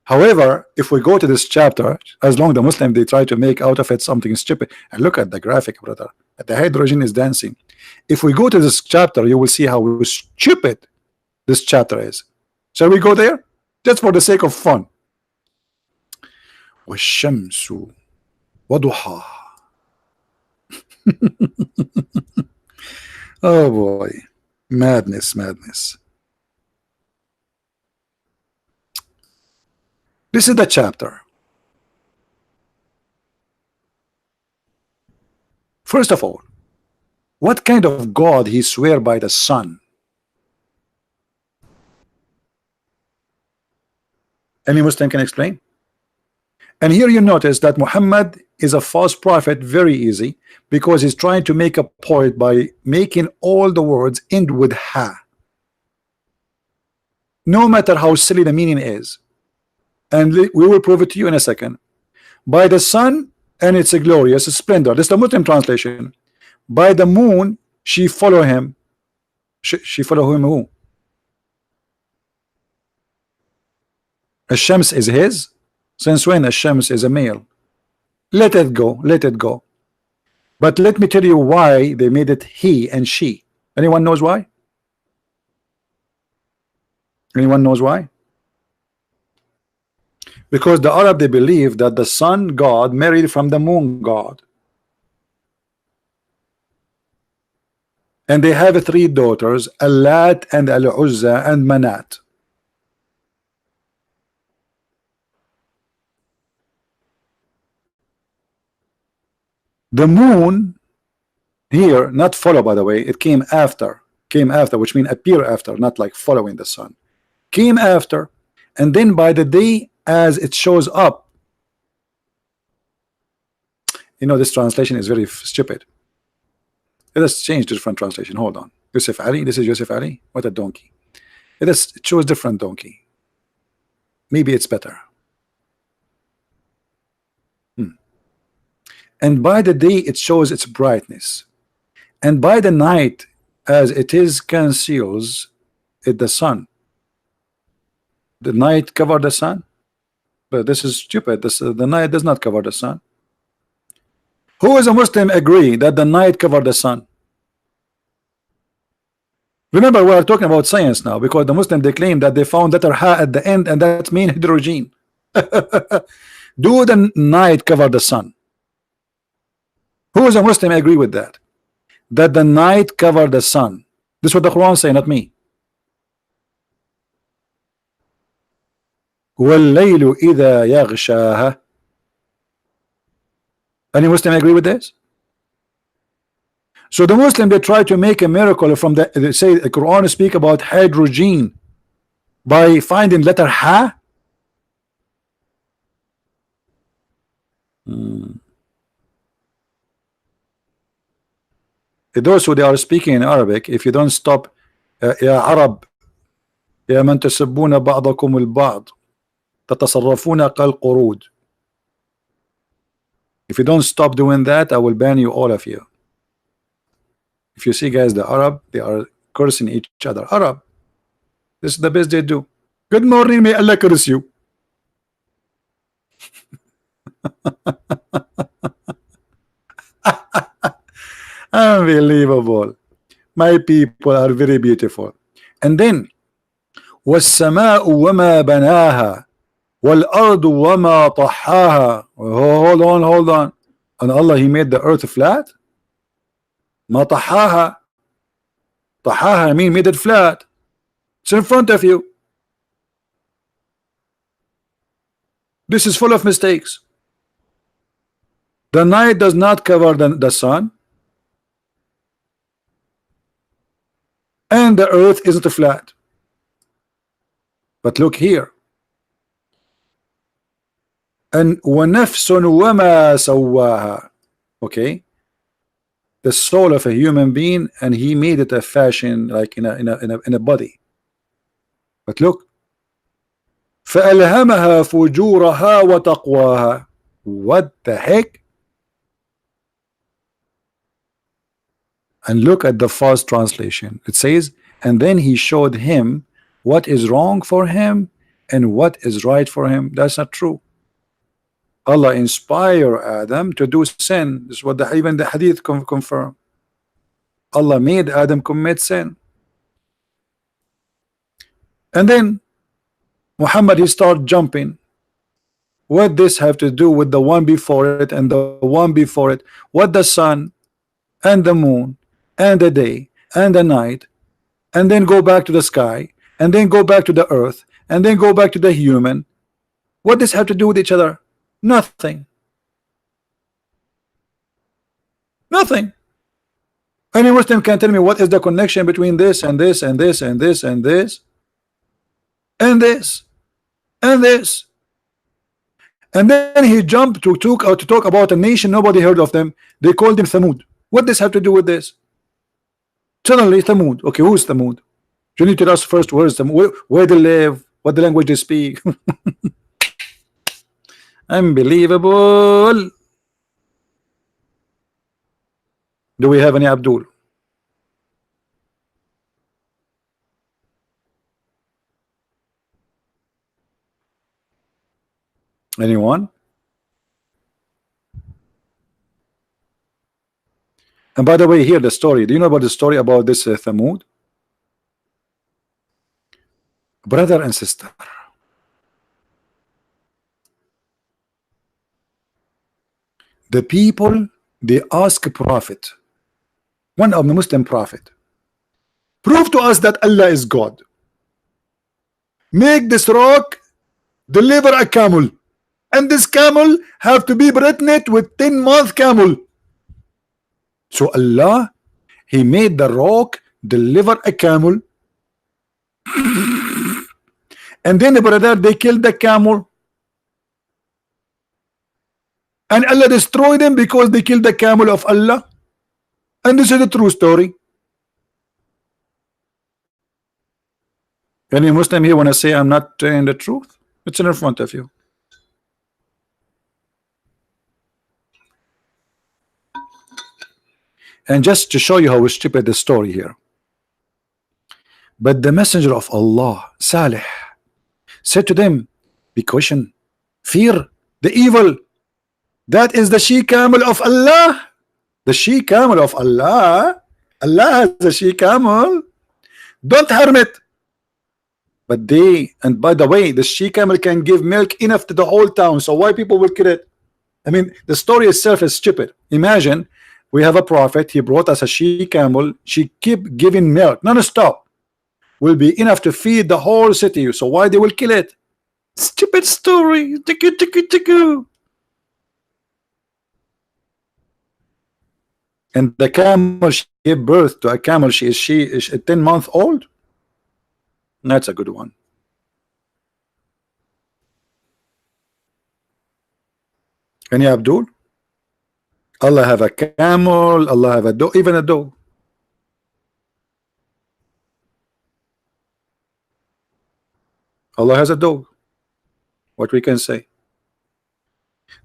However, if we go to this chapter, as long the Muslim they try to make out of it something stupid, and look at the graphic, brother. The hydrogen is dancing. If we go to this chapter, you will see how stupid this chapter is. Shall we go there? Just for the sake of fun. وَالشَّمْسُ وَضُحَاهَا. Oh boy. Madness, madness. This is the chapter. First of all, what kind of God he swear by the sun? Any Muslim can explain? And here you notice that Muhammad is a false prophet very easy, because he's trying to make a point by making all the words end with Ha, no matter how silly the meaning is. And we will prove it to you in a second. By the sun and its a glorious splendor. This is the Muslim translation. By the moon she follow him. She follow him who? Shams is his. Since when Shams is a male? Let it go, let it go. But let me tell you why they made it he and she. Anyone knows why? Anyone knows why? Because the Arab they believe that the sun god married from the moon god, and they have three daughters, Allat and Al-Uzza and Manat. The moon here, not follow, by the way, it came after, which means appear after, not like following the sun. Came after, and then by the day as it shows up. You know, this translation is very stupid. Let us change to different translation. Hold on. Yusuf Ali, this is Yusuf Ali. What a donkey. It shows different donkey. Maybe it's better. And by the day it shows its brightness, and by the night as it is conceals it the sun. The night cover the sun, but this is stupid. The night does not cover the sun. Who is a Muslim agree that the night cover the sun? Remember, we are talking about science now, because the Muslim they claim that they found letter Ha at the end, and that means hydrogen. Do the night cover the sun? Who is a Muslim agree with that? That the night cover the sun. This is what the Quran say, not me. وَاللَّيْلُ إِذَا يَغْشَاهَا. Any Muslim agree with this? So the Muslim they try to make a miracle from they say the Quran speak about hydrogen by finding letter Ha. Those who they are speaking in Arabic, if you don't stop يا عرب يا من تسبون بعضكم البعض تتصرفون كالقرود. If you don't stop doing that, I will ban you, all of you. If you see guys, the Arab, they are cursing each other. Arab, this is the best they do. Good morning, may Allah curse you. Unbelievable. My people are very beautiful. And then وَالسَّمَاءُ وَمَا بَنَاهَا وَالْأَرْضُ وَمَا طَحَّاهَا. Hold on. And Allah, he made the earth flat? ما طحاها. طحاها mean made it flat. It's in front of you. This is full of mistakes. The night does not cover the sun, and the earth isn't flat. But look here. And وَنَفْسٌ وَمَا سَوَّاهَا. Okay, the soul of a human being, and he made it a fashion, like in a body. But look, فَأَلْهَمَهَا فُجُورَهَا وَتَقْوَاهَا. What the heck? And look at the false translation. It says, and then he showed him what is wrong for him and what is right for him. That's not true. Allah inspired Adam to do sin. This is what even the hadith confirm. Allah made Adam commit sin. And then Muhammad, he start jumping. What this have to do with the one before it and the one before it? What the sun and the moon and the day and the night, and then go back to the sky, and then go back to the earth, and then go back to the human. What does have to do with each other? Nothing. Nothing. Any Muslim can tell me what is the connection between this and this and this and this and this and this and this. And then he jumped to talk about a nation nobody heard of them. They called him Thamud. What does have to do with this? Suddenly Thamud. Okay, who's Thamud? You need to tell us first where is Thamud, where they live, what the language they speak. Unbelievable. Do we have any Abdul? Anyone? And by the way, hear the story. Do you know about the story about this Thamud? Brother and sister, the people, they ask a prophet, one of the Muslim prophet, prove to us that Allah is God. Make this rock deliver a camel, and this camel have to be pregnant with 10-month camel. So Allah, he made the rock deliver a camel, and then the brother, they killed the camel, and Allah destroyed them because they killed the camel of Allah. And this is a true story. Any Muslim here want to say I'm not telling the truth? It's in front of you. And just to show you how stupid the story here. But the messenger of Allah, Salih, said to them, be caution, fear the evil. That is the she camel of Allah. The she camel of Allah. Allah has a she camel. Don't harm it. But they, and by the way, the she camel can give milk enough to the whole town. So why people will kill it? I mean, the story itself is stupid. Imagine we have a prophet. He brought us a she camel. She keep giving milk non-stop. Will be enough to feed the whole city. So why they will kill it? Stupid story. Tiku. And the camel, she gave birth to a camel. She is 10-month-old. That's a good one. Any Abdul? Allah have a camel. Allah have a dog. Even a dog. Allah has a dog. What we can say.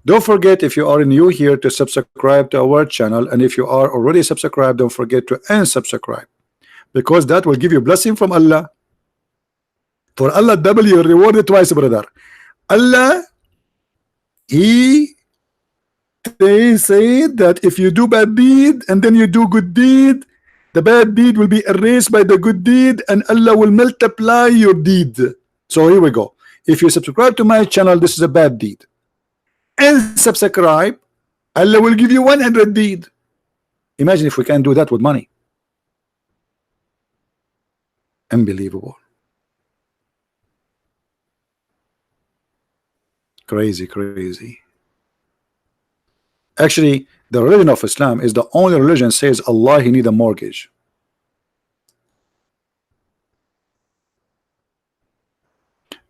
Don't forget, if you are new here, to subscribe to our channel, and if you are already subscribed, don't forget to unsubscribe, because that will give you blessing from Allah. For Allah double your reward twice, brother. Allah, He, they say that if you do bad deed and then you do good deed, the bad deed will be erased by the good deed, and Allah will multiply your deed. So here we go. If you subscribe to my channel, this is a bad deed. And subscribe, Allah will give you 100 deed. Imagine if we can do that with money. Unbelievable. Crazy, crazy. Actually, the religion of Islam is the only religion says Allah he need a mortgage.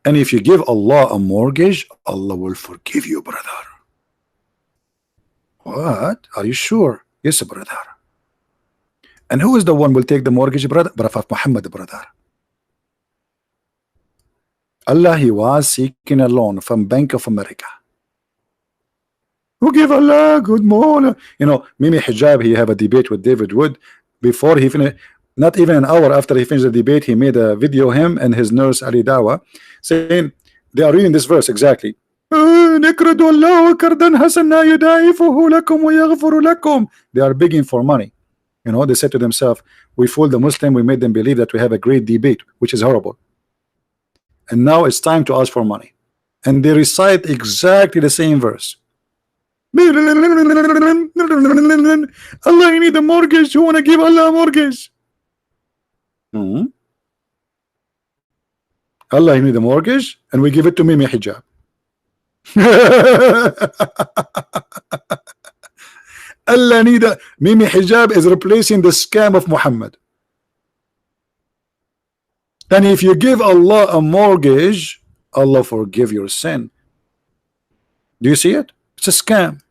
And if you give Allah a mortgage, Allah will forgive you, brother. What? Are you sure? Yes, brother. And who is the one will take the mortgage, brother? Prophet Muhammad, brother. Allah, he was seeking a loan from Bank of America. Who give Allah good morning? You know, Mimi Hijab, he have a debate with David Wood. Before he finished, not even an hour after he finished the debate, he made a video, him and his nurse Ali Dawa, saying they are reading this verse exactly. They are begging for money. You know, they said to themselves, we fooled the Muslim, we made them believe that we have a great debate, which is horrible. And now it's time to ask for money. And they recite exactly the same verse. Allah, you need a mortgage. You want to give Allah a mortgage? Allah, you need a mortgage, and we give it to Mimi Hijab. Allah need a Mimi Hijab is replacing the scam of Muhammad. Then if you give Allah a mortgage, Allah forgive your sin. Do you see it? It's a scam.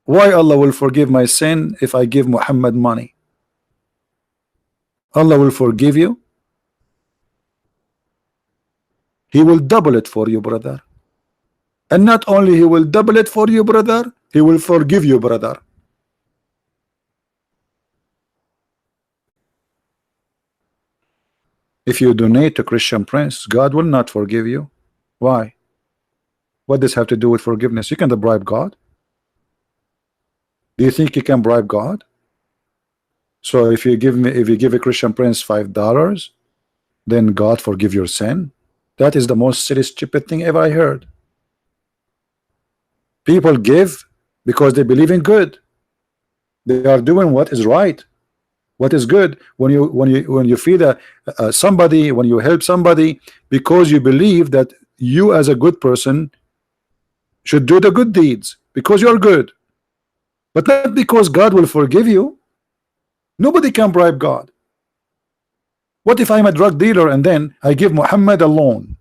Why Allah will forgive my sin if I give Muhammad money? Allah will forgive you. He will double it for you, brother. And not only he will double it for you, brother, he will forgive you, brother. If you donate to Christian Prince, God will not forgive you. Why? What does have to do with forgiveness? You can't bribe God. Do you think you can bribe God? So if you give a Christian Prince $5, then God forgive your sin? That is the most silly, stupid thing ever I heard. People give because they believe in good. They are doing what is right, what is good. When you feed somebody, when you help somebody, because you believe that you as a good person should do the good deeds because you're good, but not because God will forgive you. Nobody can bribe God. What if I'm a drug dealer and then I give Muhammad a loan?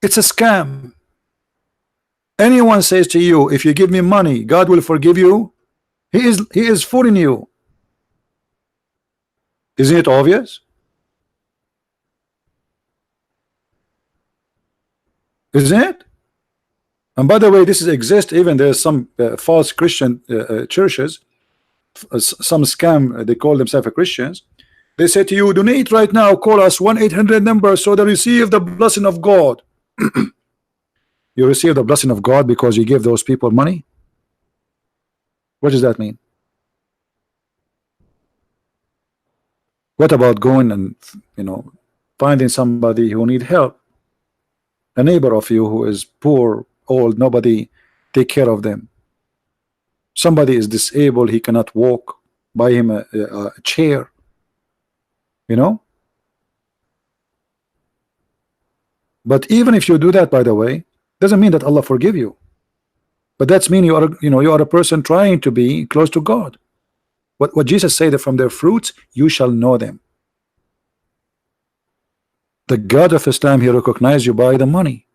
It's a scam. Anyone says to you, if you give me money, God will forgive you, he is fooling you. Isn't it obvious? Isn't it? And by the way, this exists. Even there's some false Christian churches, some scam. They call themselves Christians. They say to you, donate right now. Call us 1-800 number so they receive the blessing of God. You receive the blessing of God because you give those people money. What does that mean? What about going and finding somebody who need help, a neighbor of you who is poor, old, nobody take care of them, somebody is disabled, he cannot walk, buy him a chair, but even if you do that, by the way, doesn't mean that Allah forgive you, but that's mean you are a person trying to be close to God. What Jesus said, that from their fruits you shall know them. The God of Islam, he recognized you by the money.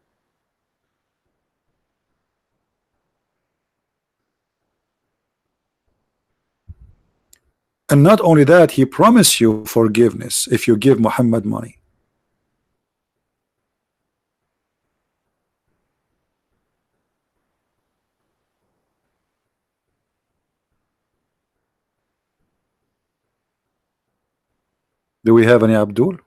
And not only that, he promised you forgiveness if you give Muhammad money. Do we have any Abdul?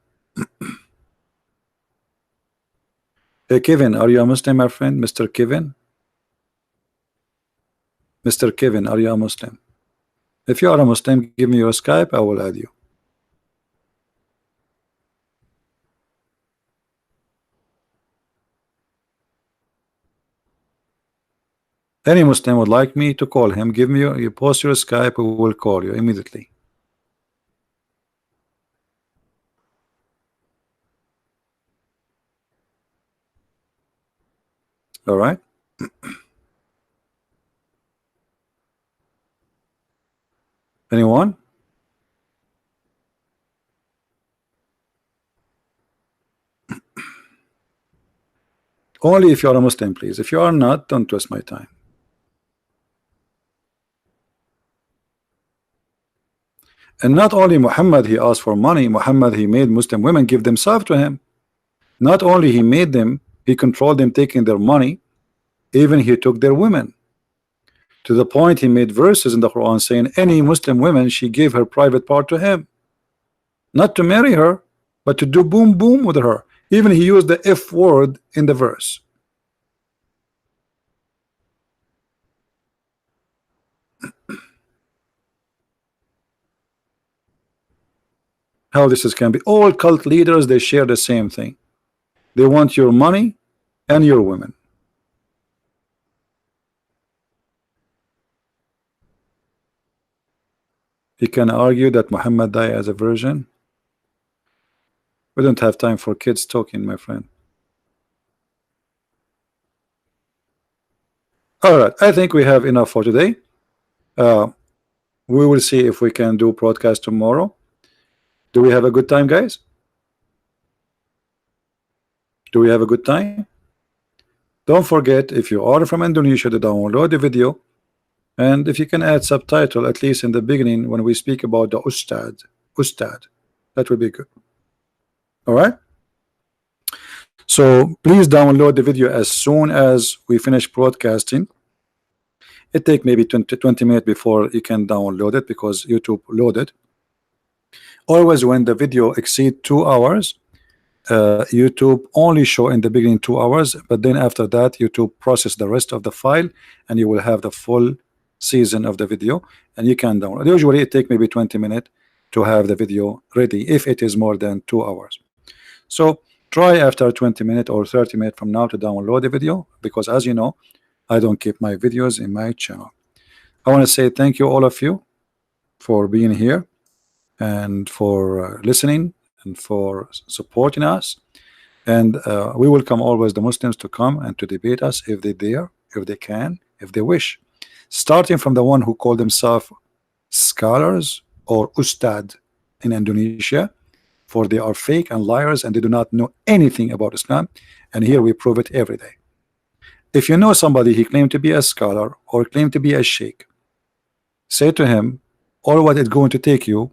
Hey Kevin, are you a Muslim, my friend? Mr. Kevin? Mr. Kevin, are you a Muslim? If you are a Muslim, give me your Skype, I will add you. Any Muslim would like me to call him, give me you post your Skype, we will call you immediately. All right. Anyone? Only if you are a Muslim, please. If you are not, don't waste my time. And not only Muhammad, he asked for money. Muhammad, he made Muslim women give themselves to him. Not only he made them, he controlled them taking their money, even he took their women. To the point he made verses in the Quran saying any Muslim woman, she gave her private part to him. Not to marry her, but to do boom boom with her. Even he used the F word in the verse. How this is can be. All cult leaders, they share the same thing. They want your money and your women. He can argue that Muhammad died as a virgin. We don't have time for kids talking, my friend. All right, I think we have enough for today. We will see if we can do broadcast tomorrow. Do we have a good time, guys? Do we have a good time? Don't forget, if you are from Indonesia, to download the video, and if you can add subtitle at least in the beginning when we speak about the Ustad, that would be good. All right. So please download the video as soon as we finish broadcasting. It take maybe 20 minutes before you can download it because YouTube loaded. Always when the video exceed 2 hours, YouTube only show in the beginning 2 hours, but then after that YouTube process the rest of the file and you will have the full season of the video and you can download. Usually it take maybe 20 minutes to have the video ready if it is more than 2 hours. So try after 20 minutes or 30 minutes from now to download the video, because as you know, I don't keep my videos in my channel. I want to say thank you all of you for being here and for listening and for supporting us. And we welcome always the Muslims to come and to debate us if they dare, if they can, if they wish, starting from the one who call themselves scholars or Ustad in Indonesia, for they are fake and liars and they do not know anything about Islam, and here we prove it every day. If you know somebody he claimed to be a scholar or claimed to be a sheikh, say to him, all what it's going to take you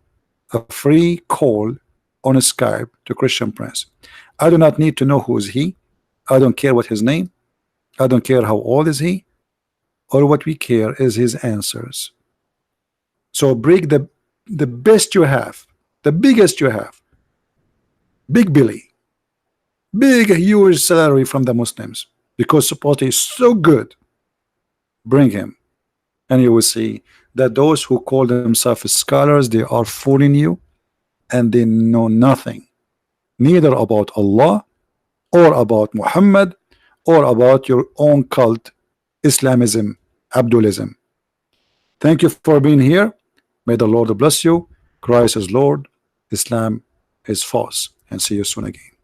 a free call on a Skype to Christian Prince. I do not need to know who is he. I don't care what his name. I don't care how old is he. All what we care is his answers. So bring the best you have, the biggest you have. Big Billy, big huge salary from the Muslims because supposedly he's so good. Bring him and you will see that those who call themselves scholars, they are fooling you and they know nothing, neither about Allah or about Muhammad or about your own cult, Islamism, Abdulism. Thank you for being here. May the Lord bless you. Christ is Lord, Islam is false, and see you soon again.